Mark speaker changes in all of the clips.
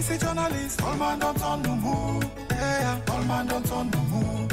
Speaker 1: BBC journalist, all man don't on no move. Yeah, all man don't on no move.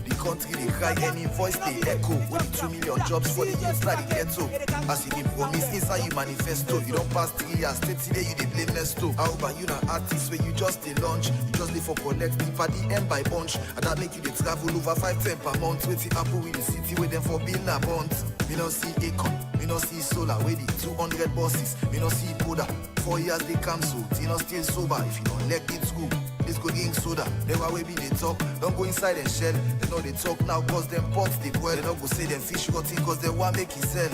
Speaker 1: The country they cry any voice they echo. With 2 million jobs for the youth like the ghetto. As you give promise inside you manifesto. You don't pass 3 years, stay today you they blame Nesto. How about you an artist where you just they launch? You just live for collect the party end by bunch. And that make you they travel over 5-10 per month. Waiting Apple with the city where them for bill na bond. Me no see Akon, me no see Solar, where the 200 bosses. Me no see Koda, 4 years they cancel. Tino still sober, if you don't let it go. This go drink soda, never will be they talk. Don't go inside and shell. They know they talk now cause them pots they boil. They don't go say them fish got in cause they want make it sell.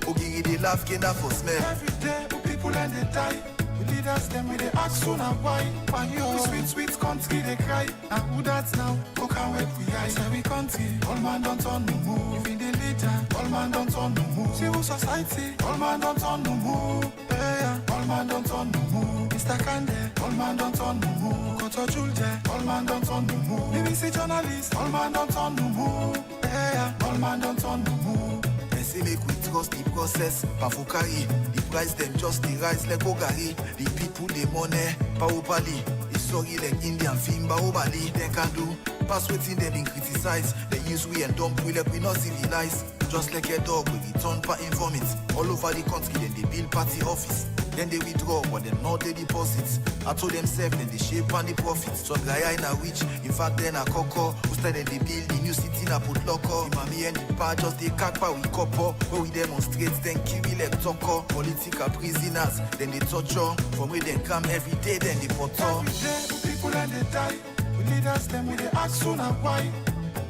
Speaker 1: Okay, they laugh, get that for smell. Every day, people and they die. We leaders them with the ask so now why? Why you? Sweet, sweet country they cry. And who that's now? Who can wait we eyes? Every country, all man don't turn no move. Even the leader, all man don't turn no move. Civil society, all man don't turn no move. Yeah, all man don't turn no move. Mr. Kande, all man don't turn no move. Koto Julje, all man don't turn no move. BBC journalist, all man don't turn no move. Yeah, all man don't turn no move. They say make we trust the process, Pafukari. The price them just the rise like Ogari. The people they money, Paupali. It's sorry like Indian film, Baobali. They can do, pass waiting them in criticize. They use we and dump we like we not civilize. Just like a dog with the turn per informant. All over the country then they build party office. Then they withdraw, but them not the deposits. I told themselves, then they shape on the profits. So Gaya in a witch, in fact then a coco. Who started they build the new city in a put locker. The mommy and the pa just they kakpa with copper. Where we demonstrate, then kill like toko. Political prisoners, then they torture. From where they come every day, then they portal. Every day, people and they die. We leaders them with the ask so now why?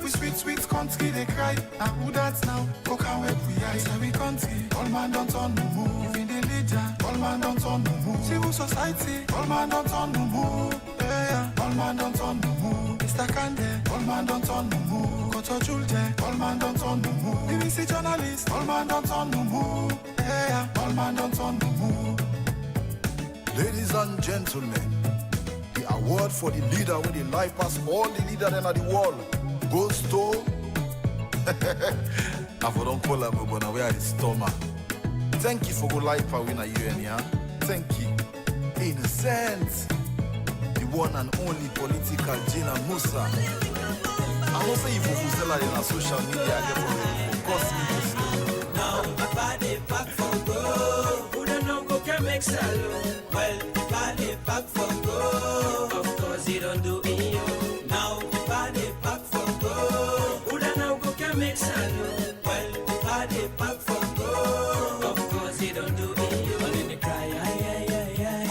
Speaker 1: We sweet, sweet country they cry. And who that's now? Go can wait we eyes. Every country, all man don't turn no move. Even the leader, all man don't turn no move. Civil society, all man don't turn no move. Yeah, all man don't turn no move. Mr. Kande, all man don't turn no move. Koto Julje, all man don't turn no move. BBC journalist, all man don't turn no move. Yeah, all man don't turn no move. Ladies and gentlemen, the award for the leader with the life past all the leaders in the world goes to I for don't call him, but now we are the stomach. Thank you for good life for winner you and yeah. Thank you. Innocent, the one and only political Gina Musa. I don't say if you sell it on social media, of course me.
Speaker 2: Now the body back for go. Who don't know go can make salon. Well, the body back for go. Of course he don't do it. Now the body back for go. Who don't know go can make salon. Well, the body back for go. Of course he don't do it. All in the cry, ay, ay, ay, ay.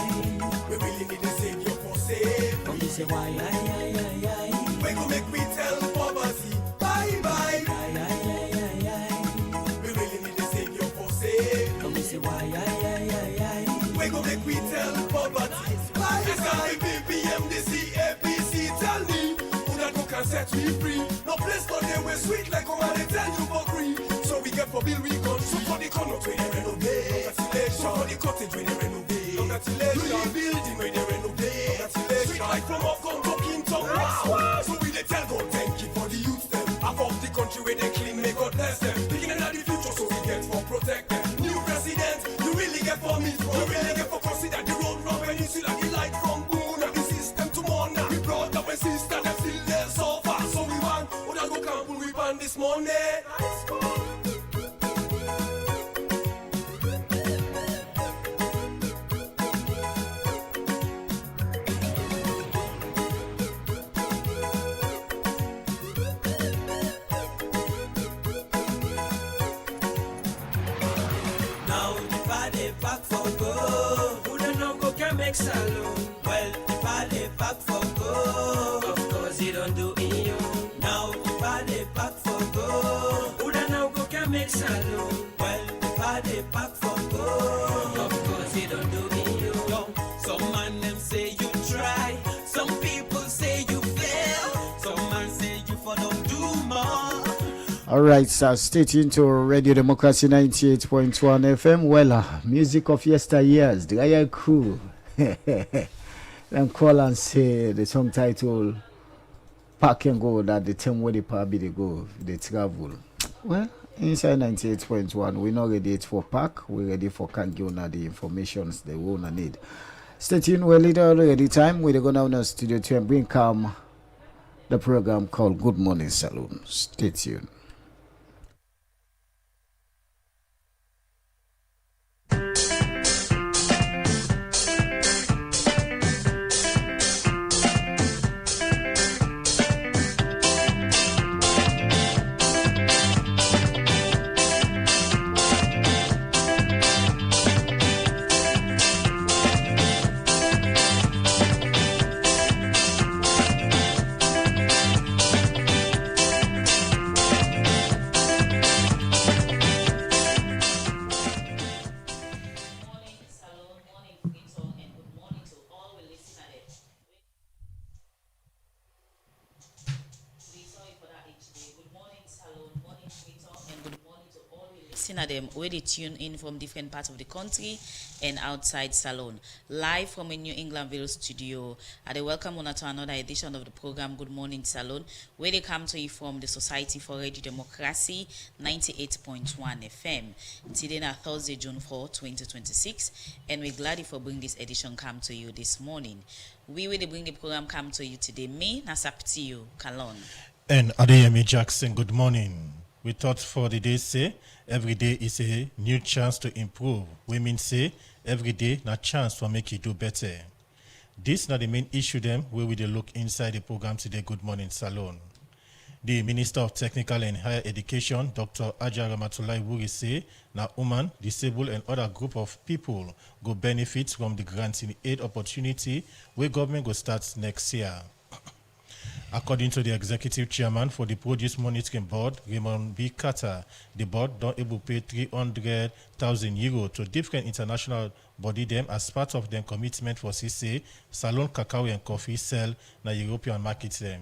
Speaker 1: We really need to save your for save.
Speaker 2: Come you say why, ay, ay, ay, ay.
Speaker 1: We go make we tell poverty bye bye.
Speaker 2: Ay, ay, ay, ay, ay.
Speaker 1: We really need to save your for save.
Speaker 2: Come you say why, ay, ay, ay, ay.
Speaker 1: We go make we tell poverty bye bye. It's got the BPM, the CAPC. Tell me who that go can set we free. No place for them we sweet like how they tell you for free. So we get for bill we gon' shoot for the corner when they renovate. Congratulations for the cottage when they renovate. Congratulations for the building when they renovate. Congratulations sweet like from off come talking tongue. Wow. So we they tell God thank you for the youth them. Half of the country where they clean may God bless them. Beginning of the future so we get for protect them. New president, you really get for me. You really get for consider the road from Peninsula, the light from Boone and the system to Mona. We brought up a sister that still there so far. So we want, would I go camp when we ban this morning?
Speaker 2: Back for go. Who don't know go can make salon. Well, the body back for go. Of course he don't do it. Now the body back for go. Who don't know go can make salon. Well, the body back for go. Of course he don't do it. Yo, some man them say you try. Some people say you fail. Some man say you for don't do more.
Speaker 3: All right, so stay tuned to Radio Democracy 98.1 FM. Well, music of yesteryears, the Gaya crew. Then call and say the song title Pack and Go, that the time where the party they go, they travel. Well, inside 98.1, we're not ready for pack, we're ready for Kangiona, the informations they wanna need. Stay tuned. We're a little already time. We're going down to the studio to bring the program called Good Morning Saloon. Stay tuned.
Speaker 4: Them where they tune in from different parts of the country and outside Salon. Live from a New Englandville studio. I welcome on to another edition of the program Good Morning Salon, where they come to you from the Society for Radio Democracy 98.1 FM. Today na Thursday, June 4, 2026, and we're glad for bring this edition come to you this morning. We will bring the program come to you today. Me, Nasaptiyo Kalon.
Speaker 5: And Adeyemi Jackson, good morning. We thought for the day say, every day is a new chance to improve. Women say, every day na chance to make you do better. This not the main issue them where we look inside the program today, Good Morning Salon. The Minister of Technical and Higher Education, Dr. Aja Ramatulai Wuri say, na woman, disabled and other group of people go benefit from the grants in aid opportunity where government go start next year. According to the executive chairman for the Produce Monitoring Board, Raymond B. Carter, the board don't able to pay 300,000 euro to different international body them as part of their commitment for CC, Salon Cacao and Coffee sell na European markets them.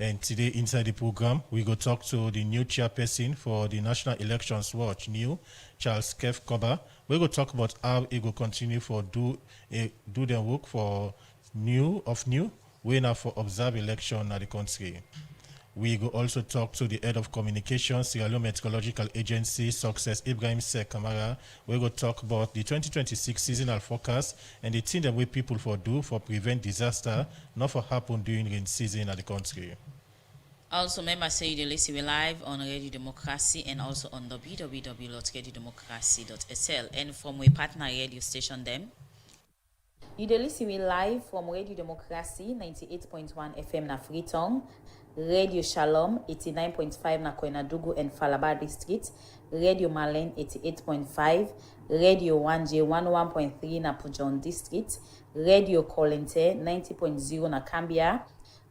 Speaker 5: And today inside the program, we go talk to the new chairperson for the National Elections Watch, new Charles Kev Koba. We go talk about how he go continue for do their work for new we now for observe election at the country. We will also talk to the head of communications, Sierra Leone Meteorological Agency, Success Ibrahim Sek Kamara. We will talk about the 2026 seasonal forecast and the thing that we people for do for prevent disaster, not for happen during rain season at the country.
Speaker 4: Also, remember say you listen live on Radio Democracy and also on www.radiodemocracy.sl and from a partner radio station them. You dey listen live from Radio Democracy 98.1 FM na Freetown, Radio Shalom 89.5 na Koinadugu and Falaba District, Radio Malen 88.5, Radio 1J 11.3 na Pujon District, Radio Kolente 90.0 na Cambia,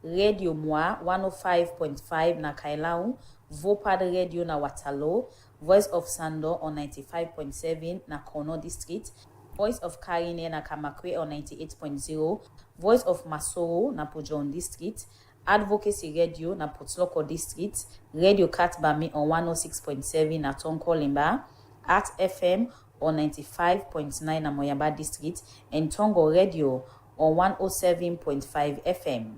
Speaker 4: Radio Moi 105.5 na Kailau, Vopad Radio na Watalo, Voice of Sando on 95.7 na Kono District, Voice of Karine na Kamakwe on 98.0, Voice of Masoro na Pujon District, Advocacy Radio na Potloko District, Radio Katbami on 106.7 na Tonko Limba, Art FM on 95.9 na Moyamba District, and Tongo Radio on 107.5 FM.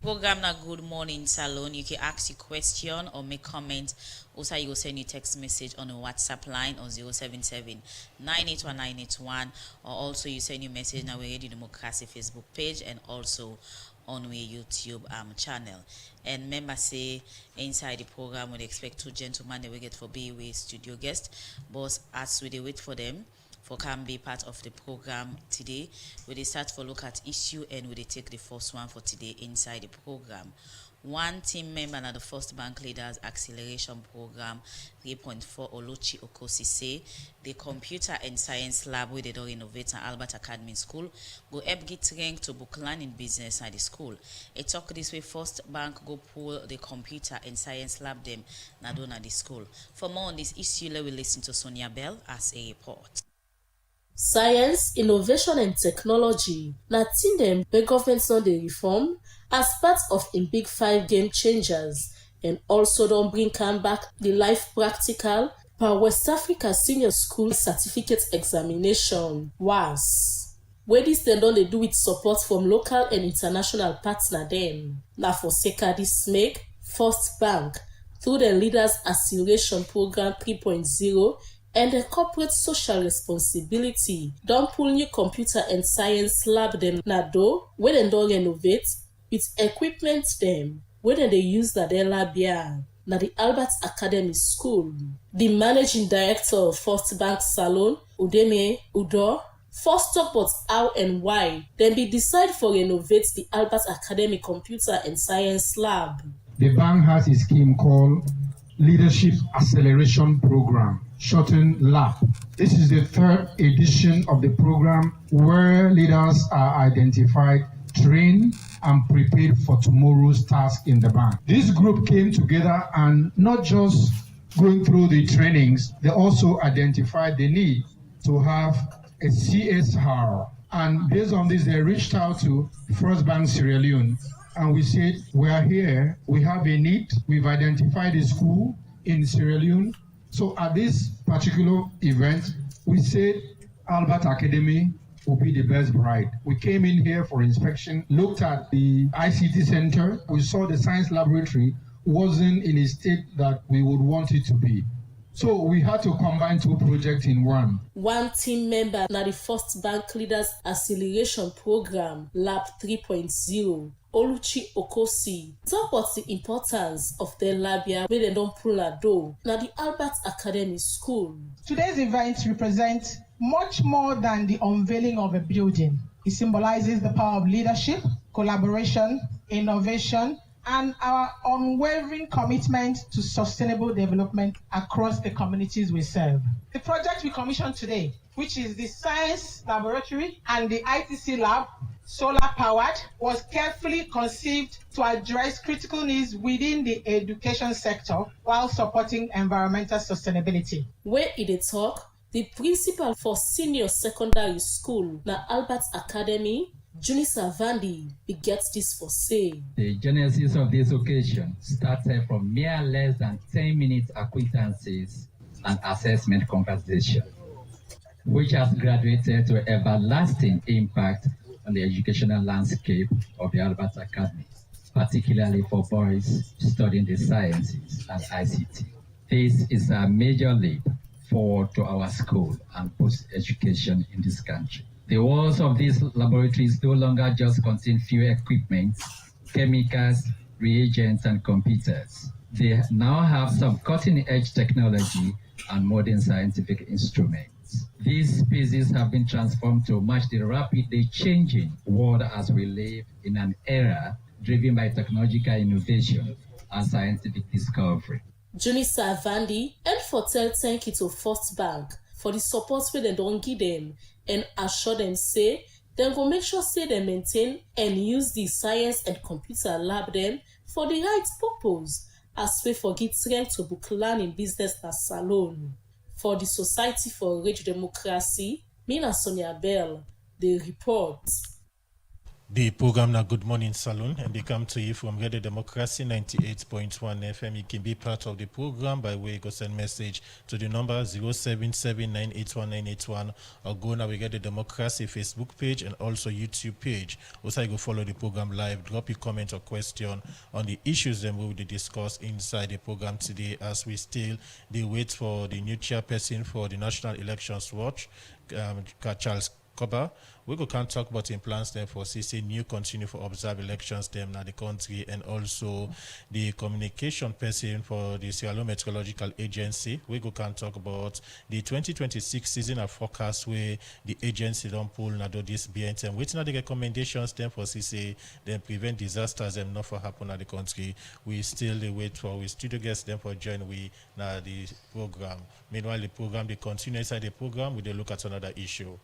Speaker 4: Program na Good Morning Salon. You can ask your question or make comment. Also, you will send your text message on a WhatsApp line on 077-981-981, or also you send your message now we Radio Democracy Facebook page and also on our YouTube channel. And remember say inside the program we expect two gentlemen that we get for be with studio guest, but as we wait for them for can be part of the program today, we start for look at issue and we take the first one for today inside the program. One team member na the First Bank Leaders Acceleration Program 3.4 Oluchi Okosi say the Computer and Science Lab where they do innovate at Albert Academy School go help get rank to book learning business at the school. It talk this way First Bank go pull the Computer and Science Lab them na do na the school. For more on this issue, let we listen to Sonia Bell as a report.
Speaker 6: Science, innovation and technology na thing dem wey government don dey reform as part of im big 5 game changers, and also don bring am back the life practical per West Africa Senior School Certificate Examination (WASS), wey dis dem don dey do with support from local and international partner dem. Na for sake dis make First Bank through the Leaders Acceleration Program 3.0 and the corporate social responsibility don pull new computer and science lab dem na do wey dem don renovate with equipment dem wey dem dey use na their labia na the Albert Academy School. The managing director of First Bank Salon, Udeme Udo, first talk about how and why dem be decide for renovate the Albert Academy Computer and Science Lab.
Speaker 7: The bank has a scheme called Leadership Acceleration Program, shortened LAP. This is the third edition of the program where leaders are identified, trained, and prepared for tomorrow's task in the bank. This group came together and not just going through the trainings, they also identified the need to have a CSR. And based on this, they reached out to First Bank Sierra Leone. And we said, we are here, we have a need, we've identified a school in Sierra Leone. So at this particular event, we said Albert Academy will be the best bride. We came in here for inspection, looked at the ICT center, we saw the science laboratory wasn't in a state that we would want it to be. So we had to combine two projects in one.
Speaker 6: One team member na the First Bank Leaders Acceleration Program, Lab 3.0, Oluchi Okosi, talk about the importance of the labia wey dem don pull na do na the Albert Academy School.
Speaker 8: Today's event represents much more than the unveiling of a building. It symbolizes the power of leadership, collaboration, innovation, and our unwavering commitment to sustainable development across the communities we serve. The project we commissioned today, which is the Science Laboratory and the ITC Lab, solar-powered, was carefully conceived to address critical needs within the education sector while supporting environmental sustainability.
Speaker 6: Where e dey talk, the principal for senior secondary school na Albert Academy, Junisa Vandi, begets this for say.
Speaker 9: The genesis of this occasion started from mere less than 10 minute acquaintances and assessment conversation, which has graduated to everlasting impact on the educational landscape of the Albert Academy, particularly for boys studying the sciences and ICT. This is a major leap forward to our school and post-education in this country. The walls of these laboratories no longer just contain few equipment, chemicals, reagents, and computers. They now have some cutting-edge technology and modern scientific instruments. These spaces have been transformed to match the rapidly changing world as we live in an era driven by technological innovation and scientific discovery.
Speaker 6: Junisa Vandi and for tell thank you to First Bank for the support wey dem don give them and assure them say dem go make sure say dem maintain and use the science and computer lab dem for the right purpose as way for give strength to book learning business na salon. For the Society for Radio Democracy, me na Sonia Bell, the report.
Speaker 5: The program na Good Morning Salon, and they come to you from Radio Democracy 98.1 FM. You can be part of the program by way of send message to the number 077981981 or go now we get the Democracy Facebook page and also YouTube page. Also, you go follow the program live. Drop your comment or question on the issues that we will discuss inside the program today as we still wait for the new chairperson for the National Elections Watch, Charles Koba. We can talk about in plans there for CC new continue for observe elections them now the country and also the communication person for the Sierra Leone Meteorological Agency. We can talk about the 2026 season of forecast where the agency don't pull now do this behind them. Waiting at the recommendations them for CC then prevent disasters them not for happen at the country. We still wait for we studio guests them for join we now the program. Meanwhile the program they continue inside the program we they look at another issue.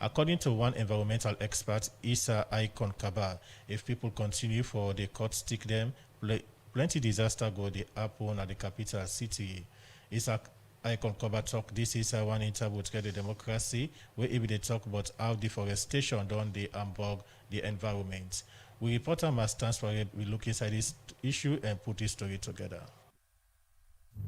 Speaker 5: According to one environmental expert, Issa Icon Kaba, if people continue for the court stick them, plenty disaster go the happen at the capital city. Issa Icon Kaba talk. This is one interview with the Democracy, where if they talk about how deforestation done the hamburg the environment. We reporter must stand for it. We look inside this issue and put this story together.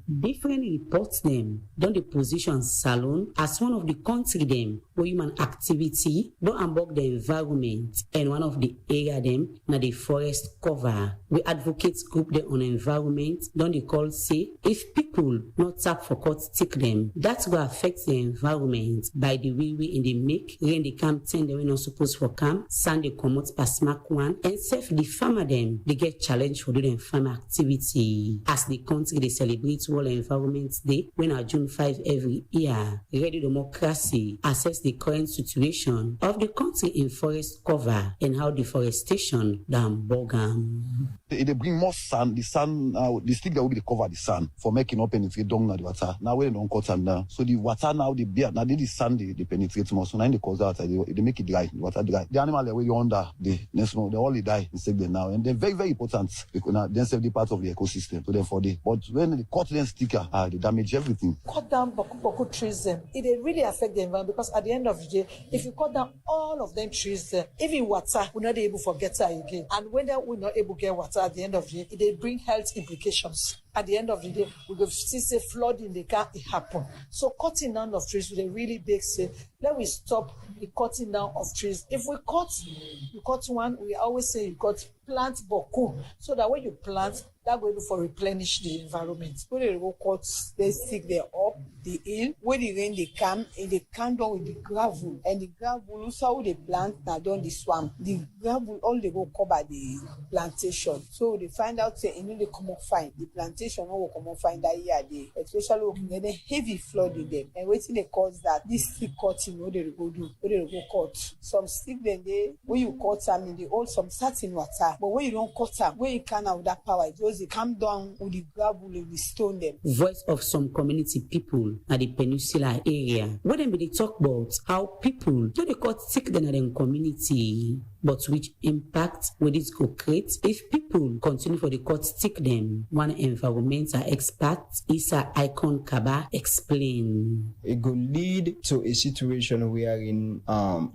Speaker 10: Different reports them don dey position Salone as one of the country them where human activity don hamburg the environment, and one of the area them na the forest cover. We advocates group them on environment don dey call say if people not tap for cut stick them, that will affect the environment by the way in the make rain the camp ten they not supposed for camp, sand they comot pass mark one, and self the farmer them they get challenged for doing farm activity. As the country they celebrate World Environment Day when on June 5 every year, Radio Democracy assess the current situation of the country in forest cover and how deforestation done bogam.
Speaker 11: They bring more sand, the stick that will be the cover the sand for making up penetrate down the water. Now when they don't cut them down, so the water now they bear now the sand they penetrate more. So now they cause that they make it dry, the water dry. The animal where you under the next month they all die instead them now, and they're very very important because now they're 70 part of the ecosystem. So therefore they, but when they cut them sticker, they damage everything.
Speaker 12: Cut down boku trees them. It really affect the environment because at the end of the day, if you cut down all of them trees, even water will not be able to get her again. And when they will not able to get water at the end of the day, it bring health implications. At the end of the day, we go see say flooding they can't happen. So cutting down of trees with a really big say, let we stop the cutting down of trees. If we cut one, we always say you cut plant boku, so that when you plant, that will for replenish the environment. When they go cut, they stick there up the hill. When the rain they come, and they come down with the gravel, and the gravel also they plant now down the swamp. The gravel all they go cover the plantation. So they find out say they come up fine. The plantation will come up fine that year day, especially when they heavy flood in them. And waiting they cause that this stick cutting what they go do, what they go cut. Some stick then they when you cut them in the old some certain water. But when you don't cut them, when you can't have that power, it was they come down with the gravel and we stone them.
Speaker 10: Voice of some community people at the Peninsula area. When they talk about how people do they cut stick them in the community, but which impact will this go create if people continue for the cut stick them? One environmental expert, Isa Icon Kaba, explain.
Speaker 13: It go lead to a situation wherein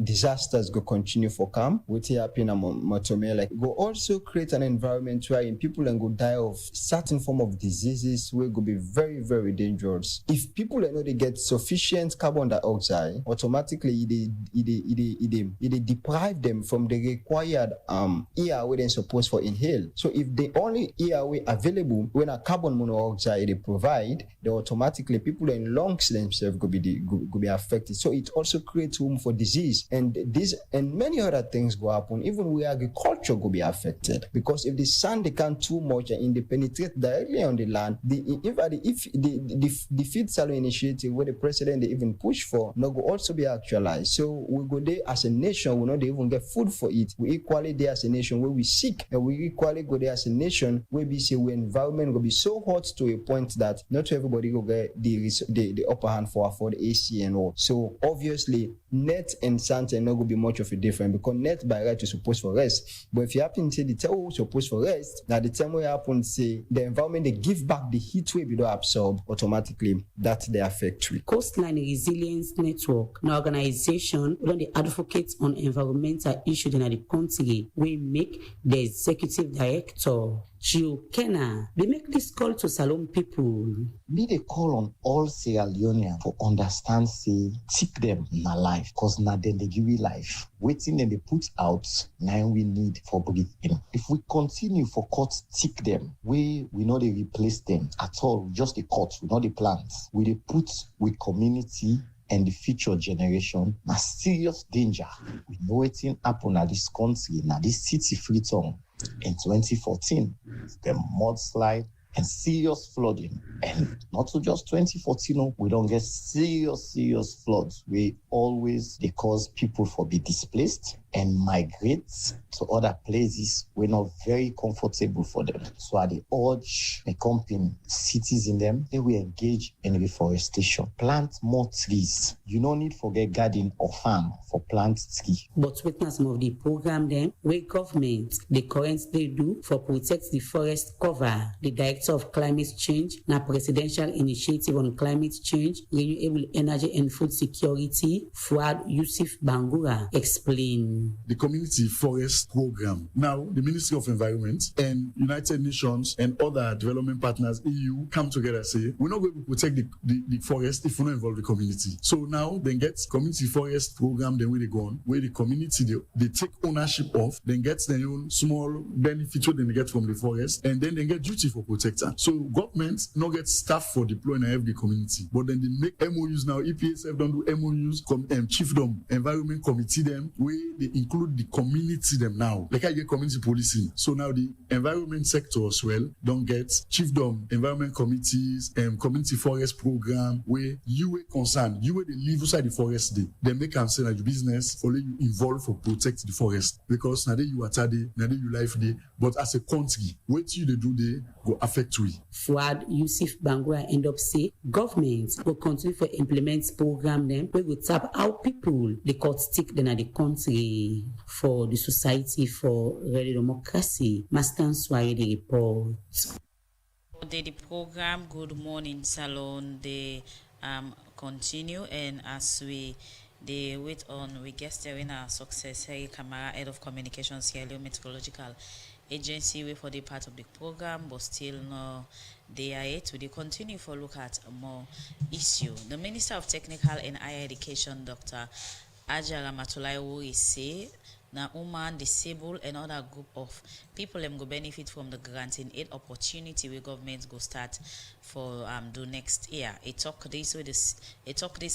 Speaker 13: disasters go continue for come. What happen in Motomela, like go also create an environment wherein people and go die of certain form of diseases where go be very very dangerous. If people know they get sufficient carbon dioxide, automatically they deprive them from the required air where they're supposed for inhale. So if the only air way available when a carbon monoxide they provide, then automatically people in lungs themselves go be affected. So it also creates room for disease, and this and many other things go happen. Even where agriculture go be affected, because if the sun they can too much and they penetrate directly on the land, if the feed silo initiative where the president they even push for no go also be actualized. So we go there as a nation, we not even get food for it. We equally there as a nation where we sick, and we equally go there as a nation where we say we environment will be so hot to a point that not everybody will get the upper hand for afford AC and all. So obviously net and Santa not going to be much of a difference, because net by right is supposed for rest. But if you happen to say the time we supposed for rest, now the time we happen to say the environment they give back the heat wave you don't absorb automatically, that they affect you.
Speaker 10: Coastline Resilience Network, an organization where they advocate on environmental issues in the country, we make the executive director Gio Kenna. They make this call to Salone people.
Speaker 14: Me they call on all Sierra Leoneans to understand say tick them na life, cause na then they give you life. Waiting then they put out now we need for breathing. If we continue for cut tick them, we know they replace them at all. Just the cut, we know the plants. We they put with community and the future generation na serious danger. We know waiting happen at this country, na this city Freetown in 2014, the mudslide and serious flooding. And not to just 2014, we don't get serious floods. We always, they cause people for be displaced and migrate to other places we're not very comfortable for them. So I urge the company, cities in them, they will engage in reforestation. Plant more trees. You don't need to get garden or farm for plant tree.
Speaker 10: But witness some of the program then, where government, the current they do for protect the forest cover, the Director of Climate Change, na Presidential Initiative on Climate Change, Renewable Energy and Food Security, Fuad Yusuf Bangura, explain.
Speaker 15: the Community Forest Program. Now, the Ministry of Environment and United Nations and other development partners, EU, come together and say, we're not going to protect the forest if we don't involve the community. So now, they get Community Forest Program, then where they go on, where the community, they take ownership of, then get their own small benefit what they get from the forest, and then they get duty for protector. So government not get staff for deploying every community, but then they make MOUs now. EPSF don't do MOUs, chiefdom, environment committee them, where they include the community them now. Like I get community policing. So now the environment sector as well don't get chiefdom, environment committees, and community forest program where you were concerned, you were the live inside the forest day. Then they can say that your business only you involve for protect the forest. Because now you are day, now you life day, but as a country, what you they do they go affect we.
Speaker 10: Fuad Yusuf Bangura end up say government will continue for implement program them where we tap how people they cut stick then at the country for the society for real democracy. Master Swari the report.
Speaker 4: The program Good Morning Salon they continue, and as we they wait on we guest Serena Success Harry Kamara, head of communications Sierra Meteorological Agency, we for the part of the program, but still no they are yet. We continue for look at more issue. The Minister of Technical and Higher Education, Dr. Hajia Ramatulaye Wuri, say na woman, disabled, and other group of people go benefit from the granting aid opportunity where government go start for do next year. It talk this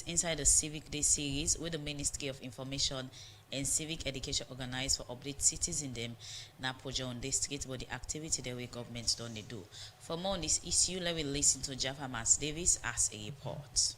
Speaker 4: inside the Civic Day series with the Ministry of Information and Civic Education organized for update citizens them na Pujon district but the activity the way governments don't they do. For more on this issue, let me listen to Jaffa Mas Davis as a report.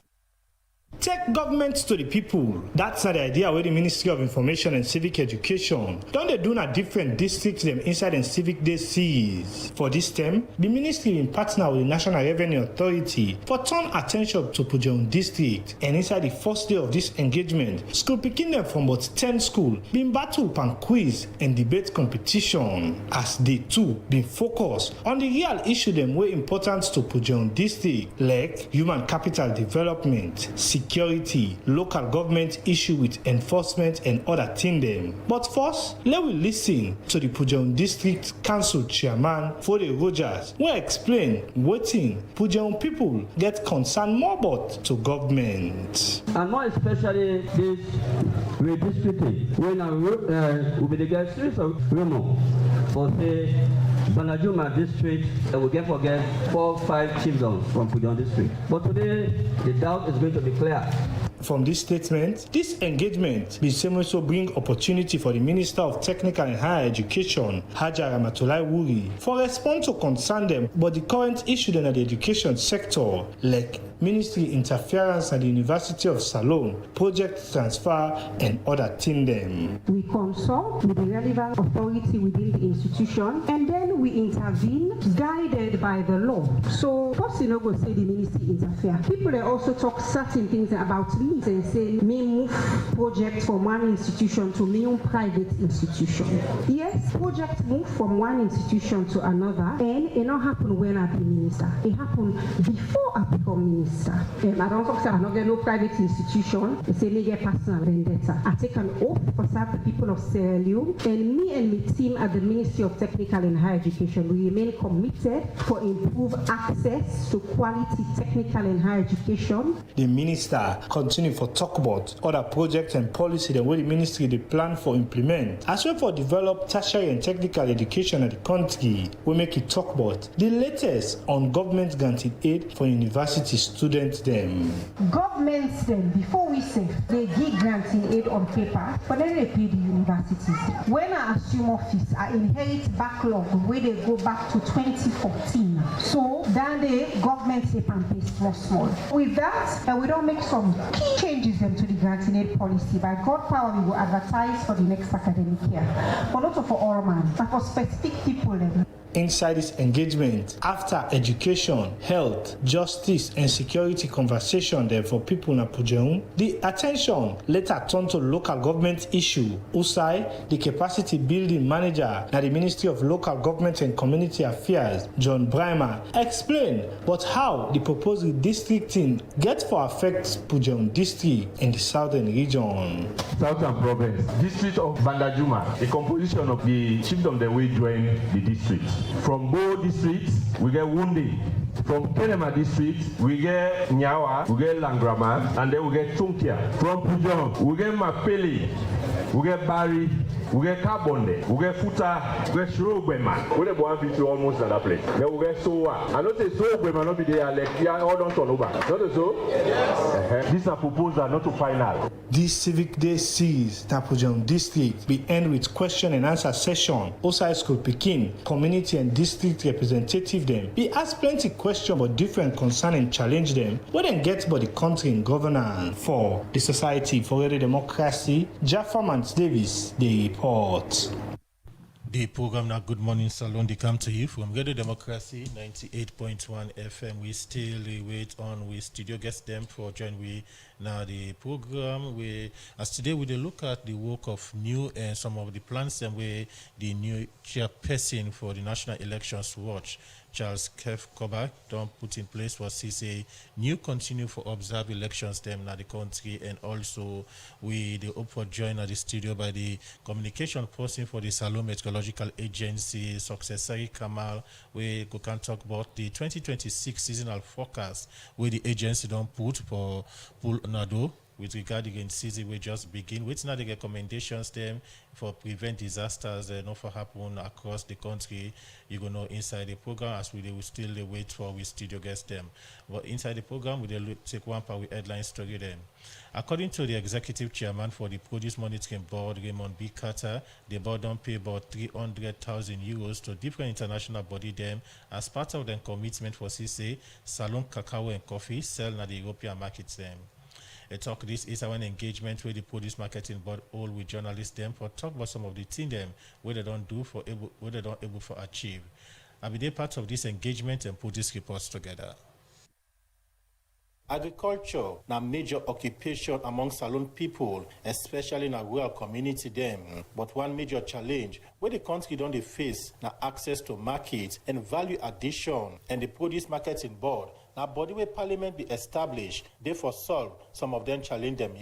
Speaker 16: Take government to the people. That's the idea where the Ministry of Information and Civic Education don't they do na different districts them inside and Civic Day series. For this term, the ministry in partner with the National Revenue Authority for turn attention to Pujon district, and inside the first day of this engagement, school picking them from about 10 schools been battle pan quiz and debate competition as they too been focused on the real issue them way important to Pujon district like human capital development, security, local government issue with enforcement and other things them. But first, let we listen to the Pujon District Council Chairman Fode Rogers who explain what Pujon people get concerned more about to government.
Speaker 17: And more especially this redistricting when we get series of rumor for say Banajuma district we get 4-5 chiefdoms from Pujon district. But today the doubt is going to be clear.
Speaker 16: From this statement, this engagement will also bring opportunity for the Minister of Technical and Higher Education, Hajia Ramatulaye Wuri, for response to concern them about the current issue in the education sector, like ministry interference at the University of Salone, project transfer, and other things them.
Speaker 18: We consult with the relevant authority within the institution, and then we intervene, guided by the law. So, first, you know, go say the ministry interfere. People they also talk certain things about me and say me move project from one institution to me own private institution. Yes, project move from one institution to another, and it not happen when I be minister. It happened before I become minister. I don't talk say I not get no private institution. They say me get personal vendetta. I take an oath for serve the people of Sierra Leone, and me and my team at the Ministry of Technical and Higher Education we remain committed for improved access to quality technical and higher education.
Speaker 16: The minister continue for talk about other projects and policy the way the ministry they plan for implement, as well for develop tertiary and technical education in the country. We make it talk about the latest on government granted aid for university students them.
Speaker 18: Governments then, before we say they give granting aid on paper, but then they pay the universities. When I assume office, I inherit backlog where they go back to 2014. So then the government they can pay small. With that, we don't make some key changes them to the granting aid policy. By God power, we will advertise for the next academic year, but not for all man, but for specific people then.
Speaker 16: inside this engagement after education, health, justice, and security conversation there for people in Apujeun. The attention later turned to local government issue. Usai, the capacity building manager at the Ministry of Local Government and Community Affairs, John Brimer, explained but how the proposed redistricting gets for affect Apujeun district in the southern region.
Speaker 19: Southern Province, district of Bandajuma, the composition of the chiefdom that we join the district. From Bo district, we get Wundi. From Kenema district, we get Nyawa, we get Langrama, and then we get Tunkia. From Pujon, we get Mapeli, we get Bari, we get Carbonde, we get Futa, we get Shurogwema. We get one to almost another place. Then we get Soa. I don't say Shurogwema not be there, like, yeah, all don't turn over. Not so? Yes. These are proposals, not to final.
Speaker 16: This Civic Day sees Apujeun district be end with question and answer session. Osai School Pekin, community and district representative them. He asked plenty questions but different concern and challenge them. What then gets by the country in governance for the Society for Radio Democracy, Jaffa Mans Davis, the report.
Speaker 5: The program now Good Morning Salon, they come to you from Radio Democracy 98.1 FM. We still wait on we studio guest them for join we now the program. As today we look at the work of new and some of the plans and where the new chairperson for the National Elections Watch, Charles Kev Kobach, don't put in place for CCA new continue for observe elections them now the country, and also they hope for join at the studio by the communication person for the Salon Meteorological Agency, Successari Kamal, we can talk about the 2026 seasonal forecast where the agency don't put for Pool Nado with regard against season we just begin. With now the recommendations them for prevent disasters not for happen across the country. You go know inside the program as we will still wait for we studio guests them. But inside the program we will take one part with headline story them. According to the executive chairman for the Produce Monitoring Board, Raymond B. Carter, the board don't pay about 300,000 euros to different international body them as part of their commitment for CC, Salon Cacao and Coffee sell na the European markets them. A talk this is our engagement with the Produce Marketing Board all with journalists them for talk about some of the things them where they don't do for able where they don't able for achieve. I'll be part of this engagement and put these reports together. Agriculture na major occupation among Salon people, especially in a rural community them. But one major challenge where the country don't face na access to market and value addition, and the Produce Marketing Board now body where parliament be established, therefore solve some of them challenge them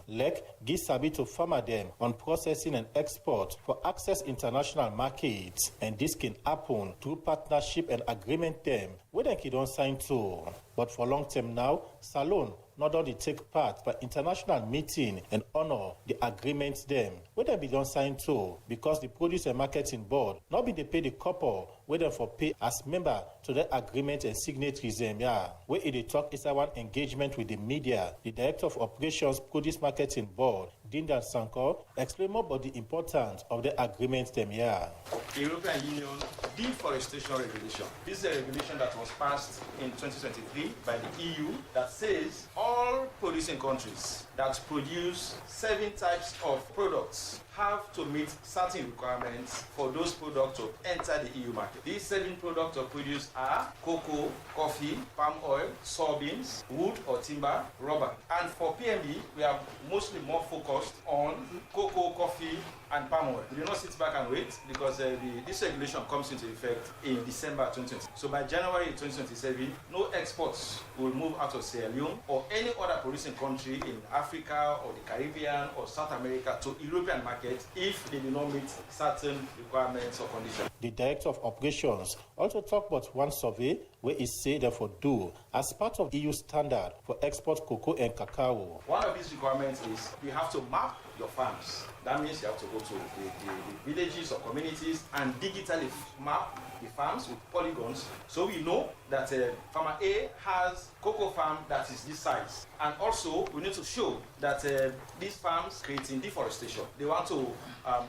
Speaker 5: like give sabi to farmer them on processing and export for access international markets, and this can happen through partnership and agreement them where they can don't sign to. But for long term now, Salon not only take part by international meeting and honor the agreements them where they be don't sign to, because the Produce and Marketing Board not be they pay the couple where they for pay as member to the agreement and signatories them where it talk is our engagement with the media. The Director of Operations Produce Marketing Board, Dindan Sanko, explain more about the importance of the agreements them
Speaker 20: The European Union Deforestation Regulation. This is a regulation that was passed in 2023 by the EU that says all producing countries that produce 7 types of products have to meet certain requirements for those products to enter the EU market. These 7 products of produce are cocoa, coffee, palm oil, soybeans, wood or timber, rubber. And for PMB, we are mostly more focused on cocoa, coffee, and palm oil. We do not sit back and wait because this regulation comes into effect in December 2020. So by January 2027, no exports will move out of Sierra Leone or any other producing country in Africa or the Caribbean or South America to European market if they do not meet certain requirements or conditions.
Speaker 5: The Director of Operations also talked about one survey where it said therefore do as part of EU standard for export cocoa and cacao.
Speaker 20: One of these requirements is you have to map your farms. That means you have to go to the villages or communities and digitally map the farms with polygons, so we know that farmer A has cocoa farm that is this size. And also, we need to show that these farms creating deforestation. They want to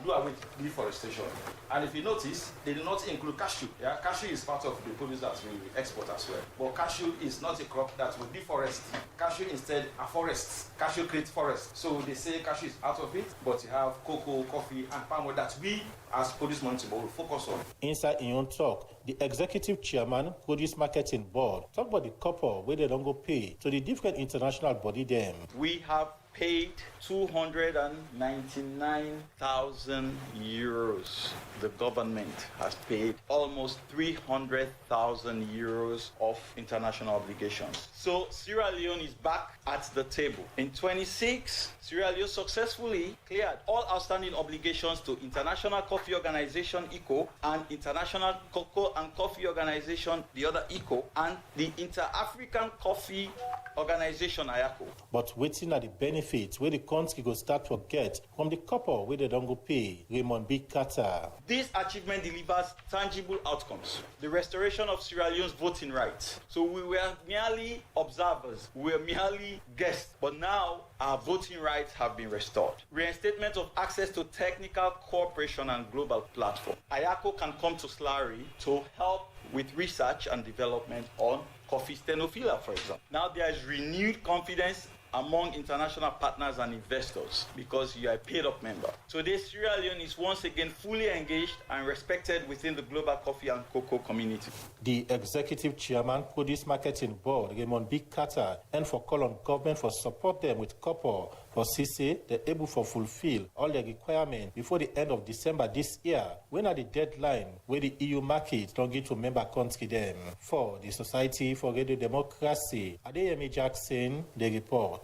Speaker 20: do away with deforestation. And if you notice, they do not include cashew. Yeah? Cashew is part of the produce that we export as well. But cashew is not a crop that will deforest. Cashew instead are forests. Cashew creates forests. So they say cashew is out of of it, but you have cocoa, coffee, and palm oil that we, as Produce Monitoring Board, will focus on.
Speaker 5: Inside in own talk, the executive chairman, Produce Marketing Board, talk about the couple where they don't go pay to the different international body them.
Speaker 20: We have paid 299,000 euros. The government has paid almost 300,000 euros of international obligations. So Sierra Leone is back at the table. In 26, Sierra Leone successfully cleared all outstanding obligations to International Coffee Organization, ECO, and International Cocoa and Coffee Organization, the other ECO, and the Inter-African Coffee Organization, IACO.
Speaker 5: But waiting at the benefits where the country go start to get from the couple where they don't go pay, Raymond B. Carter.
Speaker 20: This achievement delivers tangible outcomes. The restoration of Sierra Leone's voting rights. So we were merely observers, we were merely guests, but now our voting rights have been restored. Reinstatement of access to technical cooperation and global platform. IACO can come to Slurry to help with research and development on coffee stenophylla, for example. Now there is renewed confidence among international partners and investors because you are a paid-up member. Today, Sierra Leone is once again fully engaged and respected within the global coffee and cocoa community.
Speaker 5: The executive chairman, Produce Marketing Board, Raymond B. Carter, and for call on government for support them with copper for CC, they're able to fulfill all the requirements before the end of December this year. When are the deadline where the EU market don't get to member country them? For the Society for Radio Democracy, Adeyemi Jackson, the report.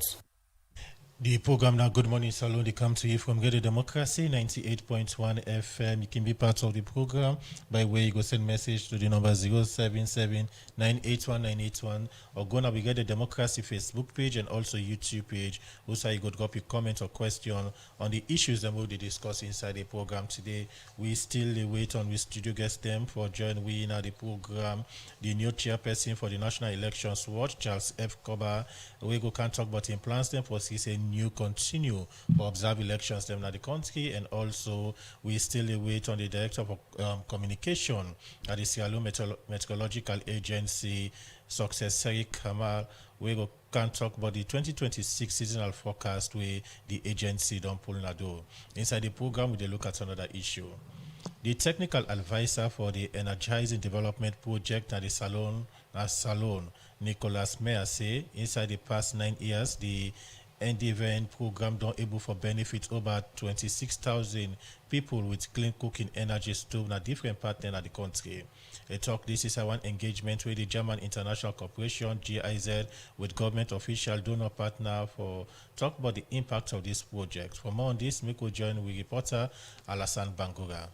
Speaker 5: The program now, Good Morning Salon, they come to you from Radio Democracy, 98.1 FM. You can be part of the program by way you go send message to the number 077-981-981 or go now we get the Democracy Facebook page and also YouTube page. Also, you could drop your comment or question on the issues that we'll be discussing inside the program today. We still wait on we studio guest them for join we in the program. The new chairperson for the National Elections Watch, Charles F. Koba, we go can talk about him plans them for CC new continue to observe elections them in the country, and also we still wait on the director of communication at the Sierra Leone Meteorological Agency, Success Seri Kamal. We can talk about the 2026 seasonal forecast where the agency don't pull na do. Inside the program, we look at another issue. The technical advisor for the Energizing Development Project at the Salon, Nicholas Meyer say inside the past 9 years, the NDVN program don't able for benefit over 26,000 people with clean cooking energy stove na different partners in the country. This is one engagement with the German International Corporation, GIZ, with government official donor partner for talk about the impact of this project. For more on this, we could join with reporter Alassane Bangura.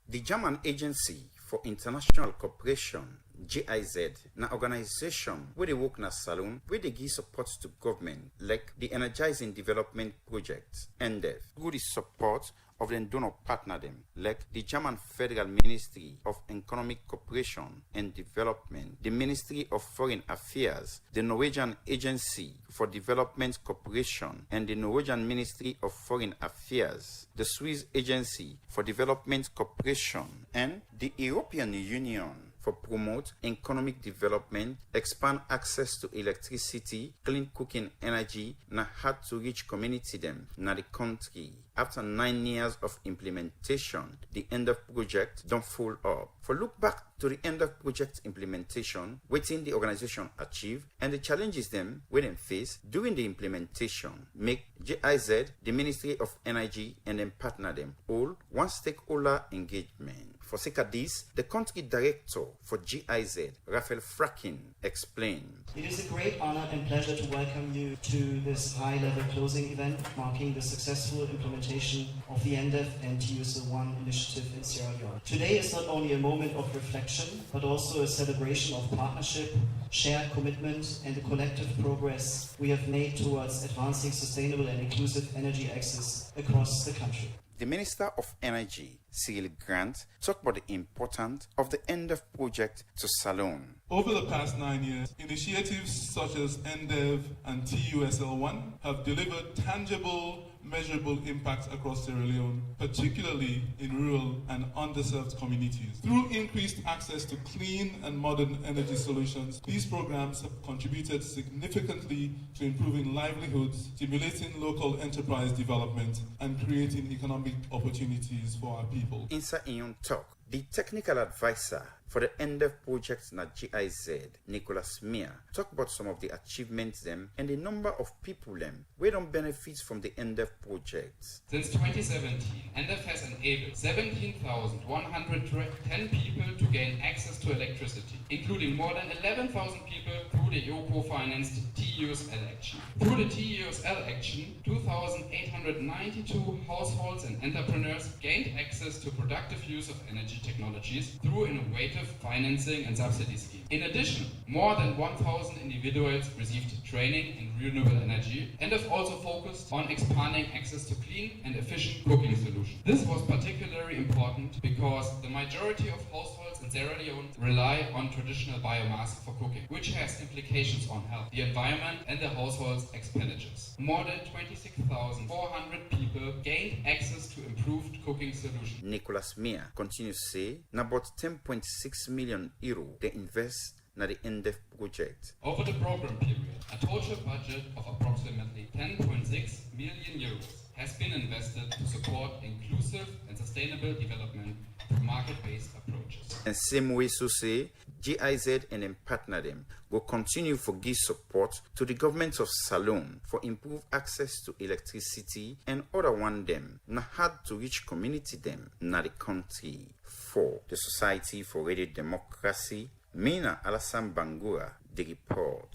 Speaker 21: The German Agency for International Cooperation, GIZ, na organization where they work na salon, where they give support to government, like the Energizing Development Project, NDEV, through the support of the donor partner them, like the German Federal Ministry of Economic Cooperation and Development, the Ministry of Foreign Affairs, the Norwegian Agency for Development Cooperation and the Norwegian Ministry of Foreign Affairs, the Swiss Agency for Development Cooperation, and the European Union for promote economic development, expand access to electricity, clean cooking energy, na hard to reach community them na the country. After 9 years of implementation, the end of project don't fall up. For look back to the end of project implementation, waiting the organization achieve and the challenges them when them face during the implementation, make GIZ, the Ministry of Energy, and then partner them all one stakeholder engagement. For sake of this, the country director for GIZ, Raphael Frackin, explained.
Speaker 22: It is a great honor and pleasure to welcome you to this high-level closing event marking the successful implementation of the NDEV and TUSL1 initiative in Sierra Leone. Today is not only a moment of reflection, but also a celebration of partnership, shared commitment, and the collective progress we have made towards advancing sustainable and inclusive energy access across the country.
Speaker 21: The Minister of Energy, Cyril Grant, talked about the importance of the NDEV project to Salon.
Speaker 23: Over the past 9 years, initiatives such as NDEV and TUSL1 have delivered tangible
Speaker 1: measurable impact across Sierra Leone, particularly in rural and underserved communities. Through increased access to clean and modern energy solutions, these programs have contributed significantly to improving livelihoods, stimulating local enterprise development, and creating economic opportunities for our people.
Speaker 21: Inside Ion Talk, the technical advisor for the ENDEF project na GIZ, Nicholas Mia, talk about some of the achievements them and the number of people them where don't benefit from the ENDEF project.
Speaker 2: Since 2017, ENDEF has enabled 17,110 people to gain access to electricity, including more than 11,000 people through the EOCO-financed TUSL action. Through the TUSL action, 2,892 households and entrepreneurs gained access to productive use of energy technologies through innovative financing and subsidy schemes. In addition, more than 1,000 individuals received training in renewable energy and have also focused on expanding access to clean and efficient cooking solutions. This was particularly important because the majority of households in Sierra Leone rely on traditional biomass for cooking, which has implications on health, the environment, and the household's expenditures. More than 26,400 people gained access to improved cooking solutions.
Speaker 21: Nicholas Mia continues to say, about 10.6 million euro they invest in the ENDEF project.
Speaker 2: Over the program period, a total budget of approximately 10.6 million euros has been invested to support inclusive and sustainable development through market-based approaches.
Speaker 21: And same way so say, GIZ and them partner them will continue for give support to the government of Salone for improved access to electricity and other one them na hard to reach community them na the country. For the Society for Radio Democracy, Mina Alassane Bangura, the report.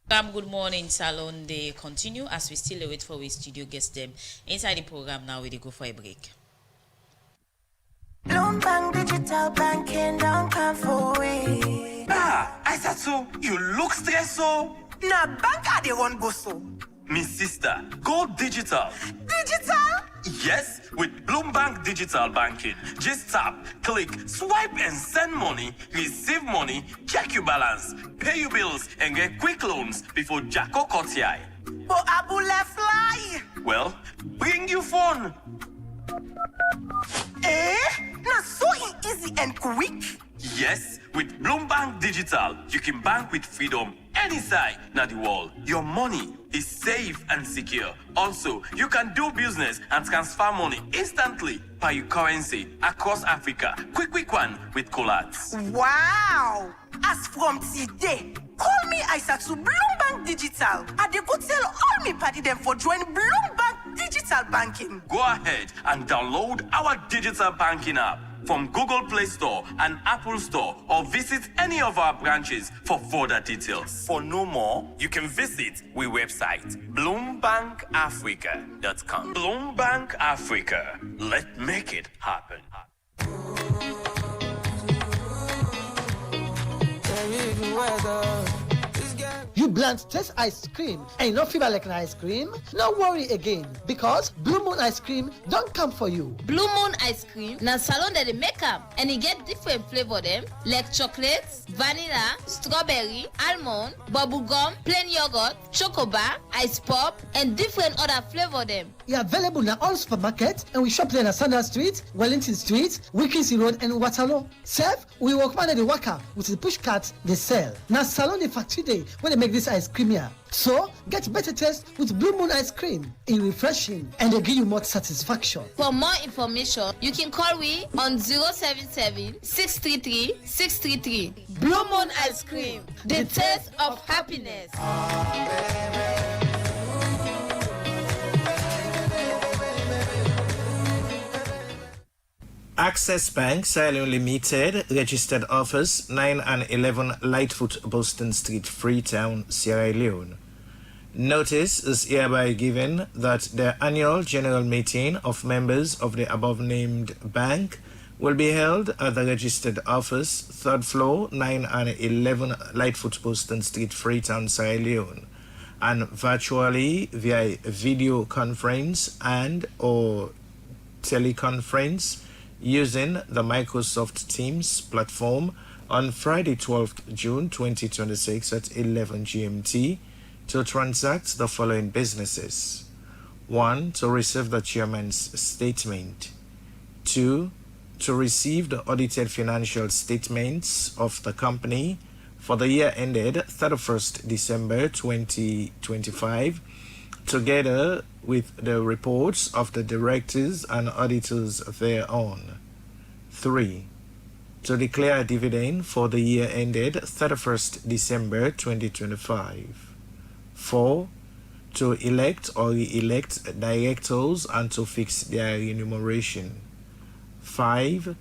Speaker 4: Good morning, Salon. They continue as we still wait for our studio guests them inside the program. Now we go for a break.
Speaker 23: Bloomberg Digital Banking don't come for we.
Speaker 24: I said so. You look stressed so.
Speaker 23: Nah, bank they won't go so.
Speaker 24: Me sister, go digital.
Speaker 23: Digital?
Speaker 24: Yes, with Bloomberg Digital Banking. Just tap, click, swipe and send money, receive money, check your balance, pay your bills and get quick loans before Jacko cuts your eye.
Speaker 23: But Abula fly.
Speaker 24: Well, bring your phone.
Speaker 23: Not so easy and quick.
Speaker 24: Yes, with Bloomberg Digital, you can bank with freedom anytime in the world. Your money is safe and secure. Also, you can do business and transfer money instantly by your currency across Africa. Quick one with Colats.
Speaker 23: Wow! As from today, call me Aisatu Bloomberg Digital. I dey go tell all me party them for join Bloomberg Digital Banking.
Speaker 24: Go ahead and download our digital banking app from Google Play Store and Apple Store or visit any of our branches for further details. For no more, you can visit our website, bloombankafrica.com. Bloombank Africa. Let's make it happen.
Speaker 25: You bland taste ice cream and you not feel like an ice cream? No worry again, because Blue Moon ice cream don't come for you.
Speaker 26: Blue Moon ice cream na salon that they make up and you get different flavor them like chocolate, vanilla, strawberry, almond, bubble gum, plain yogurt, chocobar, ice pop, and different other flavor them.
Speaker 25: It's available in all supermarkets and we shop there in Sanders Street, Wellington Street, Wilkinson Road, and Waterloo. Self, we work man at the worker with the push carts they sell. Now salon the factory day when they make this ice cream here. So get better taste with Blue Moon ice cream. It's refreshing and they give you more satisfaction.
Speaker 26: For more information, you can call me on 077-633-633. Blue Moon ice cream, the taste of happiness.
Speaker 27: Access Bank Sierra Leone Limited registered office 9 and 11 Lightfoot Boston Street, Freetown, Sierra Leone. Notice is hereby given that the annual general meeting of members of the above-named bank will be held at the registered office, 3rd floor, 9 and 11 Lightfoot Boston Street, Freetown, Sierra Leone, and virtually via video conference and or teleconference using the Microsoft Teams platform on Friday, 12th June 2026 at 11 GMT to transact the following businesses. 1. To receive the chairman's statement. 2. To receive the audited financial statements of the company for the year ended 31st December 2025, together with the reports of the directors and auditors thereon. 3. To declare a dividend for the year ended 31st December 2025. 4. To elect or re-elect directors and to fix their remuneration. 5.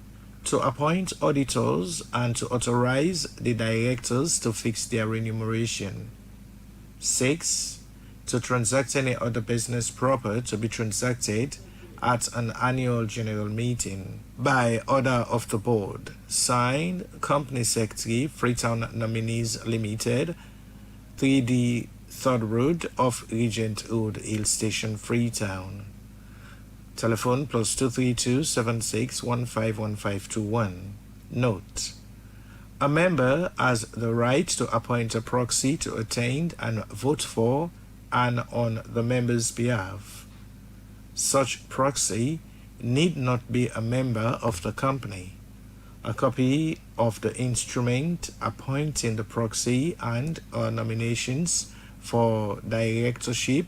Speaker 27: To appoint auditors and to authorize the directors to fix their remuneration. 6. To transact any other business proper to be transacted at an annual general meeting. By order of the board. Signed, Company Secretary, Freetown Nominees Limited, 3D 3rd Road of Regent Road, Hill Station, Freetown. Telephone +232 76151521. Note: a member has the right to appoint a proxy to attend and vote for and on the member's behalf. Such proxy need not be a member of the company. A copy of the instrument appointing the proxy and nominations for directorship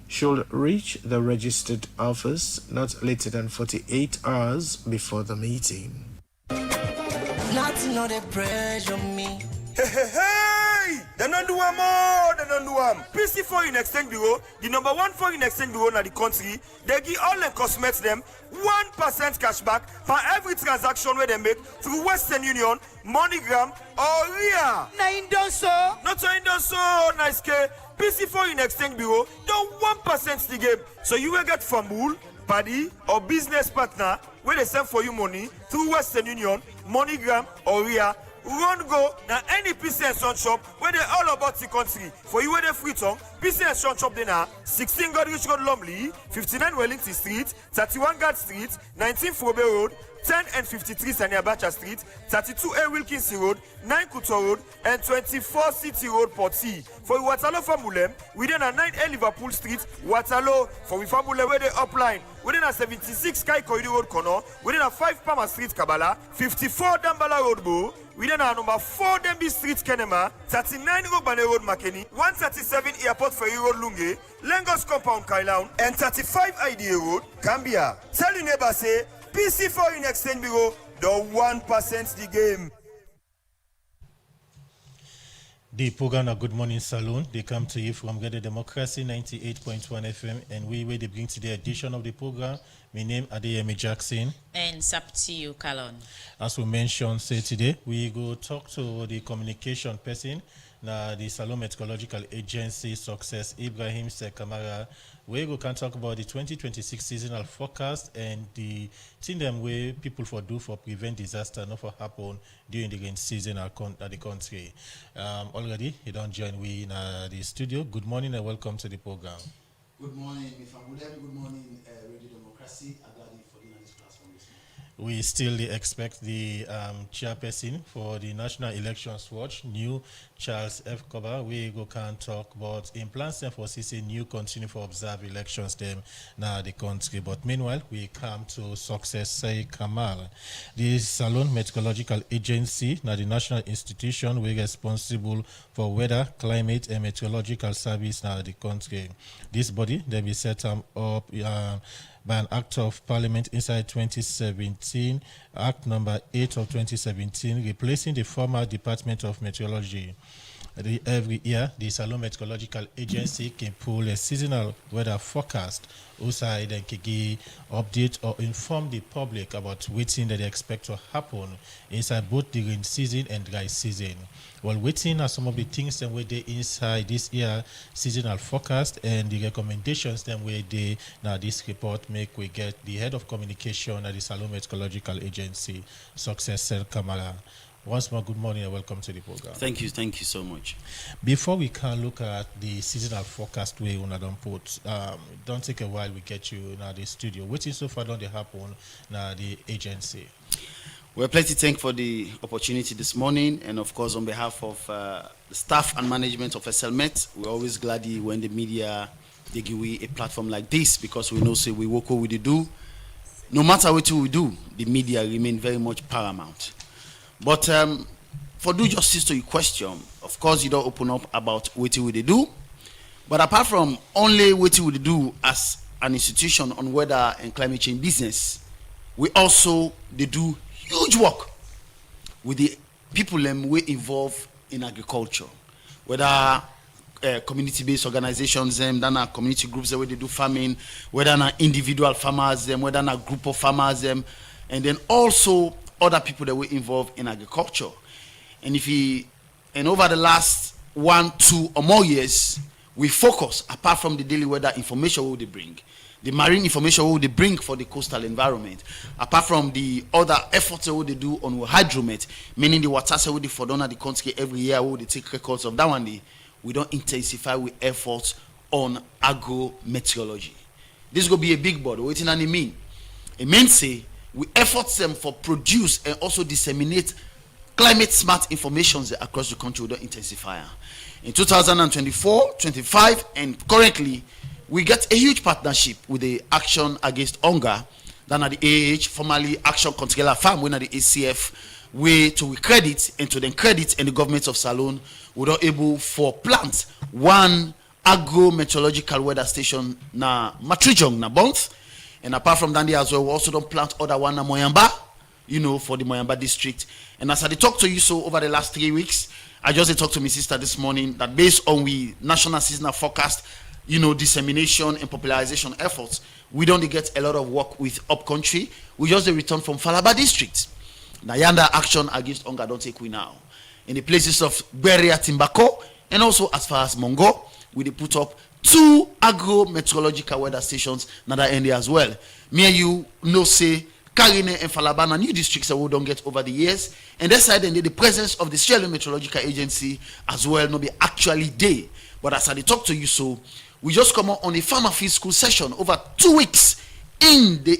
Speaker 27: should reach the registered office not later than 48 hours before the meeting.
Speaker 3: Nothing no they pressure me.
Speaker 6: Hey! They don't do more, they don't do PC Foreign Exchange Bureau, the number 1 foreign exchange bureau in the country, they give all the customers them 1% cashback for every transaction where they make through Western Union, MoneyGram, or RIA. Not so nice K. PC Foreign Exchange Bureau, don't 1% the game. So you will get from Bull, Paddy, or business partner where they send for you money through Western Union, MoneyGram, or RIA. Run go now any PC and Son shop where they all about the country. For you where they free tongue, PC and Son shop they now 16 Godrich Road Lumley, 59 Wellington Street, 31 Guard Street, 19 Frobe Road, 10 and 53 Sanya Bacha Street, 32A Wilkinson Road, 9 Couture Road, and 24 City Road Port C. For Waterloo Famulem, within a 9A Liverpool Street, Waterloo. For Famulem where they upline, within a 76 Sky Corridor Road Corner, within a 5 Palmer Street Kabbalah, 54 Dambala Road Bo, within our number 4 Denby Street Kenema, 39 Robane Road Makeni, 137 Airport Ferry Road Lunge, Lagos Compound Kailaun, and 35 IDA Road, Gambia. Tell your neighbor say, PC Foreign Exchange Bureau, the 1% the game.
Speaker 5: The program of Good Morning Saloon, they come to you from Radio Democracy 98.1 FM, and we will bring to the edition of the program. My name is Adeyemi Jackson.
Speaker 4: And Saptiu Kalon.
Speaker 5: As we mentioned, say today, we go talk to the communication person, the Salon Meteorological Agency Success, Ibrahim Sekamara. We go can talk about the 2026 seasonal forecast and the thing them way people for do for prevent disaster not for happen during the rain season at the country. Already, he don't join we in the studio. Good morning and welcome to the program.
Speaker 7: Good morning, Mr. Mulem. Good morning, Radio Democracy. I'm glad for being on this platform this morning.
Speaker 5: We still expect the chairperson for the National Elections Watch, new Charles F. Koba. We go can talk about in plans for CC new continue for observe elections them now the country. But meanwhile, we come to Success Say Kamal. The Salon Meteorological Agency, now the national institution, we responsible for weather, climate, and meteorological service now the country. This body they be set up by an Act of Parliament inside 2017, Act number 8 of 2017, replacing the former Department of Meteorology. Every year, the Salon Meteorological Agency can pull a seasonal weather forecast outside and can give update or inform the public about waiting that they expect to happen inside both the rain season and dry season. Well, waiting are some of the things that were there inside this year seasonal forecast and the recommendations that were there. Now, this report make we get the head of communication at the Salon Meteorological Agency, Success Sel Kamara. Once more, good morning and welcome to the program.
Speaker 8: Thank you so much.
Speaker 5: Before we can look at the seasonal forecast way on don't put, don't take a while we get you now the studio. What is so far don't they happen now the agency?
Speaker 7: We're plenty thankful for the opportunity this morning, and of course on behalf of the staff and management of SLMet, we're always glad when the media they give we a platform like this, because we know say we work what we do. No matter what we do, the media remain very much paramount. But for do justice to your question, of course you don't open up about what we do. But apart from only what we do as an institution on weather and climate change business, we also they do huge work with the people we involved in agriculture, whether community-based organizations, then community groups where they do farming, whether individual farmers, whether a group of farmers, and then also other people that were involved in agriculture. And over the last 1, 2 or more years, we focus, apart from the daily weather information they bring, the marine information they bring for the coastal environment, apart from the other efforts they do on hydromet, meaning the water they for down at the country every year, they take records of that one day, we don't intensify with efforts on agrometeorology. This will be a big body. What it mean? It means say we efforts them for produce and also disseminate climate smart information across the country. We don't intensify. In 2024, 25, and currently, we get a huge partnership with the Action Against Hunger, then at the AH, formerly Action Control Farm, when at the ACF, way to credit and to then credit and the government of Salone were able for plant one agro-meteorological weather station na Matrijong na Bonth, and apart from that as well, we also don't plant other one na Moyamba, for the Moyamba district. And as I talk to you so over the last 3 weeks, I just talked to my sister this morning that based on we national seasonal forecast, dissemination and popularization efforts, we don't get a lot of work with upcountry. We just return from Falaba district. Nayanda Action Against Hunger don't take we now. In the places of Beria Timbako and also as far as Mongo, we put up 2 agro-meteorological weather stations in that area as well. Me and you know say Karine and Falaba are new districts that we don't get over the years. And that side, the presence of the Sierra Leone Meteorological Agency as well, no be actually there. But as I talk to you, so we just come on a farmer field school session over 2 weeks in the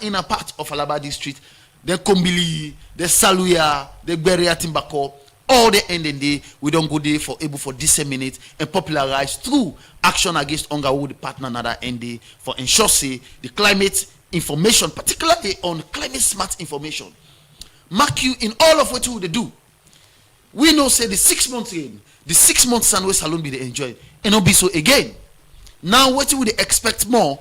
Speaker 7: inner part of Falaba district. The Kombili, the Saluya, the Beria Timbako, all the end and day, we don't go there for able for disseminate and popularize through Action Against Hunger with the partner another end day for ensure say the climate information, particularly on climate smart information. Mark you in all of what we do. We know say the 6 months rain, the 6 months sun where Salone be they enjoy, and not be so again. Now what would they expect more?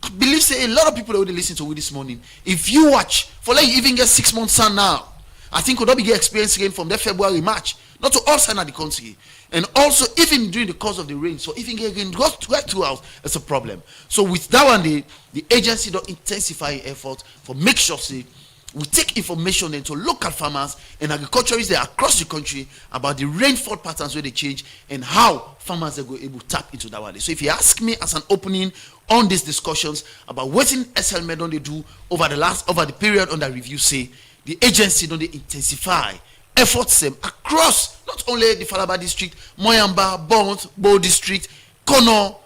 Speaker 7: I believe say a lot of people that would listen to this morning. If you watch for like you even get 6 months sun now, I think we'll be get experience rain from the February, March, not to all sign of the country. And also even during the course of the rain. So even get rain goes right throughout, it's a problem. So with that one day, the agency don't intensify effort for make sure say we take information into local farmers and agriculturists there across the country about the rainfall patterns where they change and how farmers are able to tap into that one day. So if you ask me as an opening on these discussions about what in SLMet don't they do over the period under review, say the agency don't they intensify efforts across not only the Falaba district, Moyamba, Bonth, Bo district, Kono,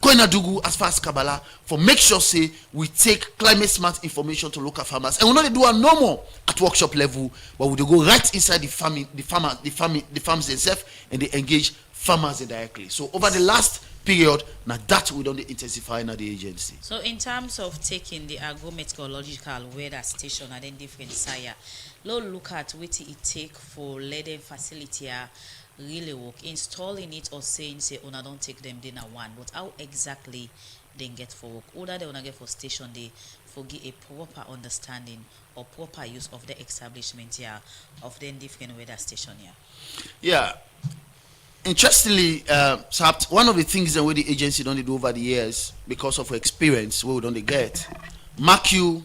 Speaker 7: Koinadugu, as far as Kabbalah, for make sure say we take climate smart information to local farmers. And we not do a no more at workshop level, but we go right inside the farms themselves and they engage farmers directly. So over the last period, now that we don't intensify in the agency.
Speaker 4: So in terms of taking the agro-meteorological weather station and then different sire, look at what it take for letting facility really work, installing it or saying say una don't take them dinner one, but how exactly they get for work? Or they wanna get for station they forget a proper understanding or proper use of the establishment here of the different weather station here.
Speaker 7: Yeah. Interestingly, one of the things that the agency don't do over the years because of experience what we don't get. Mark you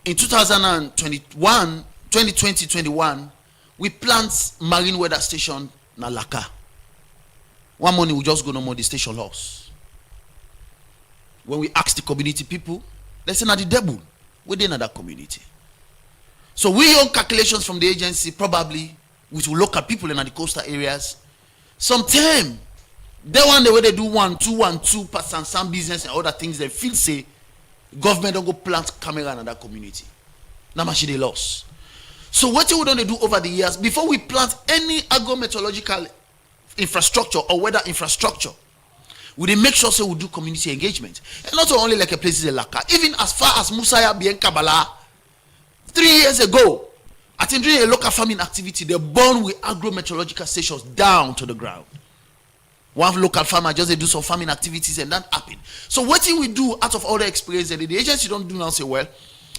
Speaker 7: in 2020-21, we plant marine weather station na Laka. One morning we just go no more the station loss. When we ask the community people, they say na the devil within that community. So we own calculations from the agency probably with local people in the coastal areas. Sometimes they want the way they do 1-2 some business and other things they feel say government don't go plant camera in that community. na machine dey loss. So what we don't do over the years, before we plant any agrometeorological infrastructure or weather infrastructure, we dey make sure say we do community engagement. And not only like a places like Laka, even as far as Musaya Bien Kabbalah, 3 years ago, I think during a local farming activity, they born with agrometeorological stations down to the ground. One local farmer just they do some farming activities and that happen. So what we do out of all the experience that the agency don't do now say, well,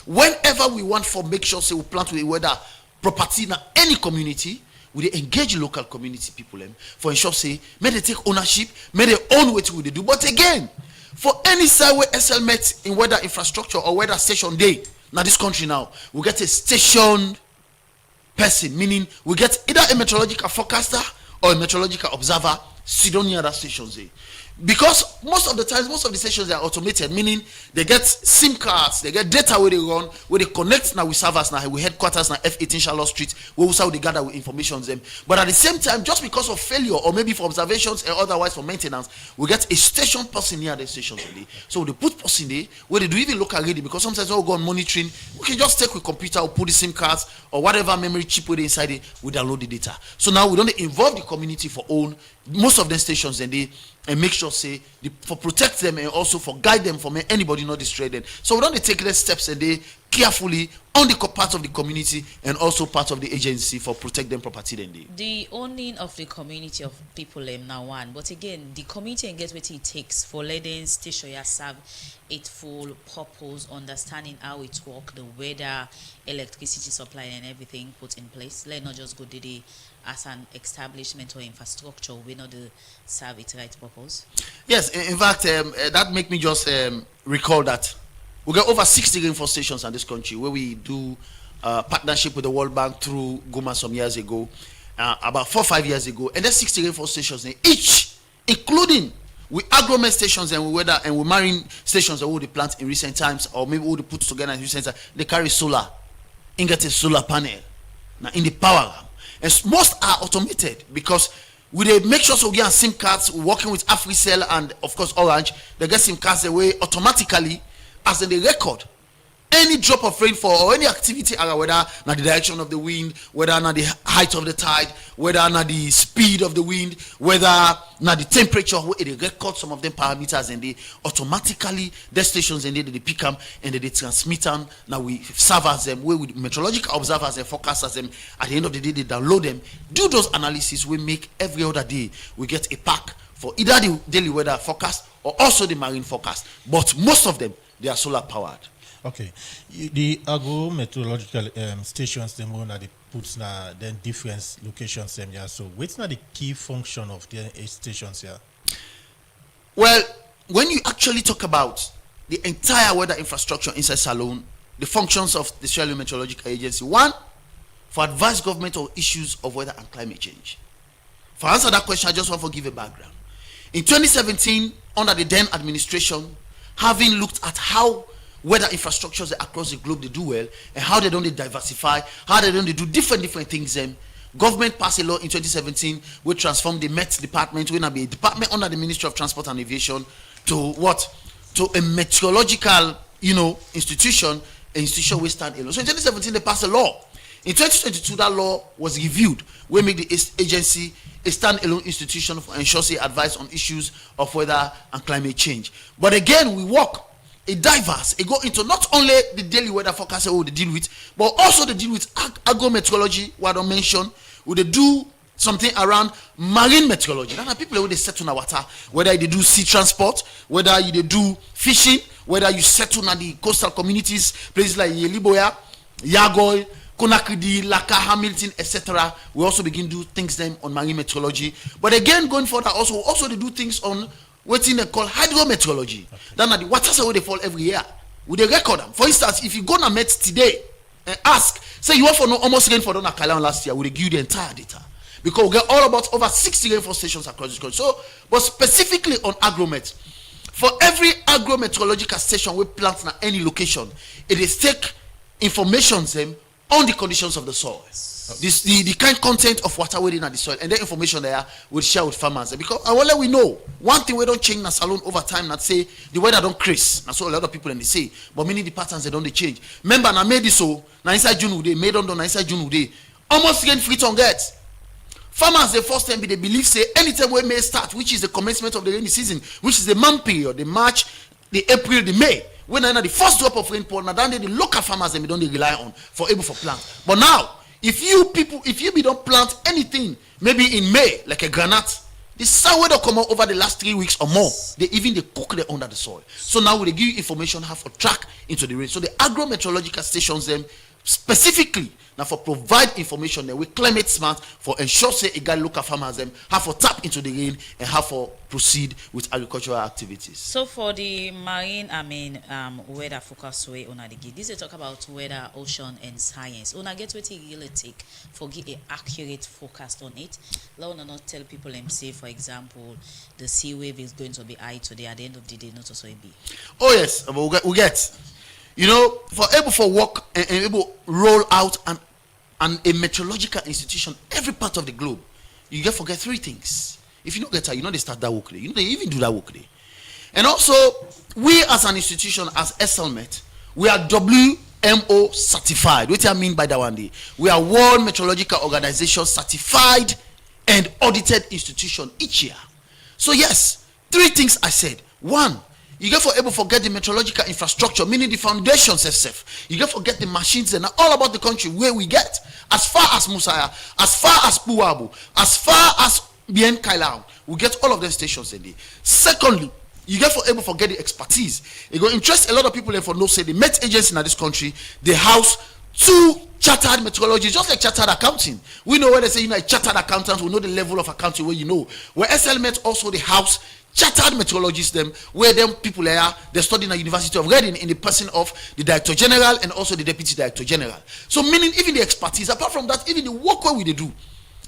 Speaker 7: whenever we want for make sure say we plant with weather property in any community, we engage local community people for ensure say may they take ownership, may they own what we do. But again, for any side where SLMet in weather infrastructure or weather station day, now this country now, we get a stationed person, meaning we get either a meteorological forecaster or a meteorological observer sit on near that stations day. Because most of the times, most of the stations are automated, meaning they get SIM cards, they get data where they run, where they connect now with servers now, with headquarters now, F18 Charlotte Street, where also they gather with information them. But at the same time, just because of failure or maybe for observations and otherwise for maintenance, we get a station person near the stations today. So they put person there where they do even local reading, because sometimes we go on monitoring, we can just take with computer or put the SIM cards or whatever memory chip where they inside it, we download the data. So now we don't involve the community for own most of the stations and make sure say for protect them and also for guide them from anybody not destroy them. So we don't take those steps and they carefully on the part of the community and also part of the agency for protect them property then they.
Speaker 4: The owning of the community of people now one, but again the community and get what it takes for letting station serve its full purpose, understanding how it work, the weather, electricity supply and everything put in place. Let not just go today as an establishment or infrastructure, we not serve its right purpose.
Speaker 7: Yes, in fact, that make me just recall that we got over 60 rainfall stations in this country where we do partnership with the World Bank through Guma some years ago, about 4 or 5 years ago, and there's 60 rainfall stations each, including with agromet stations and with weather and with marine stations that we would plant in recent times, or maybe we would put together in recent times. They carry solar, and get a solar panel now in the power. And most are automated because we they make sure so we get SIM cards working with AfriCell and of course Orange. They get SIM cards away automatically as in the record any drop of rainfall or any activity, whether now the direction of the wind, whether now the height of the tide, whether now the speed of the wind, whether now the temperature, they record some of them parameters and they automatically the stations and they pick them and they transmit them. Now we servers them, where with meteorological observers and forecasters them. At the end of the day, they download them, do those analysis. We make every other day we get a pack for either the daily weather forecast or also the marine forecast. But most of them they are solar powered.
Speaker 5: Okay, the agro-meteorological stations, them run at the puts na then different locations them here. So what's not the key function of the stations here?
Speaker 7: Well, when you actually talk about the entire weather infrastructure inside Salone, the functions of the Sierra Leone Meteorological Agency, one, for advise government on issues of weather and climate change. For answer that question, I just want to give a background. In 2017, under the then administration, having looked at how weather infrastructures across the globe they do well and how they don't diversify, how they don't do different things. Government passed a law in 2017 which transformed the Met department, which will be a department under the Ministry of Transport and Aviation, to what? To a meteorological, institution, an institution which stand alone. So in 2017 they passed a law. In 2022 that law was reviewed. We make the agency a stand-alone institution for ensuring advice on issues of weather and climate change. But again, we work. It diverse. It go into not only the daily weather forecast we deal with, but also they deal with agrometeorology, what I mentioned. We do something around marine meteorology. Now people who they settle on the water, whether they do sea transport, whether they do fishing, whether you settle on the coastal communities, places like Yeliboya, Yagoy, Konakri, Laka, Hamilton, etc. We also begin to do things then on marine meteorology. But again, going forward, also they do things on what they call hydrometeorology. Okay. Then the waters where they fall every year. We they record them. For instance, if you go to Met today and ask, say you want for no almost rainfall on Akalan last year, we give you the entire data. Because we get all about over 60 rainfall stations across this country. So, but specifically on agromet, for every agrometeorological station we plant in any location, it is take information them on the conditions of the soil. This the kind content of water within the soil, and the information there will share with farmers. Because we know one thing we don't change na salon over time. Not say the weather don't crease. That's what a lot of people in they say. But many the patterns they don't change. Remember, na made this so na inside June they made on inside June they almost again free on get. Farmers the first time they believe say anytime we may start, which is the commencement of the rainy season, which is the month period, the March, the April, the May. When I know the first drop of rainfall, now then the local farmers they don't rely on for able for plant. But now, if you don't plant anything, maybe in May, like a granite, the sun will come out over the last 3 weeks or more. They cook them under the soil. So now they give you information how to track into the rain. So the agro-meteorological stations them specifically now for provide information that we climate smart for ensure say a local farmers them how for tap into the rain and how for proceed with agricultural activities.
Speaker 4: So for the marine, weather focus way on the this they talk about weather, ocean and science. Una get what really take for get an accurate forecast on it. Let us not tell people and say, for example, the sea wave is going to be high today. At the end of the day, not also be.
Speaker 7: Oh yes, we get. You know, for able for work and able roll out and a meteorological institution every part of the globe, you get forget 3 things. If you don't get her, you know they start that work day. You know they even do that work day. And also, we as an institution, as SLMet, we are WMO certified. What do I mean by that one day? We are World Meteorological Organization certified and audited institution each year. So yes, 3 things I said. 1, you get for able to forget the meteorological infrastructure, meaning the foundations itself. You get to forget the machines and all about the country where we get. As far as Musaya, as far as Puabu, as far as Bien Kailau, we get all of them stations in there. Secondly, you get for able to forget the expertise. It will interest a lot of people and for no say the Met agency in this country, they house 2 chartered meteorologists, just like chartered accounting. We know where they say a chartered accountant, we know the level of accounting where you know. Where SLMet also the house chartered meteorologists them where them people are they study in the University of Reading in the person of the Director General and also the Deputy Director General. So meaning even the expertise, apart from that, even the work where we they do,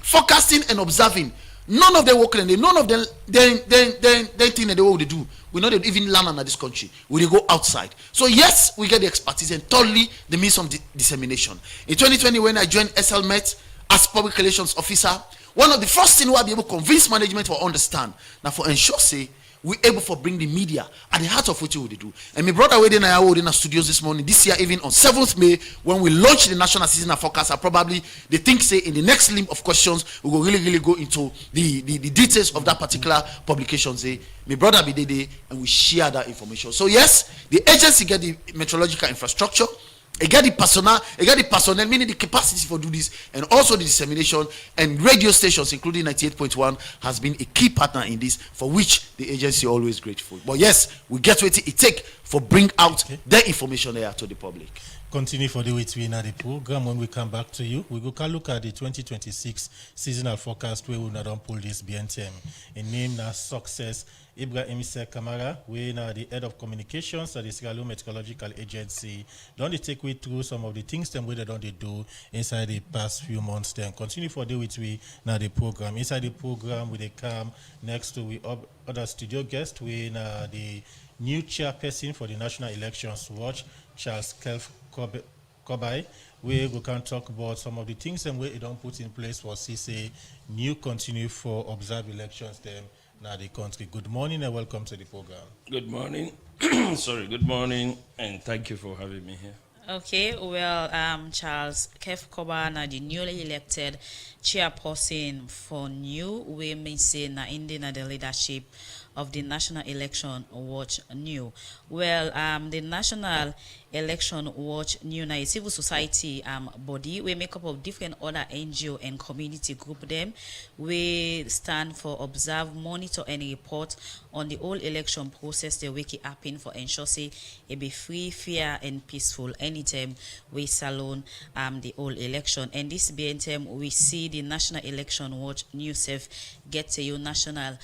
Speaker 7: forecasting and observing, none of them work in them, none of them then think that they what they do. We know they even learn under this country. We they go outside. So yes, we get the expertise and thirdly the means of dissemination. In 2020, when I joined SLMet as public relations officer, one of the first things we'll be able to convince management to understand now for ensure say we able for bring the media at the heart of what we do. And my brother waiting in our studios this morning, this year, even on 7th May, when we launch the national seasonal forecast, probably they think say in the next limb of questions we will really go into the details of that particular publication. Say my brother be there and we share that information. So yes, the agency get the meteorological infrastructure. It got the personnel, meaning the capacity for do this, and also the dissemination. And radio stations, including 98.1, has been a key partner in this, for which the agency always grateful. But yes, we get what it take for bring out the information there to the public.
Speaker 5: Continue for the way to in the program. When we come back to you, we go look at the 2026 seasonal forecast where we don't pull this BNTM. In name na success. Ibrahim Kamara, we are the head of communications at the Sierra Leone Meteorological Agency. Don't they take we through some of the things them they don't they do inside the past few months? Then continue for the with we now the program. Inside the program we they come next to we other studio guest. We are the new chairperson for the National Elections Watch, Charles Kelf Kobai. We can talk about some of the things and we don't put in place for CC new continue for observe elections them. Now the country. Good morning and welcome to the program.
Speaker 8: Good morning. Good morning and thank you for having me here.
Speaker 4: Okay, well, Charles Kef Koba, the newly elected chairperson for New Women say na in the leadership of the National Election Watch New. Well, the National Election Watch New na a civil society body we make up of different other NGO and community group them. We stand for observe, monitor and report on the whole election process the wiki happen for ensure say it be free, fair and peaceful anytime we salon the whole election. And this BNTM we see the National Election Watch New self get to your national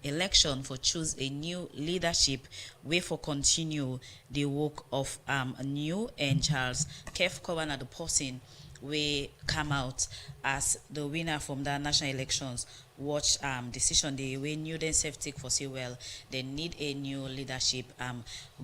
Speaker 4: election for choose a new leadership way for continue the work of New and Charles Kef Koban the person we come out as the winner from the national elections watch decision the way new then self take for say well they need a new leadership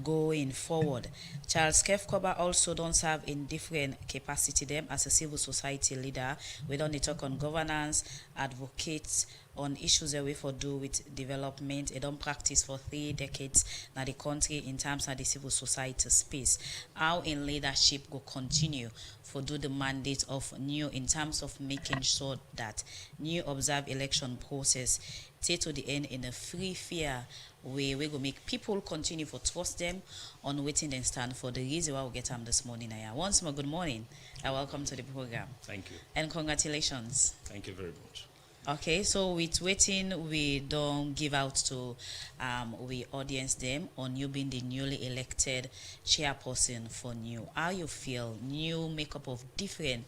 Speaker 4: going forward. Charles Kefkoba also don't serve in different capacity them as a civil society leader. We don't talk on governance, advocates on issues that we for do with development. They don't practice for 3 decades now the country in terms of the civil society space. How in leadership will continue for do the mandate of new in terms of making sure that new observed election process take to the end in a free, fair way. We go make people continue for trust them on waiting and stand for the reason why we get them this morning. Once more, good morning and welcome to the program.
Speaker 8: Thank you.
Speaker 4: And congratulations.
Speaker 8: Thank you very much.
Speaker 4: Okay, so with waiting, we don't give out to we audience them on you being the newly elected chairperson for new. How you feel? New makeup of different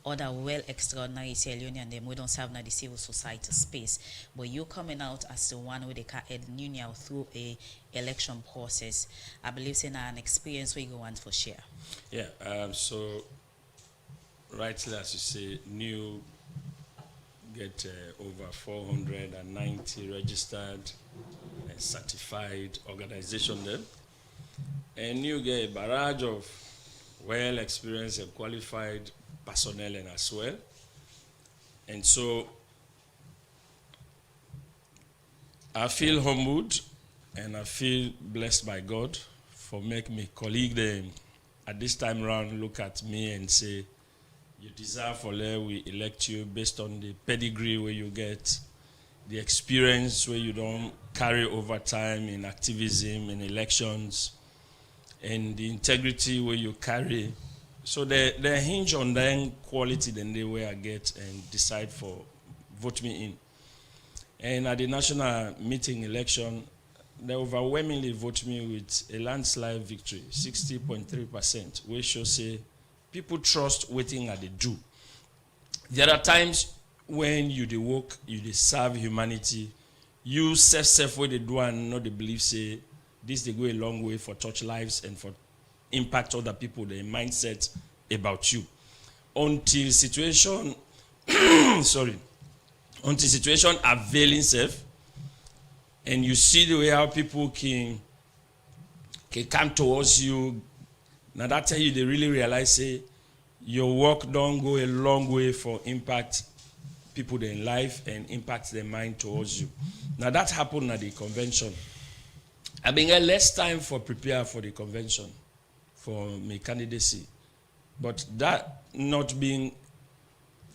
Speaker 4: other well extraordinary Sierra Leonean them we don't serve now the civil society space, but you coming out as the one with the head new now through a election process. I believe it's an experience we go on for share.
Speaker 8: Yeah. So rightly as you say, new get over 490 registered and certified organization there. And you get a barrage of well experienced and qualified personnel and as well. And so I feel humbled and I feel blessed by God for making me colleague them at this time around look at me and say, you deserve for we elect you based on the pedigree where you get, the experience where you don't carry over time in activism, in elections, and the integrity where you carry. So they hinge on their quality then they where I get and decide for vote me in. And at the national meeting election, they overwhelmingly vote me with a landslide victory, 60.3%, which should say people trust waiting at the do. There are times when you dey work, you dey serve humanity, you self where they do and not the belief say this they go a long way for touch lives and for impact other people, their mindset about you. Until situation until situation availing self and you see the way how people can come towards you. Now that tell you they really realize say your work don't go a long way for impact people in life and impact their mind towards you. Now that happened at the convention. I've been had less time for prepare for the convention for my candidacy. But that not being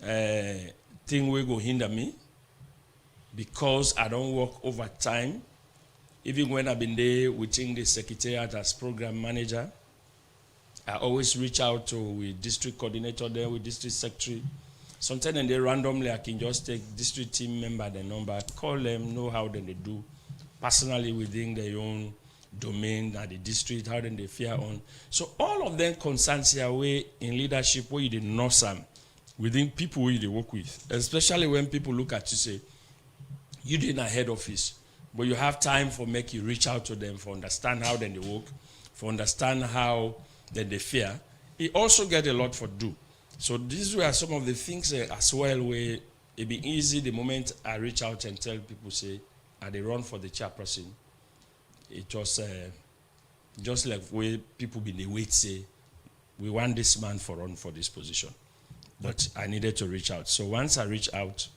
Speaker 8: a thing will go hinder me because I don't work overtime. Even when I've been there within the secretariat as program manager, I always reach out to with district coordinator there, with district secretary. Sometimes they randomly I can just take district team member the number, call them, know how then they do personally within their own domain at the district, how then they fear on. So all of them concerns here way in leadership where you did know some within people who you work with, especially when people look at you say, you did a head office, but you have time for make you reach out to them for understand how then they work, for understand how then they fear. It also get a lot for do. So these were some of the things as well where it be easy the moment I reach out and tell people say, are they run for the chairperson? It was just like where people be the wait say, we want this man for run for this position. But I needed to reach out. So once I reached out,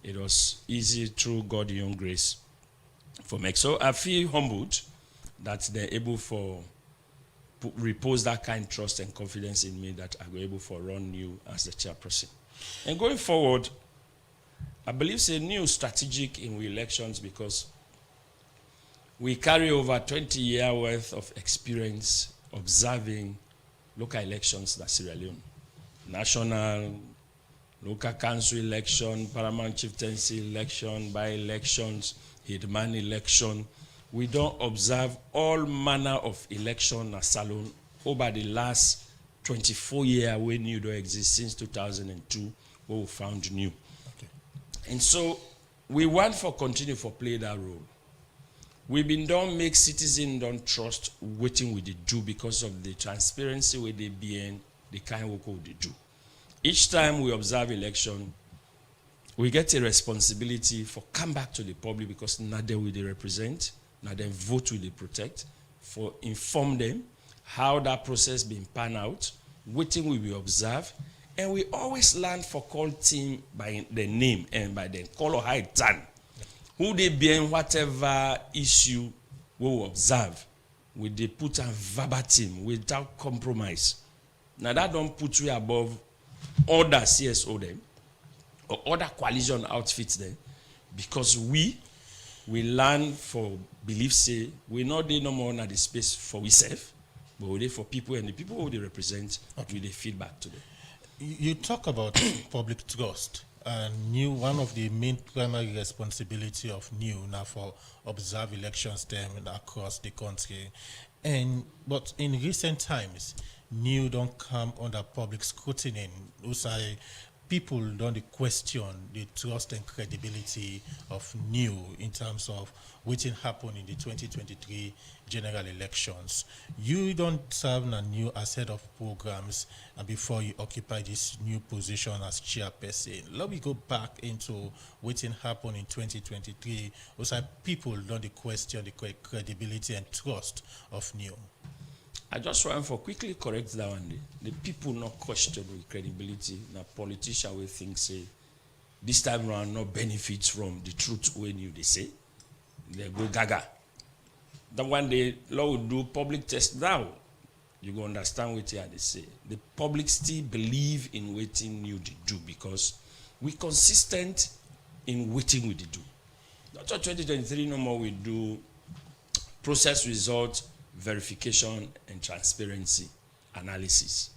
Speaker 8: it was easy through God's own grace for me. So I feel humbled that they're able for repose that kind of trust and confidence in me that I will able for run you as the chairperson. And going forward, I believe it's a new strategic in elections because we carry over 20 years worth of experience observing local elections in Sierra Leone. National, local council election, paramount chieftaincy election, by-elections, hitman election. We don't observe all manner of election in Salone over the last 24 years when new don't exist since 2002 when we found new. Okay. And so we want for continue for play that role. We've been don't make citizens don't trust waiting with the do because of the transparency where they be in the kind of work they do. Each time we observe election, we get a responsibility for come back to the public because now they will they represent, now they vote will they protect, for inform them how that process been pan out, waiting will be observed, and we always learn for call team by the name and by the color height done. Who they be in whatever issue we will observe, we they put a verbatim without compromise. Now that don't put you above other CSO them or other coalition outfits them, because we learn for belief say we not there no more in the space for we serve, but we there for people, and the people who they represent with the feedback to them.
Speaker 5: You talk about public trust, and one of the main primary responsibility of NEW now for observe elections them across the country, but in recent times, NEW don't come under public scrutiny. People don't question the trust and credibility of NEW in terms of what happened in the 2023 general elections. You don't serve a NEW as head of programs before you occupy this new position as chairperson. Let me go back into what happened in 2023. People don't question the credibility and trust of NEW.
Speaker 8: I just want to quickly correct that one. The people not question with credibility. The politician will think say this time around no benefits from the truth when you they say they go gaga. That one the law will do public test now. You go understand what they say. The public still believe in waiting you to do because we consistent in waiting we do. Not 2023 no more we do process results, verification and transparency analysis.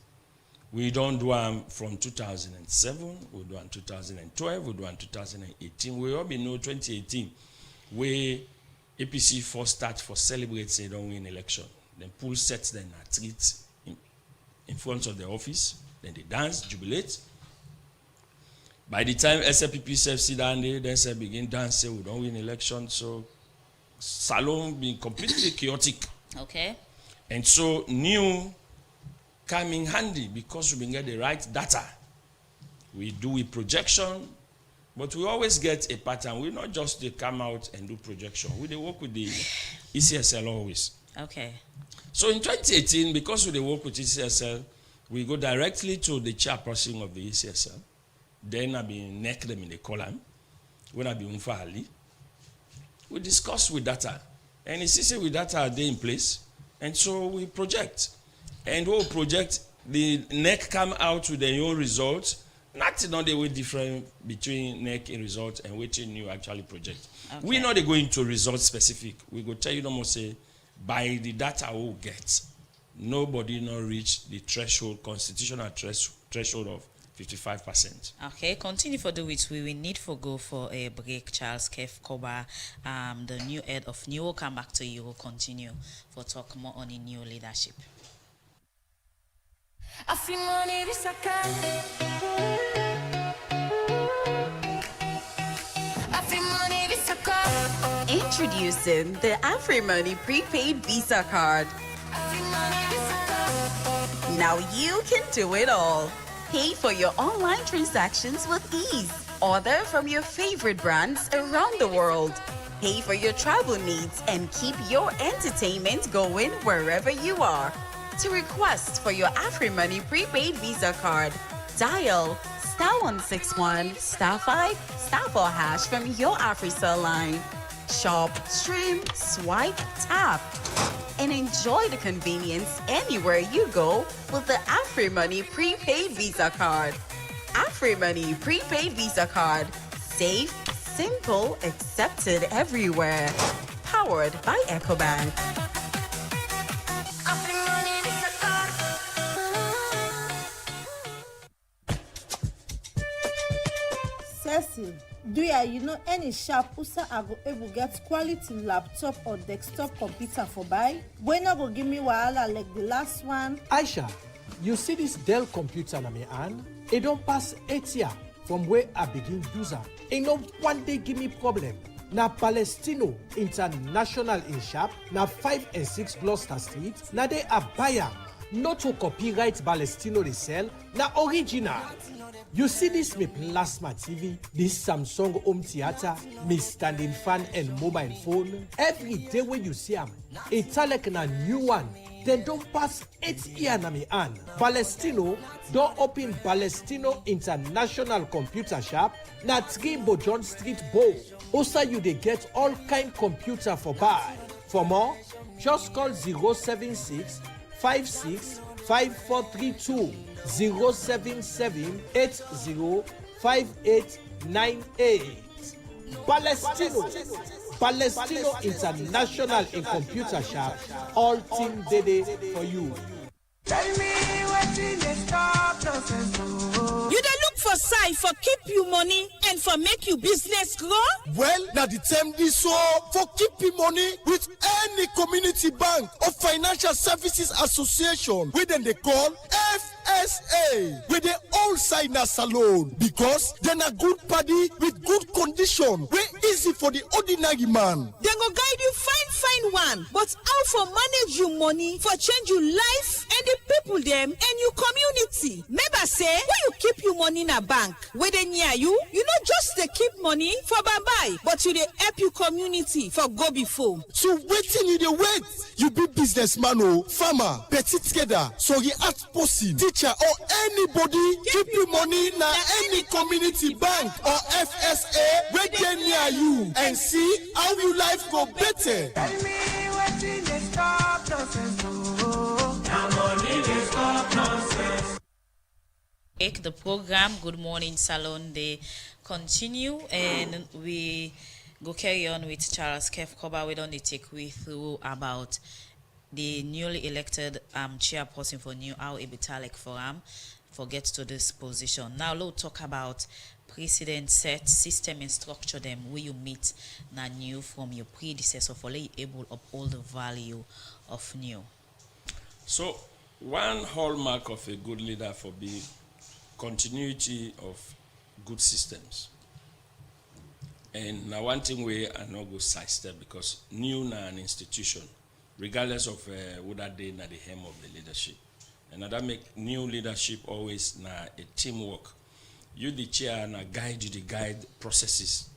Speaker 8: We don't do them from 2007, we do them 2012, we do them 2018. We all know 2018, where APC first start for celebrate say don't win election. Then pull sets then treat in front of the office, then they dance, jubilate. By the time SLPP sit down there, then say begin dance, say we don't win election. So Salon being completely chaotic.
Speaker 4: Okay.
Speaker 8: And so NEW come in handy because we get the right data. We do a projection, but we always get a pattern. We not just they come out and do projection. We they work with the ECSL always.
Speaker 4: Okay.
Speaker 8: So in 2018, because we they work with ECSL, we go directly to the chairperson of the ECSL. Then I be neck them in the column. When I be Unfa Ali, we discuss with data. And it's easy with data are they in place. And so we project. And we'll project, the NEC come out with their own results. Nothing on the way different between NEC in results and waiting you actually project. Okay. We know they go into result specific. We go tell you no more say, by the data we'll get, nobody not reach the threshold, constitutional threshold of 55%.
Speaker 4: Okay, continue for the which we will need for go for a break. Charles Kef Koba, the new head of NEW, will come back to you. Will continue for talk more on the NEW leadership.
Speaker 9: Introducing the AfriMoney prepaid Visa card. Now you can do it all. Pay for your online transactions with ease. Order from your favorite brands around the world. Pay for your travel needs and keep your entertainment going wherever you are. To request for your AfriMoney prepaid Visa card, dial *161 *5 *4# from your AfriCell line. Shop, stream, swipe, tap, and enjoy the convenience anywhere you go with the AfriMoney prepaid Visa card. AfriMoney prepaid Visa card. Safe, simple, accepted everywhere. Powered by EcoBank.
Speaker 10: Cecil, do you know any sharp user I go able get quality laptop or desktop computer for buy? When I go give me wahala like the last one?
Speaker 11: Aisha, you see this Dell computer na me hand? It don't pass 8 years from where I begin user. It no one day give me problem. Na Palestino International in shop, na 5 and 6 Gloucester Street, na they a buyer. not to copyright Balestino they sell, na original. You see this me plasma TV, this Samsung home theater, me standing fan and mobile phone. Every day when you see them, it's like a new one. They don't pass 8 years na me hand. Balestino don't open Balestino International Computer Shop na 3 Bojon Street Bow. Also you they get all kind computer for buy. For more, just call 076 56 5432 077805898. Balestino International in Computer Shop. All team day for you.
Speaker 23: Tell me what's in the stop nonsense.
Speaker 12: You dey look for side for keep you money and for make you business grow?
Speaker 13: Well, now the term this so for keeping money with any community bank or financial services association, we then they call FSA, with the all side na salon because then a good party with good condition, way easy for the ordinary man.
Speaker 12: They go guide you fine one, but how for manage you money for change your life and the people them and your community. Remember say when you keep your money in a bank where they near you not just they keep money for bye but you they help your community for go before.
Speaker 13: So waiting you the wait, you be businessman or farmer, petit together, so you act person, teacher or anybody keep your money in any community bank or FSA where they near you and see how your life go better.
Speaker 23: Tell me what's in the stop nonsense. Now money they stop nonsense.
Speaker 4: The program Good Morning Salon they continue and we go carry on with Charles Kev Koba. We don't take we through about the newly elected chairperson for New How Ebitalek Forum for get to this position. Now let's talk about precedent set system and structure them where you meet na new from your predecessor for you able uphold the value of new.
Speaker 8: So one hallmark of a good leader for being continuity of good systems. And now one thing we are not go sidestep because new na an institution, regardless of whether they na the hem of the leadership. And that make new leadership always na a teamwork. You the chair na guide you the guide processes.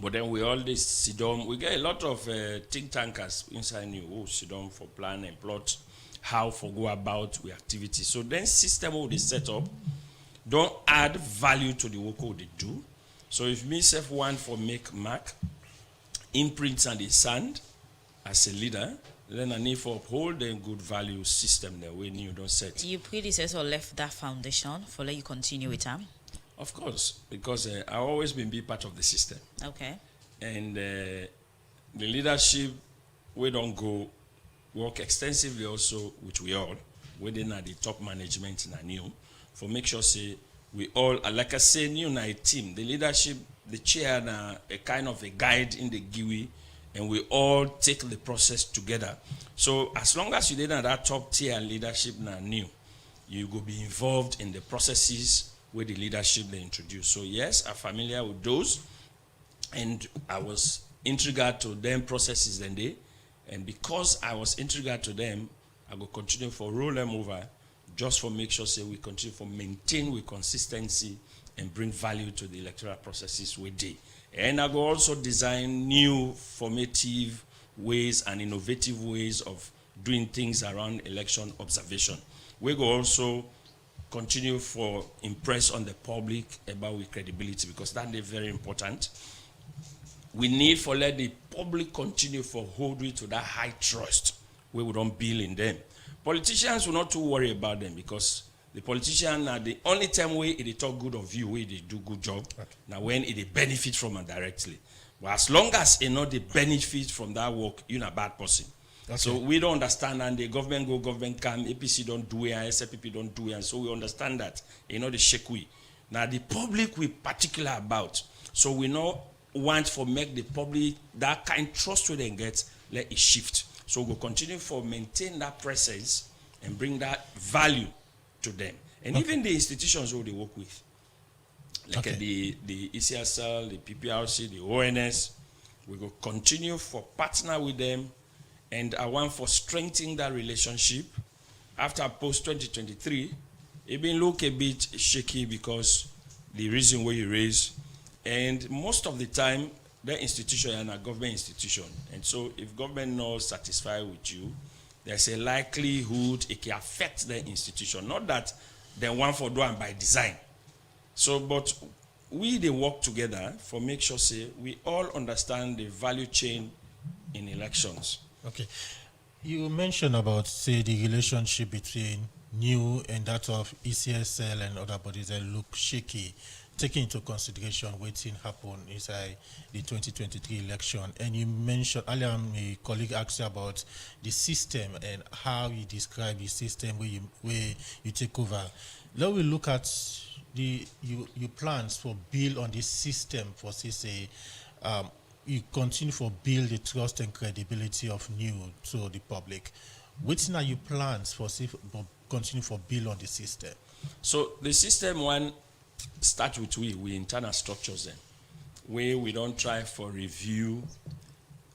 Speaker 8: But then we always sit down. We get a lot of think tankers inside new who sit down for plan and plot how for go about with activities. So then system will they set up don't add value to the work they do. So if me self want for make mark, imprints and the sand as a leader, then I need for uphold the good value system that we new don't set.
Speaker 4: Your predecessor left that foundation for let you continue with them?
Speaker 8: Of course, because I've always been be part of the system.
Speaker 4: Okay.
Speaker 8: And the leadership, we don't go work extensively also, which we all, within the top management in a new, for make sure say we all, like I say, new na a team. The leadership, the chair na a kind of a guide in the GUI, and we all take the process together. So as long as you did that top tier leadership na new, you go be involved in the processes where the leadership they introduce. So yes, I'm familiar with those, and I was intrigued to them processes then they, and because I was intrigued to them, I go continue for roll them over, just for make sure say we continue for maintain with consistency and bring value to the electoral processes we did. And I go also design new formative ways and innovative ways of doing things around election observation. We go also continue for impress on the public about with credibility because that is very important. We need for let the public continue for hold it to that high trust where we don't build in them. Politicians will not too worry about them because the politician are the only time where they talk good of you, where they do good job. Okay. Now when they benefit from it directly. But as long as they benefit from that work, you're not a bad person. Okay. So we don't understand, and the government go, government come, APC don't do it, and SFPP don't do it, and so we understand that. The shake we. Now the public we particular about. So we know want for make the public that kind of trust we then get, let it shift. So we'll continue for maintain that presence and bring that value to them. And even the institutions who they work with, like the ECSL, the PPRC, the ONS, we will continue for partner with them. And I want for strengthening that relationship after post 2023, it been look a bit shaky because the reason where you raise, and most of the time, the institution is a government institution. And so if government not satisfied with you, there's a likelihood it can affect the institution. Not that they want for doing by design. So, but they work together for make sure, say, we all understand the value chain in elections.
Speaker 5: Okay. You mentioned about, say, the relationship between new and that of ECSL and other bodies that look shaky, taking into consideration what happened inside the 2023 election. And you mentioned, earlier my colleague asked you about the system and how you describe the system where you take over. Now we look at your plans for build on this system for, say, you continue for build the trust and credibility of new to the public. What are your plans for continue for build on the system?
Speaker 8: So the system one start with we internal structures then, where we don't try for review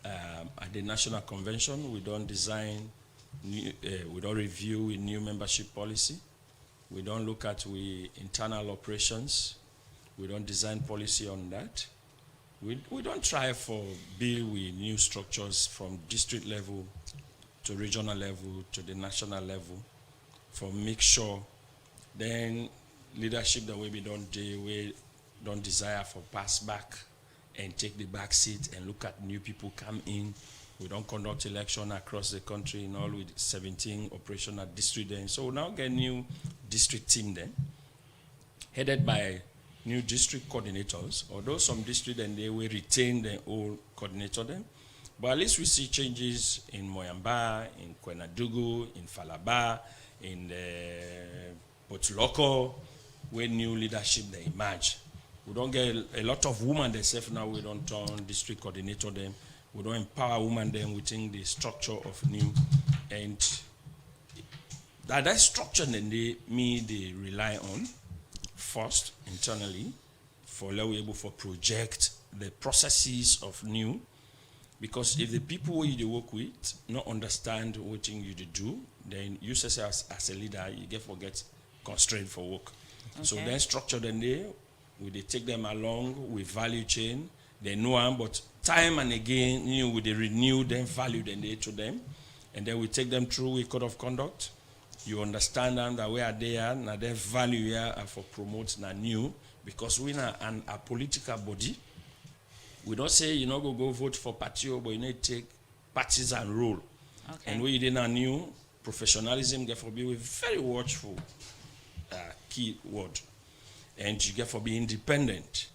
Speaker 8: at the national convention. We don't design, we don't review a new membership policy. We don't look at we internal operations. We don't design policy on that. We don't try for build with new structures from district level to regional level to the national level for make sure then leadership that we don't desire for pass back and take the back seat and look at new people come in. We don't conduct election across the country in all with 17 operational district then. So we now get new district team then, headed by new district coordinators, although some district and they will retain their old coordinator then. But at least we see changes in Moyamba, in Kwenadugu, in Falaba, in Potuloko, where new leadership they emerge. We don't get a lot of women themselves now. We don't turn district coordinator them. We don't empower women them within the structure of new. And that structure then they rely on first internally for able for project the processes of new. Because if the people you work with not understand what thing you do, then you say as a leader, you get constraint for work. Okay. So then structure them there, they take them along with value chain, they know them, but time and again, they renew them, value them there to them, and then we take them through a code of conduct. You understand them that we are there, now their value here are for promote new, because we are a political body. We don't say you go vote for party, but you need to take partisan role. Okay. And we did a new professionalism, therefore be very watchful key word. And you get for be independent.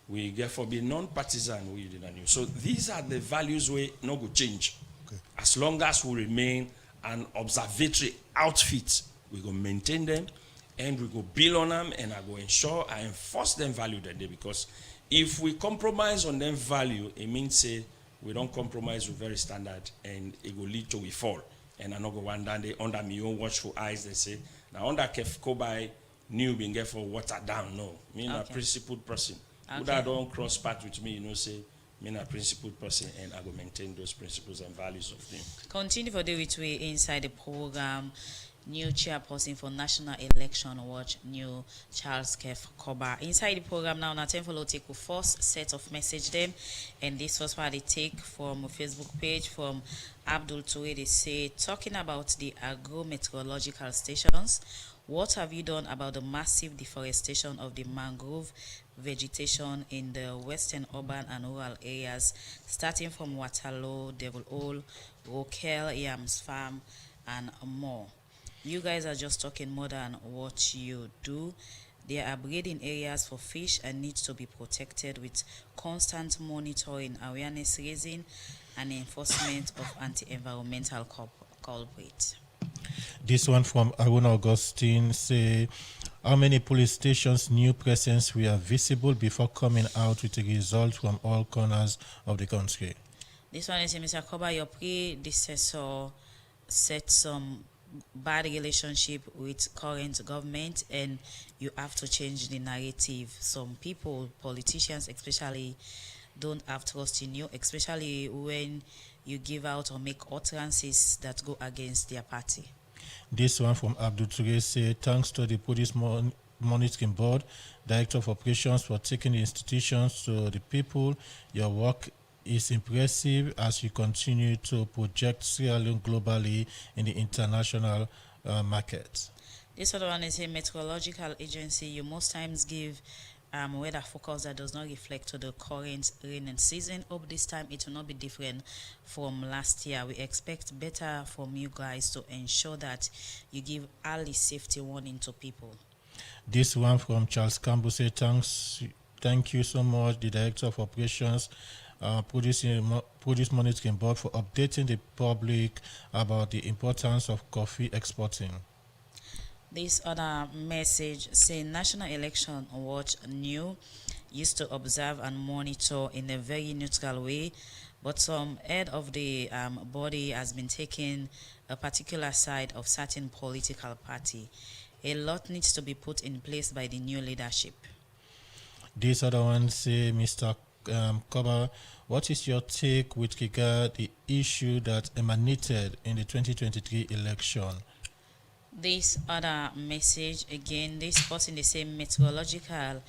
Speaker 8: We get for be non-partisan. We did a new. So these are the values we no go change. Okay. As long as we remain an observatory outfit, we go maintain them and we go build on them, and I go ensure I enforce them value that day, because if we compromise on them value, it means say we don't compromise with very standard, and it will lead to we fall. And I not go one down there under my own watchful eyes. They say now under Kobai new being get for water down. No, me a principled person. Okay. Who that don't cross path with me, say me a principled person, and I will maintain those principles and values of them.
Speaker 4: Continue for the which way inside the program. New chairperson for National Election Watch, new Charles Kef Koba. Inside the program now, time for take a first set of message them, and this was what they take from a Facebook page from Abdul Toure. They say, talking about the agro-meteorological stations, what have you done about the massive deforestation of the mangrove vegetation in the western urban and rural areas, starting from Waterloo, Devil Hole, Rokel, Yams Farm, and more? You guys are just talking more than what you do. There are breeding areas for fish and need to be protected with constant monitoring, awareness raising, and enforcement of anti-environmental culprits.
Speaker 5: This one from Aaron Augustine say, how many police stations new presence were visible before coming out with a result from all corners of the country?
Speaker 4: This one is Mr. Koba, your predecessor set some bad relationship with current government, and you have to change the narrative. Some people, politicians especially, don't have trust in you, especially when you give out or make utterances that go against their party.
Speaker 5: This one from Abdul Toure say, thanks to the Produce Monitoring Board, Director of Operations, for taking the institutions to the people. Your work is impressive as you continue to project Sierra Leone globally in the international market.
Speaker 4: This other one is a meteorological agency. You most times give weather forecast that does not reflect to the current rainy season. Hope this time it will not be different from last year. We expect better from you guys to ensure that you give early safety warning to people.
Speaker 5: This one from Charles Campbell say, thank you so much, the Director of Operations, Produce Monitoring Board, for updating the public about the importance of coffee exporting.
Speaker 4: This other message saying National Election Watch new used to observe and monitor in a very neutral way, but some head of the body has been taking a particular side of certain political party. A lot needs to be put in place by the new leadership.
Speaker 5: This other one say, Mr. Koba, what is your take with regard the issue that emanated in the 2023 election?
Speaker 4: This other message again, this person, they say meteorological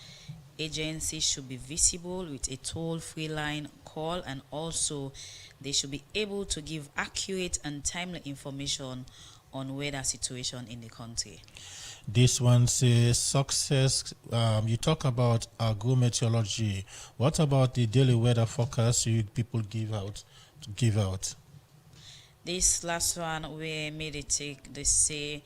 Speaker 4: agency should be visible with a toll-free line call, and also they should be able to give accurate and timely information on weather situation in the country.
Speaker 5: This one says success. You talk about agrometeorology. What about the daily weather forecast you people give out?
Speaker 4: This last one, we made it take. They say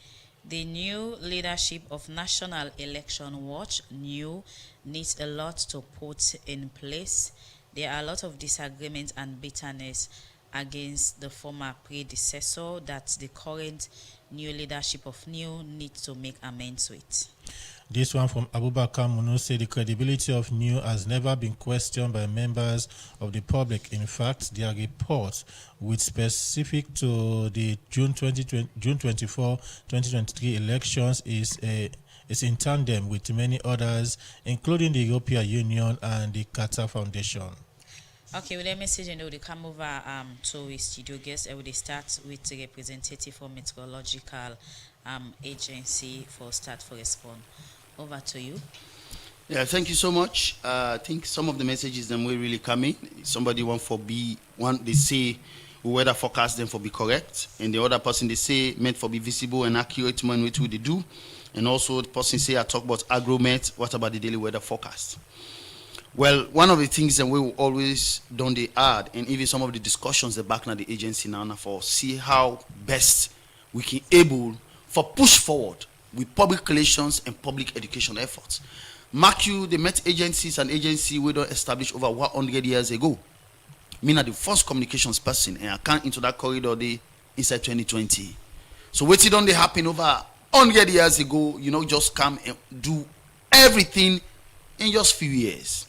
Speaker 4: the new leadership of National Election Watch needs a lot to put in place. There are a lot of disagreements and bitterness against the former predecessor that the current new leadership of NEW needs to make amends with.
Speaker 5: This one from Abubakar Munu say the credibility of NEW has never been questioned by members of the public. In fact, their report, with specific to the June 24, 2023 elections, is in tandem with many others, including the European Union and the Qatar Foundation.
Speaker 4: Okay, with that message, and we come over to a studio guest. I will start with the representative for meteorological agency for start for respond. Over to you.
Speaker 7: Yeah, thank you so much. I think some of the messages them will really come in. Somebody they say weather forecast them for be correct, and the other person they say meant for be visible and accurate when what they do, and also the person say I talk about agromet. What about the daily weather forecast? Well, one of the things that we will always don't they add, and even some of the discussions the back now the agency now for see how best we can able for push forward with public relations and public education efforts. Mark you, the Met agencies and agency we don't establish over 100 years ago. Me na the first communications person, and I can't into that corridor day inside 2020. So what did only happen over 100 years ago? Just come and do everything in just few years.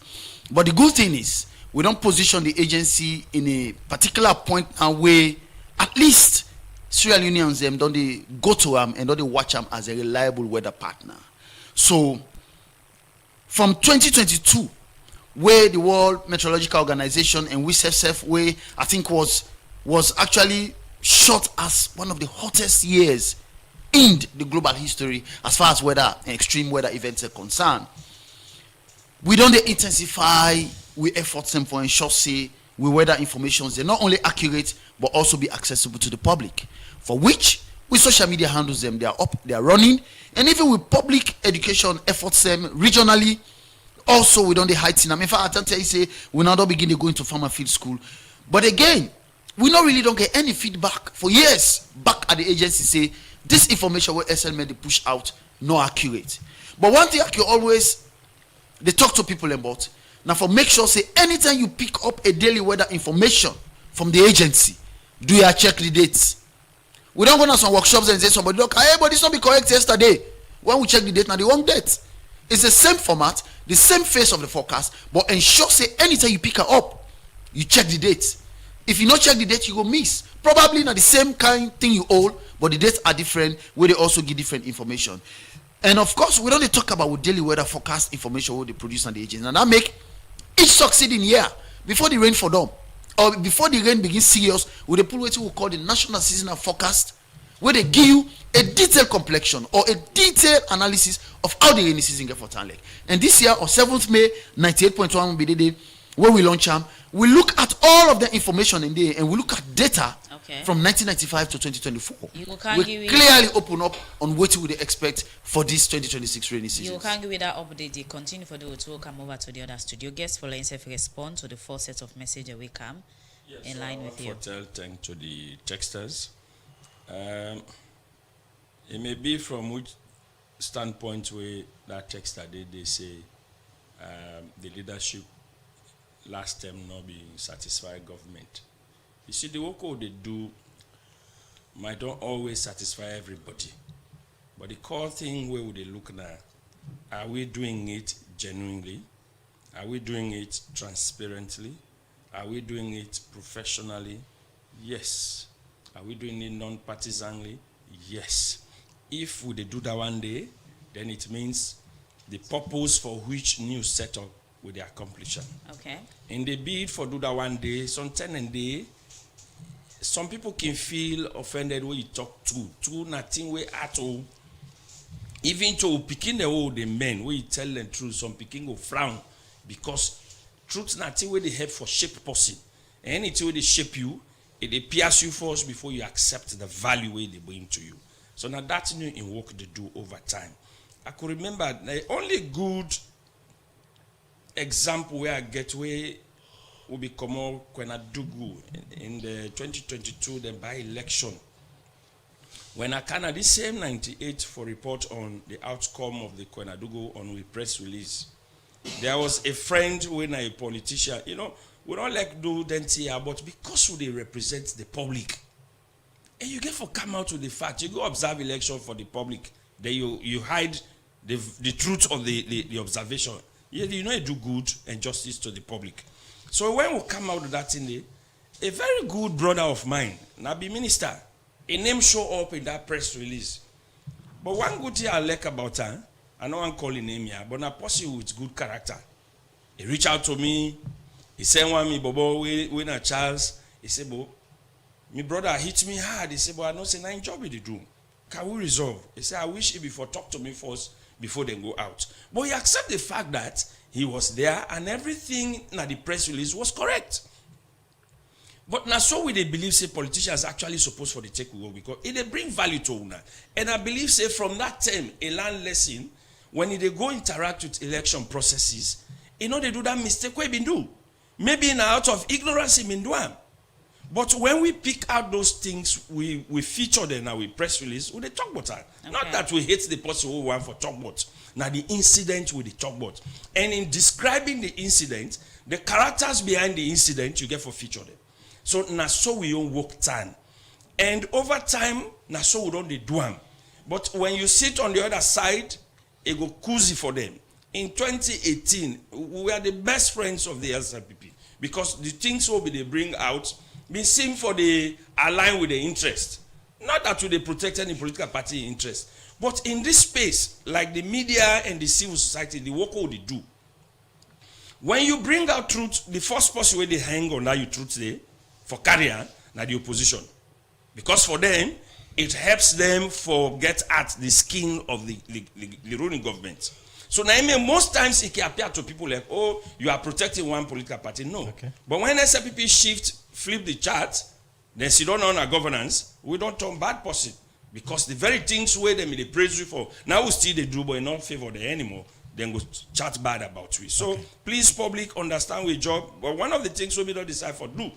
Speaker 7: But the good thing is, we don't position the agency in a particular point and way, at least Sierra Leoneans them don't they go to them and don't they watch them as a reliable weather partner. So from 2022, where the World Meteorological Organization and WISF way I think was actually shot as one of the hottest years in the global history as far as weather and extreme weather events are concerned. We don't intensify we efforts them for ensure say we weather information they're not only accurate but also be accessible to the public, for which with social media handles them, they are up, they are running, and even with public education efforts them regionally also we don't heighten them. In fact, I tell you say we now don't begin to go into farmer field school, but again we not really don't get any feedback for years back at the agency say this information where SLMed push out not accurate. But one thing I can always they talk to people about now for make sure say anytime you pick up a daily weather information from the agency, do you check the dates? We don't go to some workshops and say somebody look, hey, but this not be correct yesterday. When we check the date, now the wrong date. It's the same format, the same face of the forecast, but ensure say anytime you pick her up, you check the date. If you not check the date, you go miss. Probably not the same kind thing you hold, but the dates are different, where they also give different information. And of course, we don't talk about daily weather forecast information what they produce on the agency. And that make each succeeding year before the rain for them, or before the rain begins serious, we they put what we call the national seasonal forecast, where they give you a detailed complexion or a detailed analysis of how the rainy season get for Town Lake. And this year on 7th May 98.1 will be the day where we launch them. We look at all of the information in there and we look at data from 1995 to 2024. We clearly open up on what we expect for this 2026 rainy season.
Speaker 4: You can give that update. They continue for the to come over to the other studio guests for letting self respond to the 4 sets of messages we come in line with you.
Speaker 8: Thank to the texters. It may be from which standpoint where that texter they say the leadership last term not be satisfied government. You see, the work they do might not always satisfy everybody. But the core thing where would they look now, are we doing it genuinely? Are we doing it transparently? Are we doing it professionally? Yes. Are we doing it non-partisanly? Yes. If we do that one day, then it means the purpose for which new setup will be accomplished.
Speaker 4: Okay.
Speaker 8: In the bid for do that one day, some 10 and day, some people can feel offended when you talk to nothing way at all. Even to picking the old the men, when you tell them truth, some picking will frown because truth nothing where they help for shape person. Anything where they shape you, it pierce you first before you accept the value where they bring to you. So now that's new in work they do over time. I could remember the only good example where I get where will be Komo Kwenadugu in the 2022 the by-election. When I can at the same 98 for report on the outcome of the Kwenadugu on the press release, there was a friend when a politician, you know, we don't like do here, but because they represent the public, and you get for come out with the fact, you go observe election for the public, then you hide the truth of the observation. You know you do good and justice to the public. So when we come out of that thing, a very good brother of mine, Nabi Minister, a name show up in that press release. But one good thing I like about her, I know I'm calling him here, but a person with good character. He reached out to me, he said, "One me, Bobo, we na Charles." He said, "Bo, my brother hit me hard." He said, "But I know say 9 job they do. Can we resolve?" He said, "I wish he before talk to me first before they go out." But he accept the fact that he was there and everything in the press release was correct. But now so we they believe say politicians actually supposed for the take over because it they bring value to una. And I believe say from that time a learn lesson when they go interact with election processes, you know they do that mistake we been do. Maybe out of ignorance in Minduam. But when we pick out those things, we feature them now with press release, we they talk about that. Okay. Not that we hate the person who want for talk about. Now the incident with the talk about. And in describing the incident, the characters behind the incident, you get for feature them. So now so we don't work time. And over time, now so we don't do them. But when you sit on the other side, it go cozy for them. In 2018, we are the best friends of the LCPP because the things will be they bring out be seen for the align with the interest. Not that they protect any political party interest. But in this space, like the media and the civil society, the work all they do. When you bring out truth, the first person where they hang on that you truth there for carrier, now the opposition. Because for them, it helps them for get at the skin of the ruling government. So now, most times it can appear to people like, oh, you are protecting one political party. No. Okay. But when SLPP flip the chart, then sit down on our governance, we don't turn bad person. Because the very things where they praise you for, now we still they do, but not favor them anymore, then go chat bad about you. So please, public, understand your job. But one of the things we don't decide for do,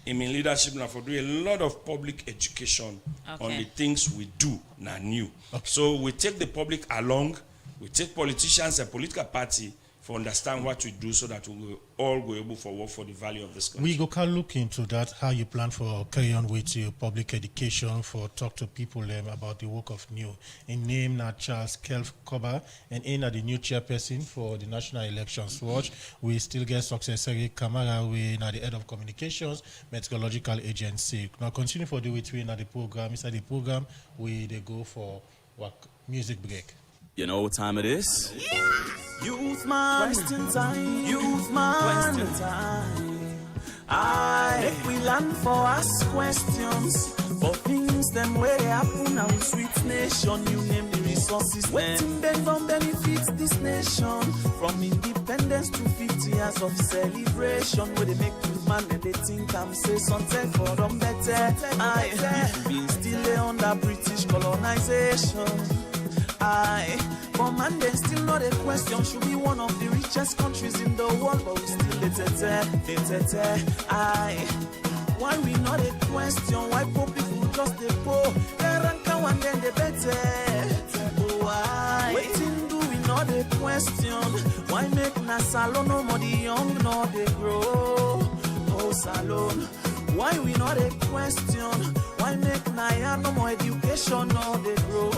Speaker 8: in leadership now for do a lot of public education on the things we do now new. So we take the public along. We take politicians and political party for understand what we do so that we will all go able for work for the value of this country.
Speaker 5: We can look into that, how you plan for carry on with your public education, for talk to people about the work of new. In name now Charles Kelf Koba, and in the new chairperson for the National Elections Watch. We still get Successary Kamara, we now the head of communications, meteorological agency. Now continue for the way we the program. Inside the program, we they go for work music break.
Speaker 14: You know what time it is?
Speaker 15: Youth man, question time. Youth man, question time. If we learn for us questions for things them where they happen now sweet nation. You name the resources. Waiting bend from benefits this nation. From independence to 50 years of celebration. Where they make you man and they think I'm say something for them better. I've been still under British colonization. But man, they still not a question. Should be one of the richest countries in the world, but we still why we not a question? Why poor people just the poor? They rank and then they better. Why? Waiting do we not a question? Why make na salon no more the young nor they grow? Oh salon. Why we not a question? Why make na no more education nor they grow?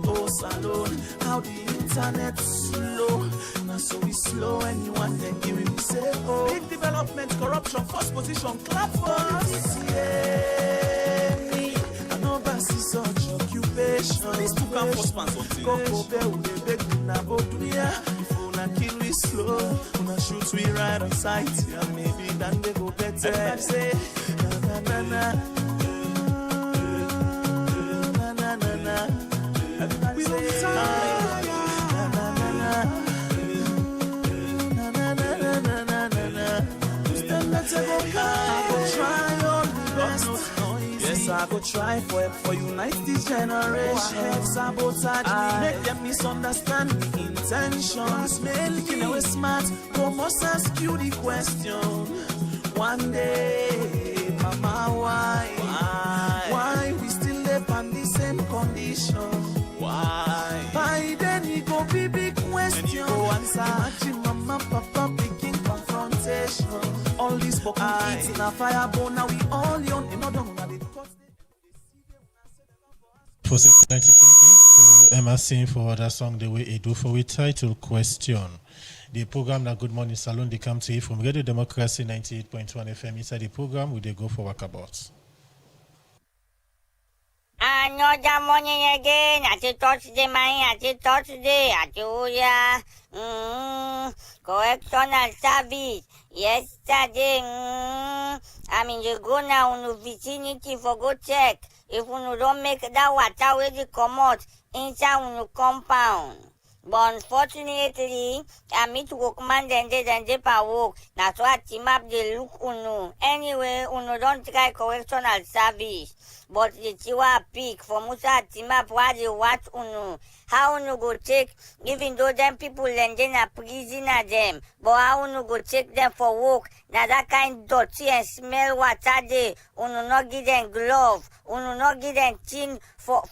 Speaker 15: Oh salon. How the internet slow? Now so we slow anyone then give me say oh. Big development, corruption, first position, clap for us. Yeah, me. I know Bassi such occupation. These two come for sponsor. Go there with the big na bodunia. If una kill we slow, una shoot we right on sight. Yeah, maybe then they go better. Everybody say na na na na na na na. Everybody say I go try for unite this generation. Sabotage me, make them misunderstand the intentions. Making away smart, but must ask you the question. One day, mama, why we still live on the same condition? Why? By then it go be big question. You go answer, mama, papa, picking confrontation. All these spoken kids in a fireball, now we all young, and not done.
Speaker 5: For thank you to Emerson for that song the way it do for we title question. The program that Good Morning Salon they come to you from Radio Democracy 98.1 FM. Inside the program we they go for walkabouts.
Speaker 1: Another morning again, at the Thursday, correctional service. Yesterday, I'm in the go now in the vicinity for go check. If you don't make that water where they come out inside the compound. But unfortunately, I meet workman then they per work. That's why team up they look unu. Anyway, unu don't try correctional service. But the chiwa pick for Musa team up while they watch unu. How unu go take, even though them people and then a prisoner them. But how unu go take them for work? Now that kind dirty and smell water they. Unu not give them glove. Unu not give them tin for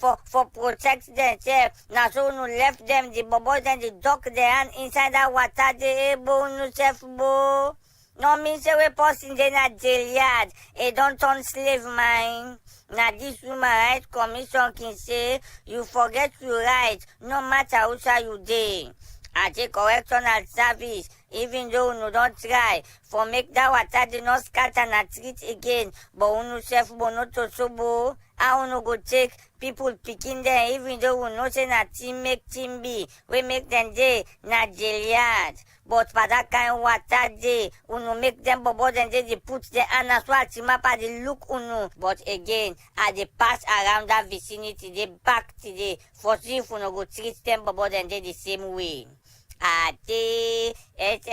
Speaker 1: protect themselves. Now so unu left them the boys and the duck their hand inside that water they able unu self bo. No mean say we person they na jail yard. It don't turn slave mine. Now this Human Rights Commission can say you forget to write no matter who say you dey. I take correctional service, even though you don't try, for make that water do not scatter and treat again, but you self not to sobo. How you go take people picking them, even though you know say na team make team B, we make them day na jail yard. But for that kind of water day, you make them bobo and they put the hand so at team up at the look unu. But again, as they pass around that vicinity, they back today for see if you go treat them bobo and they the same way. Ate, it's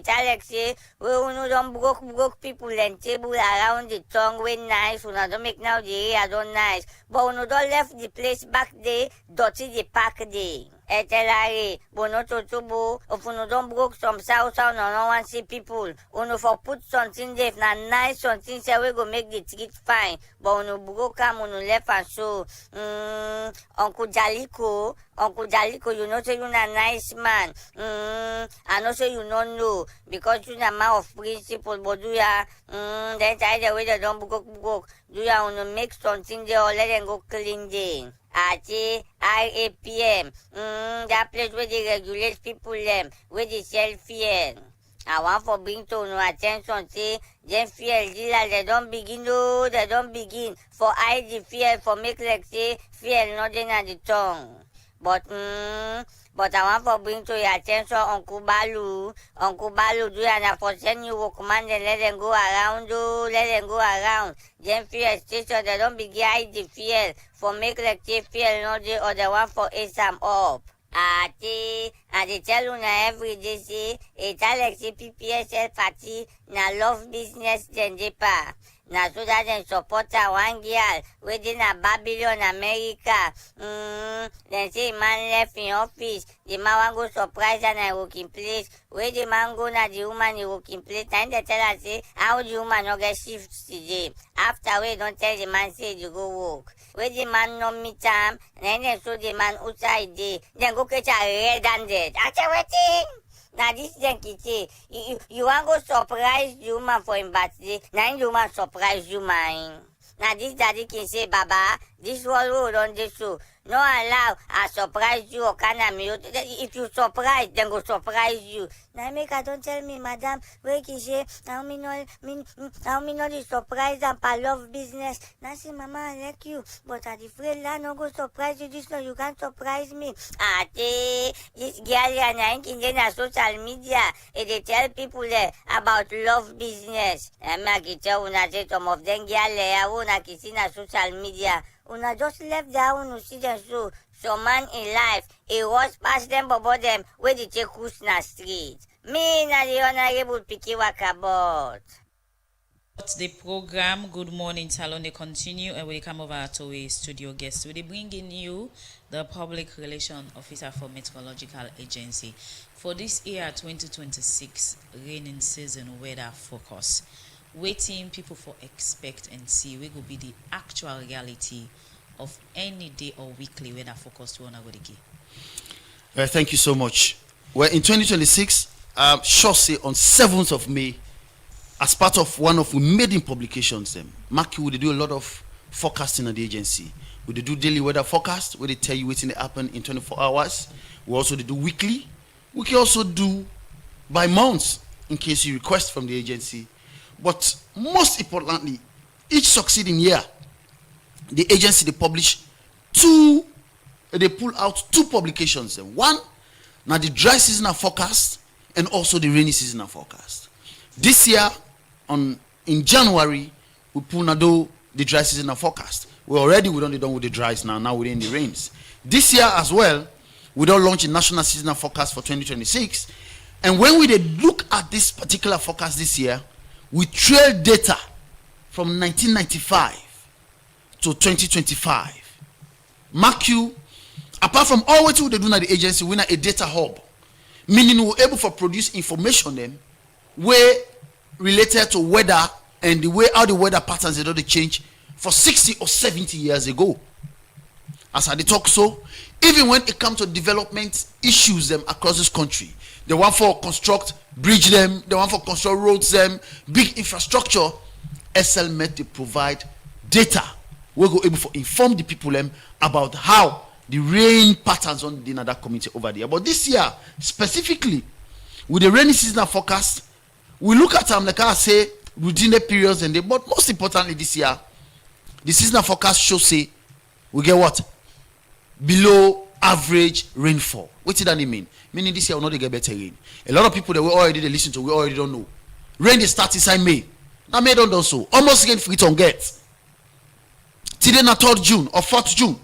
Speaker 1: Alexi, we don't broke people and table around the tongue when nice, we don't make now the area don't nice, but we don't left the place back there, dirty the park day. Etelari, bono to tubo, if you don't broke some south no one see people, you for put something there, na nice something say we go make the street fine, but you broke come, you left and so, Uncle Jaliko, you know say you na nice man, I know say you don't know, because you na man of principle, but do ya, then either way they don't broke, do ya want to make something there or let them go clean there. Ati RAPM, that place where they regulate people them, where they sell fuel. I want for bring to no attention, say, them fuel dealers, they don't begin, for hide the fuel, for make like say, fuel not in at the tongue. But I want to bring to your attention Uncle Balu. Uncle Balu, do you for send you workman and let them go around, Then fuel station, they don't be guide the fuel for make like the fuel, no, or the one for ASAM up. And they tell you na every day, say, it's like PPSL party, na love business, then they pa. Na so that they support one girl within a Babylon, America. Then say man left in office. The man want go surprise and I working place. Where the man go na the woman in working place. Time they tell her say how the woman no get shift today. After we don't tell the man say you go work. Where the man no meet time. Then they show the man outside day. Then go catch a red-handed. I tell waiting. Now this then kitty, you want go surprise you man for him birthday. Now you man surprise you man. Now this daddy can say, Baba, this one road on this show. No allow I surprise you or can I? If you surprise, then go surprise you. Now make I don't tell me, madam, where can say how me know the surprise and I love business. Now say, Mama, I like you, but at the afraid land no go surprise you. This one you can't surprise me. This girl and I in social media, they tell people about love business. And I can tell una say some of them girl una can see na social media. Una just left there when you see them so man in life, it was past them about them where they take na street. Me na the honorable Piki Wakabot.
Speaker 4: The program Good Morning Salon they continue and we come over to a studio guest. We bring in you the Public Relations Officer for Meteorological Agency for this year 2026 raining season weather focus. Waiting people for expect and see we will be the actual reality of any day or weekly weather focus to on
Speaker 7: Thank you so much. Well, in 2026, sure say on 7th of May, as part of one of we maiden publications, Maki will do a lot of forecasting at the agency. We do daily weather forecast, where they tell you what's going to happen in 24 hours. We also do weekly. We can also do by months in case you request from the agency. But most importantly, each succeeding year, the agency they pull out two publications. One, now the dry seasonal forecast and also the rainy seasonal forecast. This year, in January, we pull now the dry seasonal forecast. We don't done with the dries now we're in the rains. This year as well, we don't launch a national seasonal forecast for 2026. And when we look at this particular forecast this year, we trail data from 1995 to 2025. Mark you, apart from all what we do at the agency, we are a data hub, meaning we're able to produce information them where related to weather and the way how the weather patterns they don't change for 60 or 70 years ago. As I talk so, even when it comes to development issues them across this country, they want for construct bridge them, they want for construct roads them, big infrastructure. SLMet they provide data. We go able to inform the people them about how the rain patterns on the another community over there. But this year specifically, with the rainy seasonal forecast, we look at them like I say within the periods and but most importantly this year, the seasonal forecast shows say we get what? Below average rainfall. What did that mean? Meaning this year will not get better rain. A lot of people that we already listen to, we already don't know. Rain they start inside May. Now May don't do so. Almost rain free to get. Today na 3rd June or 4th June.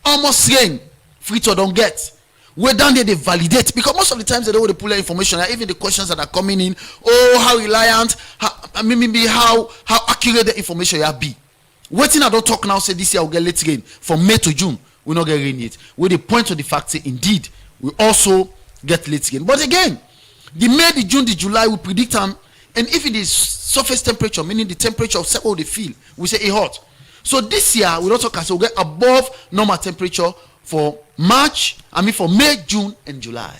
Speaker 7: Almost rain free to don't get. We're down there they validate because most of the times they don't want to pull their information. Even the questions that are coming in, how reliant, how accurate the information you be. Waiting I don't talk now say this year will get late rain from May to June. We not get rain yet. We they point to the fact say indeed we also get late rain. But again, the May, the June, the July we predict them, and if it is surface temperature, meaning the temperature of what they feel, we say it hot. So this year we don't talk as we get above normal temperature for for May, June, and July.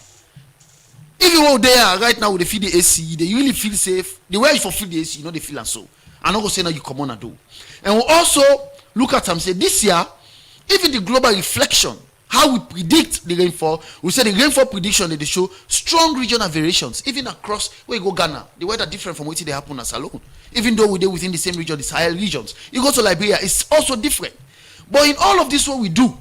Speaker 7: Even though they are right now with the feel the AC, they really feel safe. The way you feel the AC, they feel and so. I'm not gonna say now you come on and do. And we also look at them say this year, even the global reflection, how we predict the rainfall, we say the rainfall prediction they show strong regional variations, even across where you go Ghana, the weather different from what they happen as alone. Even though we're within the same region, the Sahel regions, you go to Liberia, it's also different. But in all of this, what we do,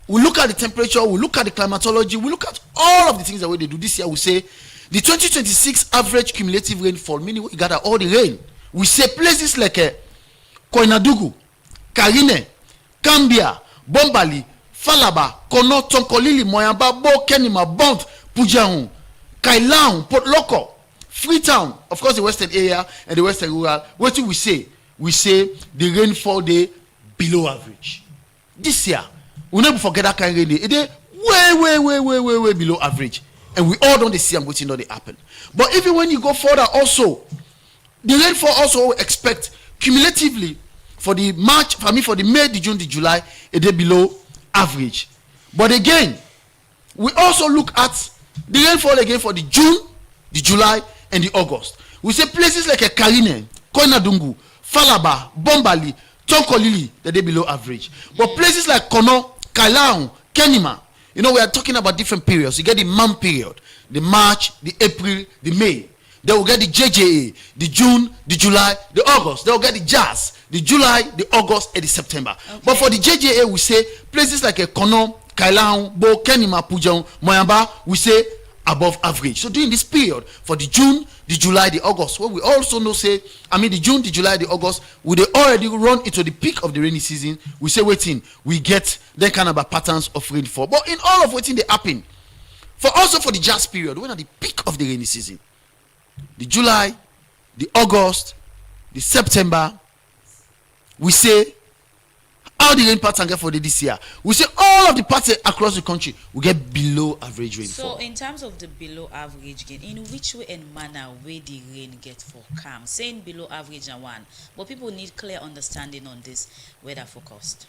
Speaker 7: we look at the temperature, we look at the climatology, we look at all of the things that we do this year. We say the 2026 average cumulative rainfall, meaning we gather all the rain. We say places like Koinadugu, Karine, Kambia, Bombali, Falaba, Kono, Tonkolili, Moyamba, Bo, Kenima, Bont, Pujahun, Kailaun, Port Loko, Freetown, of course the western area and the western rural. What do we say? We say the rainfall day below average. This year, we never forget that kind of rain. It is way below average. And we all don't see and waiting on it happen. But even when you go further also, the rainfall also expect cumulatively for the March, for the May, the June, the July, it is below average. But again, we also look at the rainfall again for the June, the July, and the August. We say places like Karine, Koinadungu, Falaba, Bombali, Tonkolili, that they below average. But places like Kono, Kailaun, Kenima, we are talking about different periods. You get the month period, the March, the April, the May. They will get the JJA, the June, the July, the August. They will get the Jazz, the July, the August, and the September. Okay. But for the JJA, we say places like Kono, Kailaun, Bo, Kenima, Pujahun, Moyamba, we say above average. So during this period, for the June, the July, the August, what we also know the June, the July, the August, we they already run into the peak of the rainy season. We say waiting, we get that kind of patterns of rainfall. But in all of waiting they happen, for the Jazz period, when at the peak of the rainy season, the July, the August, the September, we say how the rain pattern get for this year. We say all of the parts across the country will get below average rainfall.
Speaker 4: So in terms of the below average gain, in which way and manner where the rain get for calm? Saying below average and one, but people need clear understanding on this weather forecast.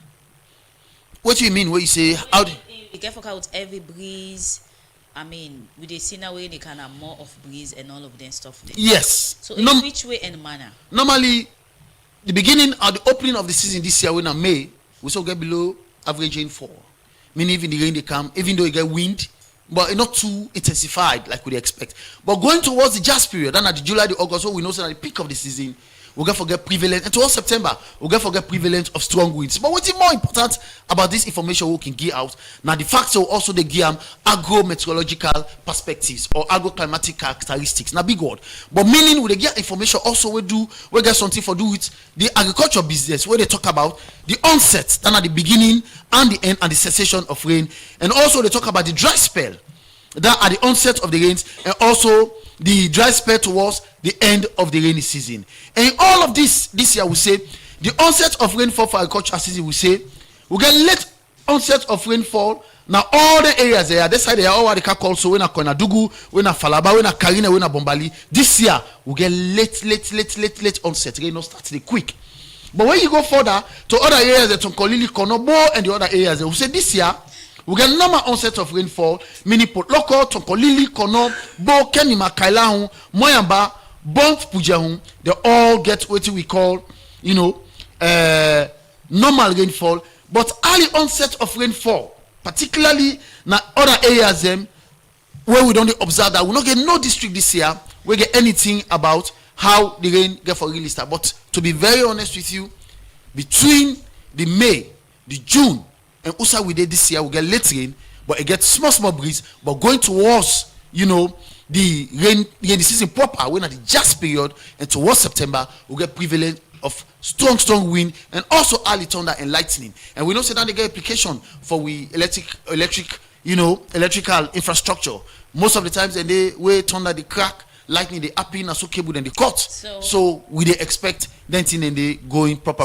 Speaker 7: What do you mean when you say how
Speaker 4: you get forecast with every breeze? With the scenario where they can have more of breeze and all of them stuff there.
Speaker 7: Yes.
Speaker 4: So in which way and manner?
Speaker 7: Normally, the beginning or the opening of the season this year, when in May, we still get below average rainfall. Meaning even the rain they come, even though you get wind, but not too intensified like we expect. But going towards the Jazz period, then at the July, the August, what we know at the peak of the season, we're going to forget prevalent, and towards September, we're going to forget prevalent of strong winds. But what's more important about this information we can give out, now the facts are also the give agro-meteorological perspectives or agro-climatic characteristics. Now big word. But meaning with the get information also we get something for do with the agriculture business where they talk about the onset, then at the beginning and the end and the cessation of rain. And also they talk about the dry spell that at the onset of the rains and also the dry spell towards the end of the rainy season. And in all of this year we say the onset of rainfall for agricultural season we say we get late onset of rainfall. Now all the areas there, this side they are all what they can call so when a Koinadugu, when a Falaba, when a Karine, when a Bombali. This year we get late onset. Rain not start quick. But when you go further to other areas that Tonkolili, Konobo and the other areas, we say this year we get normal onset of rainfall, meaning Port Loko, Tonkolili, Kono, Bo, Kenima, Kailaun, Moyamba, Bont, Pujahun, they all get what we call, normal rainfall. But early onset of rainfall, particularly in other areas where we don't observe that, we not get no district this year, we get anything about how the rain get for really start. But to be very honest with you, between the May, the June, and also we did this year, we get late rain, but it gets small breeze. But going towards, the rain season proper, when at the Jazz period and towards September, we get prevalent of strong wind and also early thunder and lightning. And we know that they get application for we electrical infrastructure. Most of the times, and they way thunder, they crack, lightning, they happen, and so cable, then they cut. So we they expect then and they going proper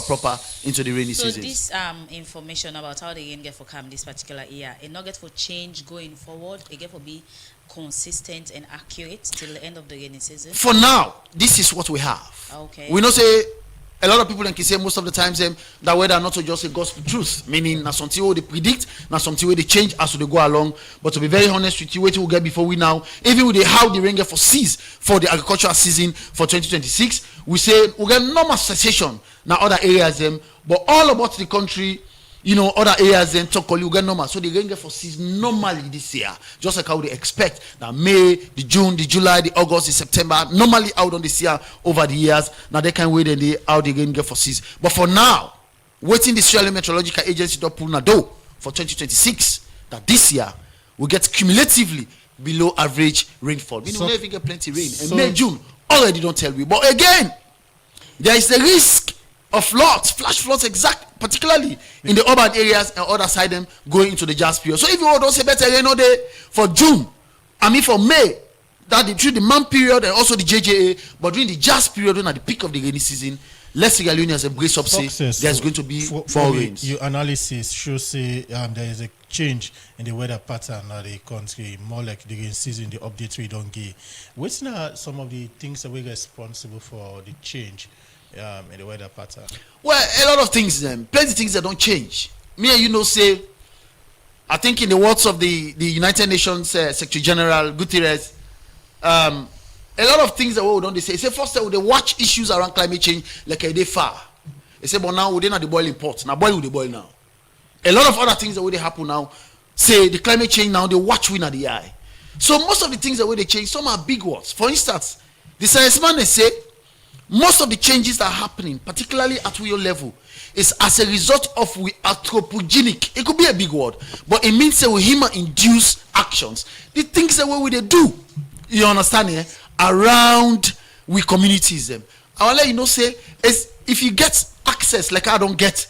Speaker 7: into the rainy season.
Speaker 4: So this information about how the rain get for come this particular year, it not get for change going forward. It get for be consistent and accurate till the end of the rainy season.
Speaker 7: For now, this is what we have.
Speaker 4: Okay.
Speaker 7: We know say a lot of people can say most of the times that weather not to just a gospel truth, meaning na something where they predict, na something where they change as they go along. But to be very honest with you, what we'll get before we now, even with how the rain get foresees for the agricultural season for 2026, we say we get normal cessation now other areas but all about the country, other areas Tokoli we get normal. So the rain get foresees normally this year, just like how they expect that May, the June, the July, the August, the September, normally out on this year over the years. Now they can wait and they how the rain get foresees. But for now, waiting the Australian Meteorological Agency to pull na do, for 2026 that this year we get cumulatively below average rainfall. We don't even get plenty rain. And May, June already don't tell me. But again, there is the risk of floods, flash floods, particularly in the urban areas and other side them going into the JAS period. So if you don't say better rain all day for June, for May, that through the MAM period and also the JJA, but during the JAS period, when at the peak of the rainy season, let's Sierra Leoneans embrace up say there's going to be four rains.
Speaker 5: Your analysis shows say there is a change in the weather pattern of the country, more like the rain season, the updates we don't give. What's now some of the things that we're responsible for the change in the weather pattern?
Speaker 7: Well, a lot of things, plenty of things that don't change. Me and you say, I think in the words of the United Nations Secretary General Guterres, a lot of things that we don't say. He said first they watch issues around climate change like they far. He said, but now we're not the boiling pot. Now boil with the boil now. A lot of other things that will happen now. Say the climate change now, they watch win at the eye. So most of the things that will they change, some are big words. For instance, the science man they say most of the changes that are happening, particularly at real level, is as a result of we anthropogenic. It could be a big word, but it means that we human induce actions. The things that we they do. You understand here? Around we communities them. I will let you know say is if you get access like I don't get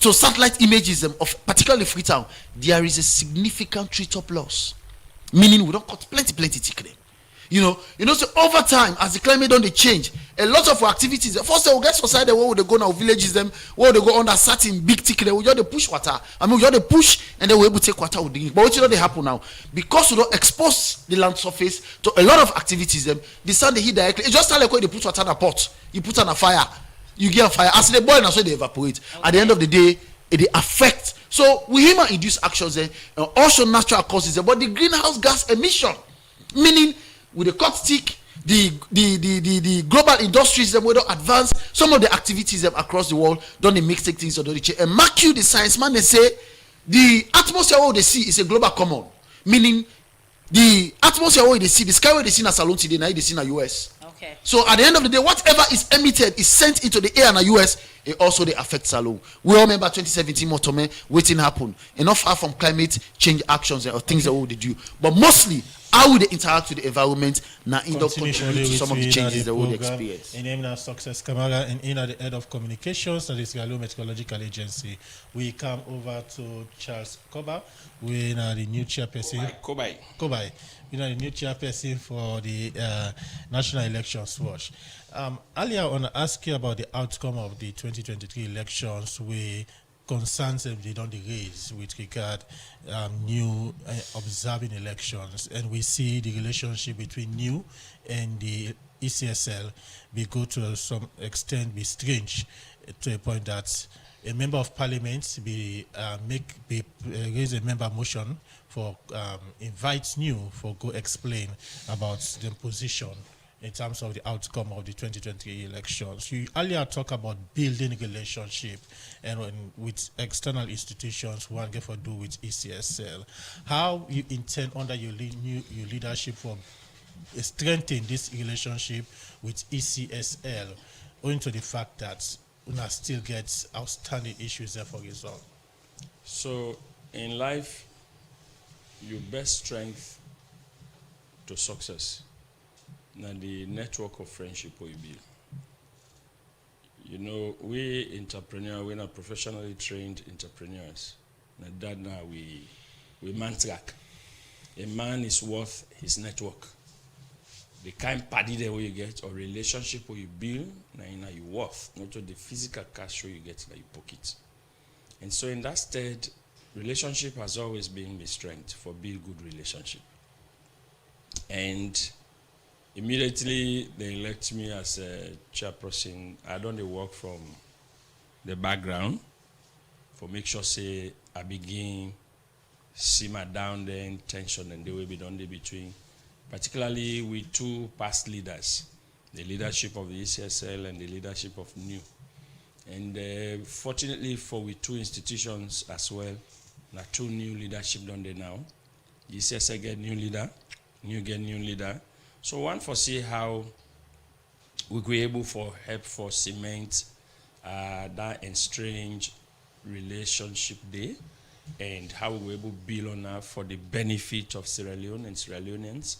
Speaker 7: to satellite images of particularly Freetown, there is a significant treetop loss. Meaning we don't cut plenty tick them. You know, so over time, as the climate don't they change, a lot of our activities, first they will get society where they go now, villages them, where they go under certain big tick, they will just push water. We just push and then we able to take water with the But what you know they happen now? Because we don't expose the land surface to a lot of activities, the sun they hit directly. It's just like when they put water in a pot, you put on a fire, you get a fire. As they boil now, so they evaporate. Okay. At the end of the day, it affect. So we human induce actions and also natural causes but the greenhouse gas emission, meaning with the cut stick, the global industries that we don't advance some of the activities across the world, don't they make things or don't they change? And mark you the science man, they say the atmosphere what they see is a global common, meaning the atmosphere what they see, the sky where they see in Salon today, now they see in the US. Okay. So at the end of the day, whatever is emitted is sent into the air in the US. It also they affect Salon. We all remember 2017 Motome, waiting happen. Enough far from climate change actions or things that we do. But mostly, how would they interact with the environment now end up contributing to some of the changes that we would experience.
Speaker 5: In name of Success Kamara and in the head of communications, that is Galo Meteorological Agency. We come over to Charles Koba. We are the new chairperson. Kobai. We are the new chairperson for the National Elections Watch. Earlier on, I asked you about the outcome of the 2023 elections. We concerns they don't raise with regard new observing elections, and we see the relationship between new and the ECSL be go to some extent be strange to a point that a member of parliament raise a member motion for invite new for go explain about the position in terms of the outcome of the 2023 elections. You earlier talk about building relationship and with external institutions, one get for do with ECSL. How you intend under your leadership for strengthening this relationship with ECSL, owing to the fact that una still gets outstanding issues there for resolve?
Speaker 8: So in life, your best strength to success and the network of friendship we build. You know, we entrepreneurs, we're not professionally trained entrepreneurs. And that now we man track. A man is worth his network. The kind party that you get or relationship you build, now you worth, not just the physical cash you get in your pocket. And so in that state, relationship has always been the strength for build good relationship. And immediately they elect me as a chairperson. I don't work from the background for make sure say I begin simmer down the intention and the way we done between, particularly with two past leaders, the leadership of the ECSL and the leadership of NEW. And fortunately for we two institutions as well, now two new leadership done there now. The ECSL get new leader, NEW get new leader. So one foresee how we were able for help for cement that estranged relationship there. and how we were able to build on that for the benefit of Sierra Leone and Sierra Leoneans.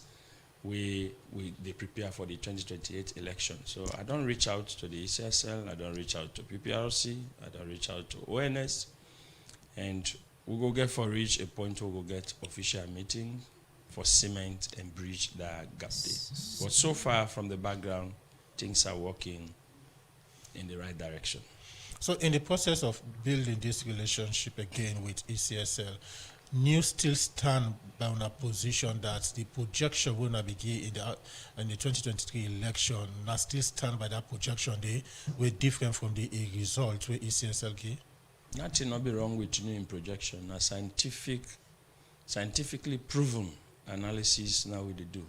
Speaker 8: They prepare for the 2028 election. So I don't reach out to the ECSL, I don't reach out to PPRC, I don't reach out to ONS, and we go get for reach a point where we'll get official meeting for cement and bridge that gap day. But so far from the background, things are working in the right direction.
Speaker 5: So in the process of building this relationship again with ECSL, you still stand by on a position that the projection will not begin in the 2023 election. Now still stand by that projection. They were different from the result where ECSL gave.
Speaker 8: Nothing not be wrong with new in projection. A scientifically proven analysis now we do.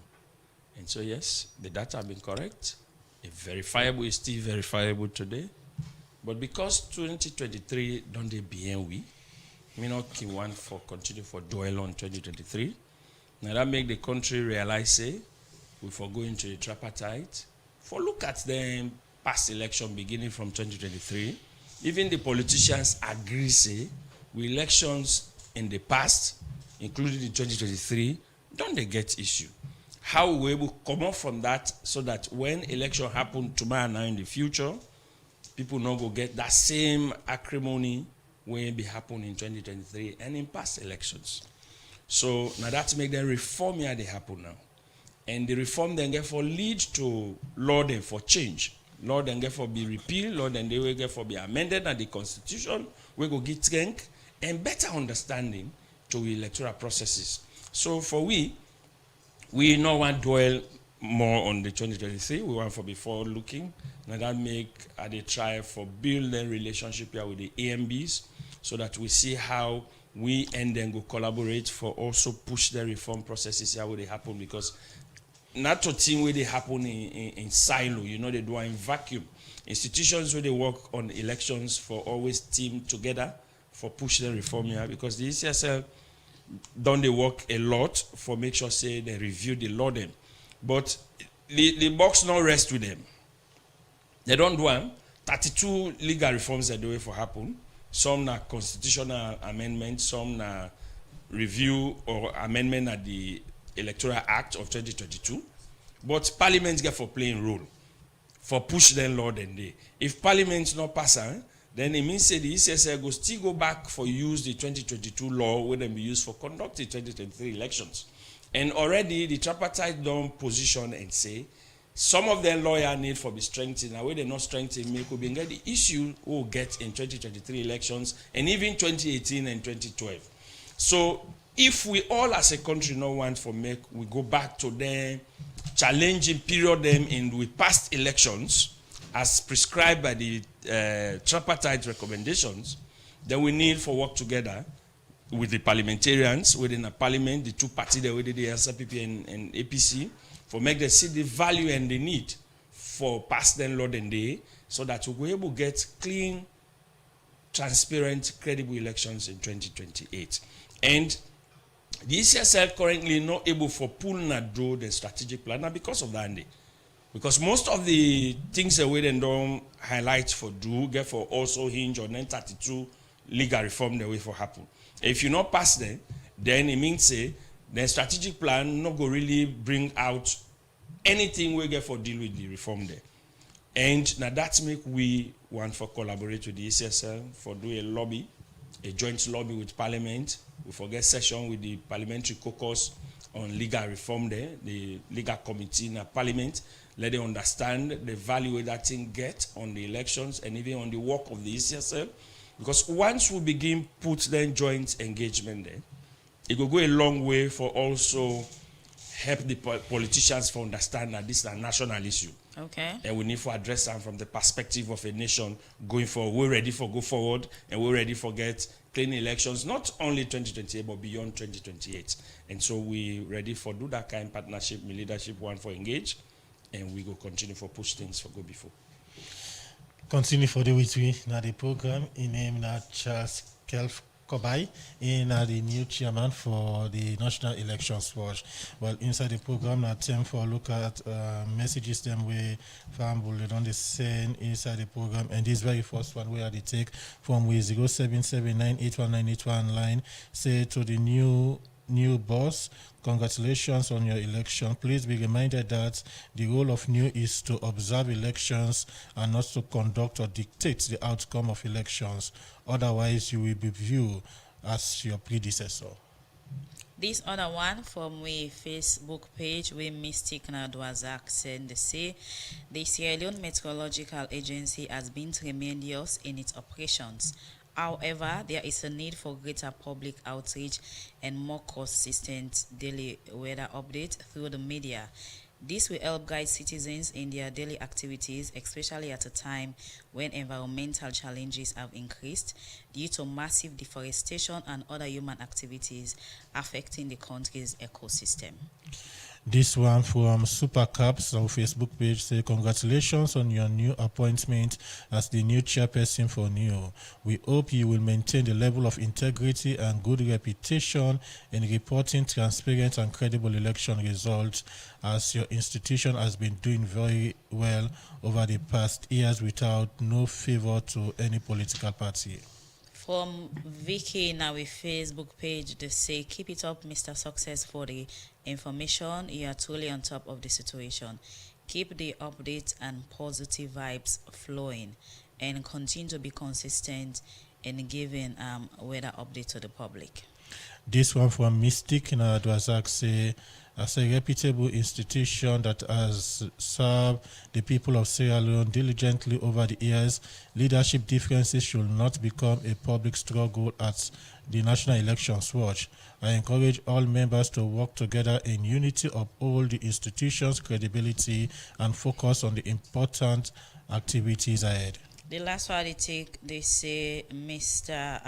Speaker 8: And so yes, the data have been correct. Verifiable is still verifiable today. But because 2023 don't they be we may not keep one for continue for dwell on 2023. Now that make the country realize say we for go into the tripartite. For look at the past election beginning from 2023. Even the politicians agree say with elections in the past, including in 2023, don't they get issue? How we able to come up from that so that when election happen tomorrow now in the future, people not go get that same acrimony when be happen in 2023 and in past elections. So now that make them reform here they happen now. And the reform then get for lead to law then for change. Law then get for be repealed, law then they will get for be amended and the constitution we go get strength and better understanding to electoral processes. So for we no want dwell more on the 2023. We want for before looking. Now that make they try for building relationship here with the AMBs so that we see how we and then go collaborate for also push the reform processes here where they happen, because not to team where they happen in silo, they do in vacuum. Institutions where they work on elections for always team together for push the reform here, because the ECSL don't they work a lot for make sure say they review the law them. But the box not rest with them. They don't do them. 32 legal reforms that do it for happen. Some na constitutional amendment, some na review or amendment at the Electoral Act of 2022. But Parliament get for playing role. For push them law then they. If Parliament not pass, then it means say the ECSL go still go back for use the 2022 law where them be used for conduct the 2023 elections. And already the tripartite don't position and say some of their lawyer need for be strengthened. And where they not strengthened, we could be get the issue we'll get in 2023 elections and even 2018 and 2012. So if we all as a country not want for make we go back to the challenging period them in with past elections as prescribed by the tripartite recommendations, then we need for work together with the parliamentarians within a parliament, the two parties that within the SRPP and APC, for make them see the value and the need for pass them law and day, so that we'll be able to get clean, transparent, credible elections in 2028. And the ECSL currently not able for pull and draw the strategic plan, and because of that, because most of the things that we then don't highlight for do get for also hinge on 932 legal reform the way for happen. If you not pass them, then it means say the strategic plan not go really bring out anything we get for deal with the reform there. And now that's make we want for collaborate with the ECSL for do a lobby, a joint lobby with Parliament. We forget session with the Parliamentary Caucus on legal reform there, the legal committee in the Parliament. Let them understand the value that thing get on the elections and even on the work of the ECSL. Because once we begin put then joint engagement there, it will go a long way for also help the politicians for understand that this is a national issue.
Speaker 4: Okay.
Speaker 8: And we need to address them from the perspective of a nation going forward. We're ready for go forward and we're ready for get clean elections, not only 2028 but beyond 2028. And so we ready for do that kind of partnership, my leadership one for engage, and we go continue for push things for go before.
Speaker 5: Continue for the week now the program in name now Charles Kobai in the new chairman for the National Elections Watch. Well, inside the program, I attempt for look at messages them way from bullet on the same inside the program, and this very first one where they take from way 0779819181 line say to the new boss, congratulations on your election. Please be reminded that the role of new is to observe elections and not to conduct or dictate the outcome of elections. Otherwise, you will be viewed as your predecessor.
Speaker 4: This other one from we Facebook page, we Mystic Nadwazak said they say the Sierra Leone Meteorological Agency has been tremendous in its operations. However, there is a need for greater public outreach and more consistent daily weather updates through the media. This will help guide citizens in their daily activities, especially at a time when environmental challenges have increased due to massive deforestation and other human activities affecting the country's ecosystem.
Speaker 5: This one from Supercaps on Facebook page say congratulations on your new appointment as the new chairperson for NEO. We hope you will maintain the level of integrity and good reputation in reporting transparent and credible election results, as your institution has been doing very well over the past years without no favor to any political party.
Speaker 4: From Vicky in our Facebook page, they say, keep it up, Mr. Success, for the information. You are truly on top of the situation. Keep the updates and positive vibes flowing and continue to be consistent in giving weather update to the public.
Speaker 5: This one from Mystic Nadwazak say, as a reputable institution that has served the people of Sierra Leone diligently over the years, leadership differences should not become a public struggle at the National Elections Watch. I encourage all members to work together in unity, uphold the institution's credibility, and focus on the important activities ahead.
Speaker 4: The last one they say, Mr.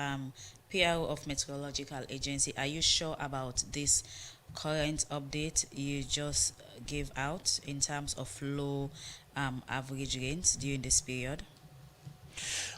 Speaker 4: PRO of Meteorological Agency, are you sure about this current update you just gave out in terms of low average rains during this period?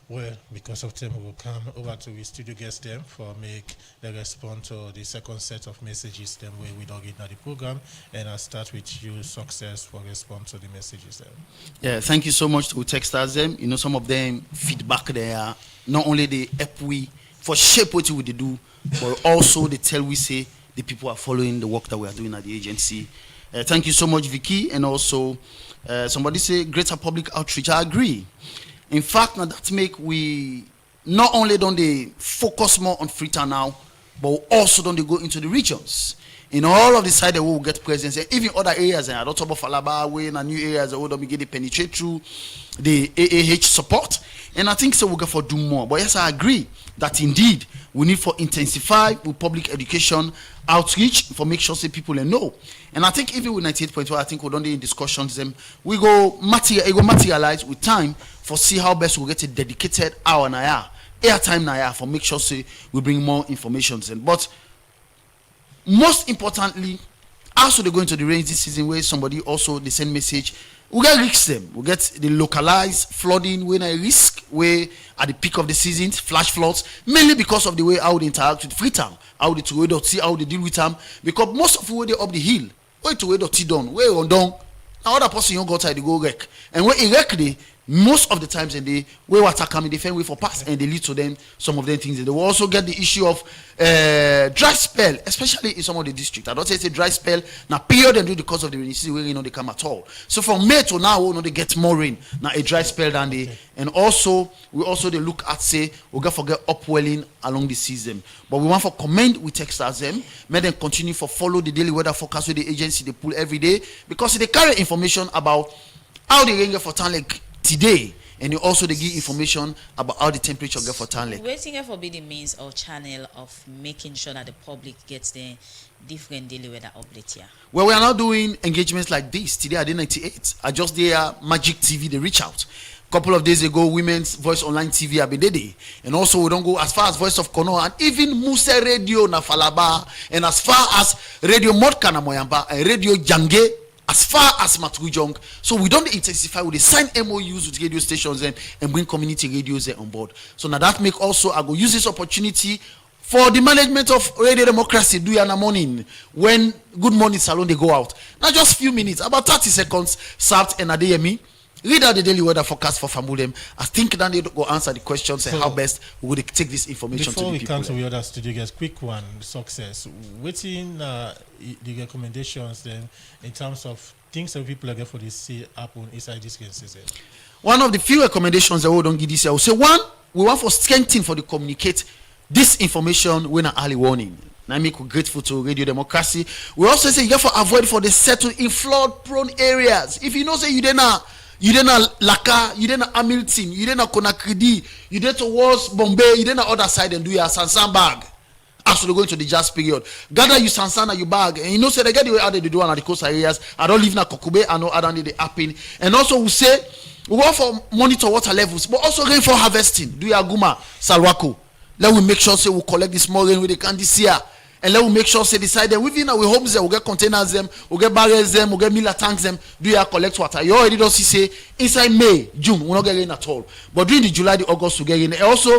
Speaker 5: Well, because of time, we will come over to the studio guest them for make the response to the second set of messages them where we don't get now the program, and I'll start with you, Success, for response to the messages them.
Speaker 7: Yeah, thank you so much to texters them. You know, some of them feedback there, not only the help we for shape what we do, but also they tell we say the people are following the work that we are doing at the agency. Thank you so much, Vicky. And also, somebody say greater public outreach. I agree. In fact, now that make we not only don't they focus more on Freetown now, but also don't they go into the regions. In all of the side, they will get presence. And even other areas, and I don't talk about Falaba, way and new areas, they will get the penetrate through the AAH support. And I think so we'll go for do more. But yes, I agree that indeed we need for intensify with public education outreach for make sure say people know. And I think even with 98.1, I think we don't in discussions them we go materialize with time for see how best we get a dedicated hour and airtime na for make sure say we bring more information in. But most importantly, also they go into the rainy season where somebody also they send message. We get risks them. We get the localized flooding when a risk where at the peak of the season, flash floods, mainly because of the way how they interact with Freetown, how they see how they deal with them. Because most of the way they up the hill, where to where the down, where on down, another person you go outside they go wreck. And when he wreck they most of the times and they where water coming they find way for pass and they lead to them some of them things. They will also get the issue of dry spell, especially in some of the districts. I don't say it's a dry spell now period and do the cause of the rainy season where they come at all. So from May to now they get more rain now a dry spell than they and also we also they look at say we got forget upwelling along the season. But we want for commend with texters them, may them continue for follow the daily weather forecast with the agency they pull every day because they carry information about how the rain get for town like today, and you also they give information about how the temperature get for town lake.
Speaker 4: Waiting for be the means or channel of making sure that the public gets the different daily weather update here.
Speaker 7: Well, we are now doing engagements like this. Today I did 98. I just there Magic TV they reach out. Couple of days ago, Women's Voice Online TV Abedede, and also we don't go as far as Voice of Kono and even Muse Radio na Falaba, and as far as Radio Modka na Moyamba and Radio Jange. As far as Matujong, so we don't intensify with the sign MOUs with radio stations and bring community radios there on board. So now that make also I go use this opportunity for the management of Radio Democracy do in the morning when Good Morning Salon they go out. Now just few minutes, about 30 seconds, Sabt and Adeyemi. Read out the daily weather forecast for Famulem. I think then they go answer the questions and how best we would take this information to the people.
Speaker 5: Before we come to the other studio guys, quick one, success. Waiting the recommendations then in terms of things that people are going for this see happen inside this case.
Speaker 7: One of the few recommendations that we don't give this year, we say one, we want for strengthening for the communicate this information when an early warning. Now make we grateful to Radio Democracy. We also say you have to avoid for the settle in flood prone areas. If you know say you didn't Laka, you didn't Hamilton, you didn't Konakri, you didn't towards Bombay, you didn't other side and do your Sansan bag. Actually going to the jazz period. Gather you Sansan and your bag. And you know say they get the way out they do on the coast areas. I don't live in Kokube, I know other than the happen. And also we say we want for monitor water levels, but also rainfall harvesting. Do your Guma, Salwako. Let we make sure say we collect the small rain with the can this year. And let we make sure say decide them within our homes we get containers them, we get barrels them, we get miller tanks them, do you collect water. You already don't see say inside May, June, we're not getting at all. But during the July, the August we get in. And also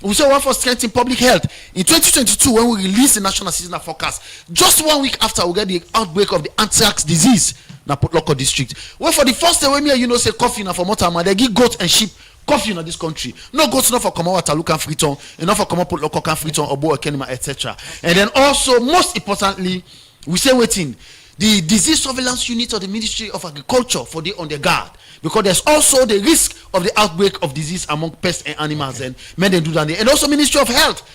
Speaker 7: we say one for strengthening public health. In 2022, when we release the national seasonal forecast, just 1 week after we get the outbreak of the anthrax disease in Port Local district. Well, for the first time when me you know say coffee now for Motama, they give goat and sheep coffee in this country. No goats not for Komawa Talukan Freeton, enough for Komawa Port Local Freeton, Obo Kenima, etc. And then also, most importantly, we say waiting the disease surveillance unit of the Ministry of Agriculture for the on the guard. Because there's also the risk of the outbreak of disease among pests and animals, and men do that. And also Ministry of Health,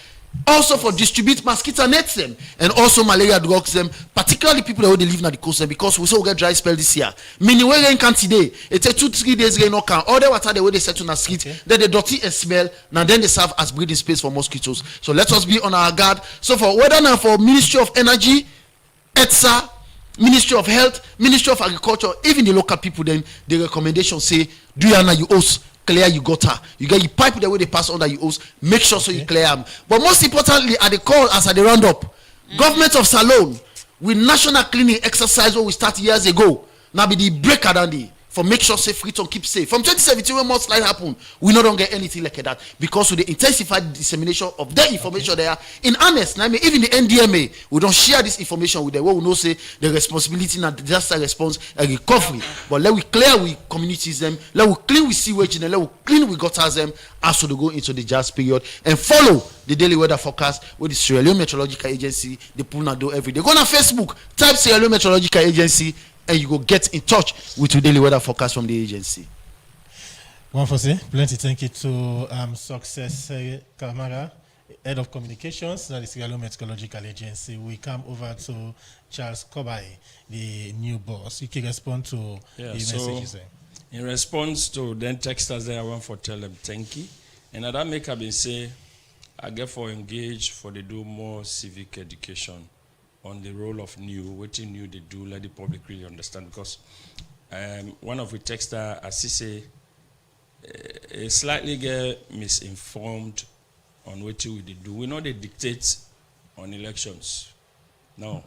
Speaker 7: also for distribute mosquito nets them, and also malaria drugs them, particularly people that live near the coast, because we saw we get dry spell this year. Meaning when rain can't today, it takes 2-3 days rain no can. All the water the way they set on the street, then they dirty and smell, now then they serve as breeding space for mosquitoes. So let us be on our guard. So for whether now for Ministry of Energy, ETSA, Ministry of Health, Ministry of Agriculture, even the local people, then the recommendation say, do you know you hose, clear you gutter, you get your pipe the way they pass under you hose, make sure so you clear them. But most importantly, at the call as at the roundup, government of Salone with national cleaning exercise what we started years ago, now be the breaker down the for make sure safe Freeton keep safe. From 2017 when most like happen, we no don't get anything like that because we the intensified dissemination of their information there. In honest, I mean even the NDMA, we don't share this information with them. What we know say the responsibility and disaster response and recovery. But let we clear we communities them, let we clean we sewage and let we clean we gutters them as to go into the jazz period and follow the daily weather forecast with the Sierra Leone Meteorological Agency. They pull na do every day. Go on Facebook, type Sierra Leone Meteorological Agency, and you go get in touch with the daily weather forecast from the agency.
Speaker 5: One for say, plenty thank you to Success Kamara, Head of Communications at the Sierra Leone Meteorological Agency. We come over to Charles Kobai, the new boss. You can respond to the messages there.
Speaker 8: In response to then texters there, I want to tell them thank you. And that make up and say, I get for engage for they do more civic education on the role of new, what new they do, let the public really understand. Because one of the texter, as he say, slightly get misinformed on what we do. We know they dictate on elections. No.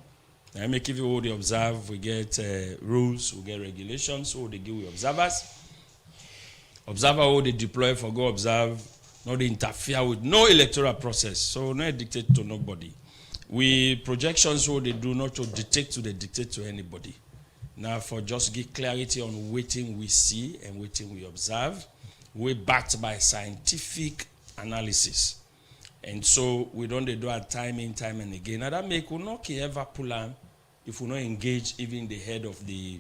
Speaker 8: I make if you all the observe, we get rules, we get regulations, so they give we observers. Observer all they deploy for go observe, no they interfere with no electoral process. So no dictate to nobody. We projections what they do not to dictate to anybody. Now for just give clarity on waiting we see and waiting we observe, we're backed by scientific analysis. And so we don't do our time and again. And that make we not ever pull on if we not engage even the head of the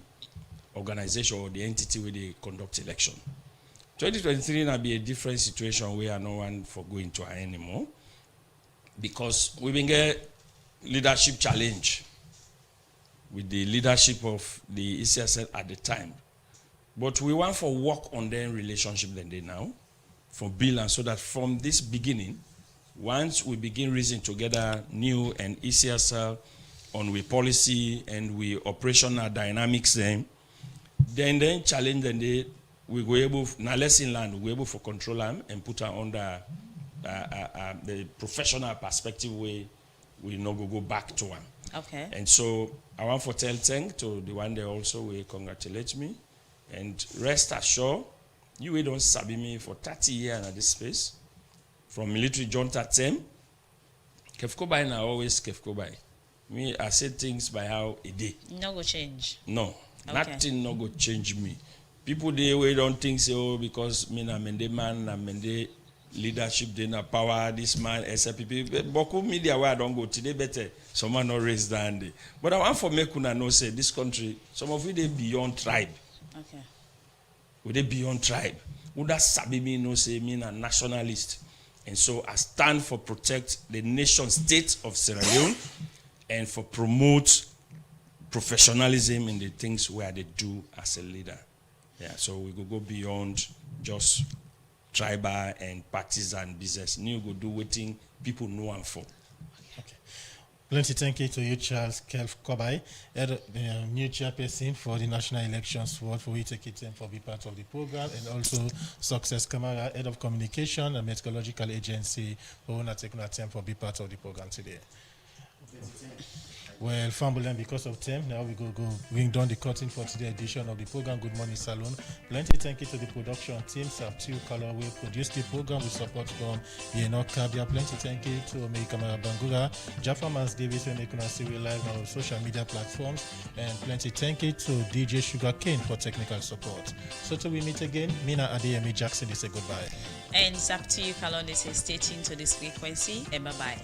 Speaker 8: organization or the entity where they conduct election. 2023 will be a different situation where no one for going to anymore. Because we've been get leadership challenge with the leadership of the ECSL at the time. But we want for work on their relationship than they now, for Bill, and so that from this beginning, once we begin reasoning together new and ECSL on we policy and we operational dynamics then challenge and we go able now less in land we able for control them and put her under the professional perspective way we no go back to one.
Speaker 4: Okay.
Speaker 8: And so I want to tell thank to the one they also will congratulate me and rest assured you will don't sabi me for 30 years at this space from military junta term Kefkobai na always Kefkobai. Me, I say things by how it day.
Speaker 4: No go change.
Speaker 8: No,
Speaker 4: Okay.
Speaker 8: nothing no go change me. People they way don't think so because me na mende man, na mende leadership, they na power, this man, SLPP. Boku media where I don't go today better. Someone not raise the hand. But I want for me kuna know say this country, some of you they beyond tribe.
Speaker 4: Okay.
Speaker 8: Would they beyond tribe? Would that sabi me no say me na nationalist? And so I stand for protect the nation state of Sierra Leone and for promote professionalism in the things where they do as a leader. Yeah, so we could go beyond just tribal and partisan business. New go do waiting people know and for.
Speaker 5: Plenty thank you to you, Charles Kefkobai, new chairperson for the National Elections Board, for we take it time for be part of the program, and also Success Kamara, head of communication and meteorological agency, who will take time for be part of the program today. Well, Fambulan, because of time, now we go bring down the curtain for today's edition of the program. Good morning, Salon. Plenty thank you to the production team, Saptiu Colorway produced the program with support from Yeno Kabia. Plenty thank you to Omei Kamara Bangura, Jaffa Mans Davis, when making us see we live on our social media platforms, and plenty thank you to DJ Sugar Cane for technical support. So till we meet again, Mina Adeyemi Jackson, they say goodbye.
Speaker 4: And it's up to you, Kalon. They say stay tuned to this frequency, and bye-bye.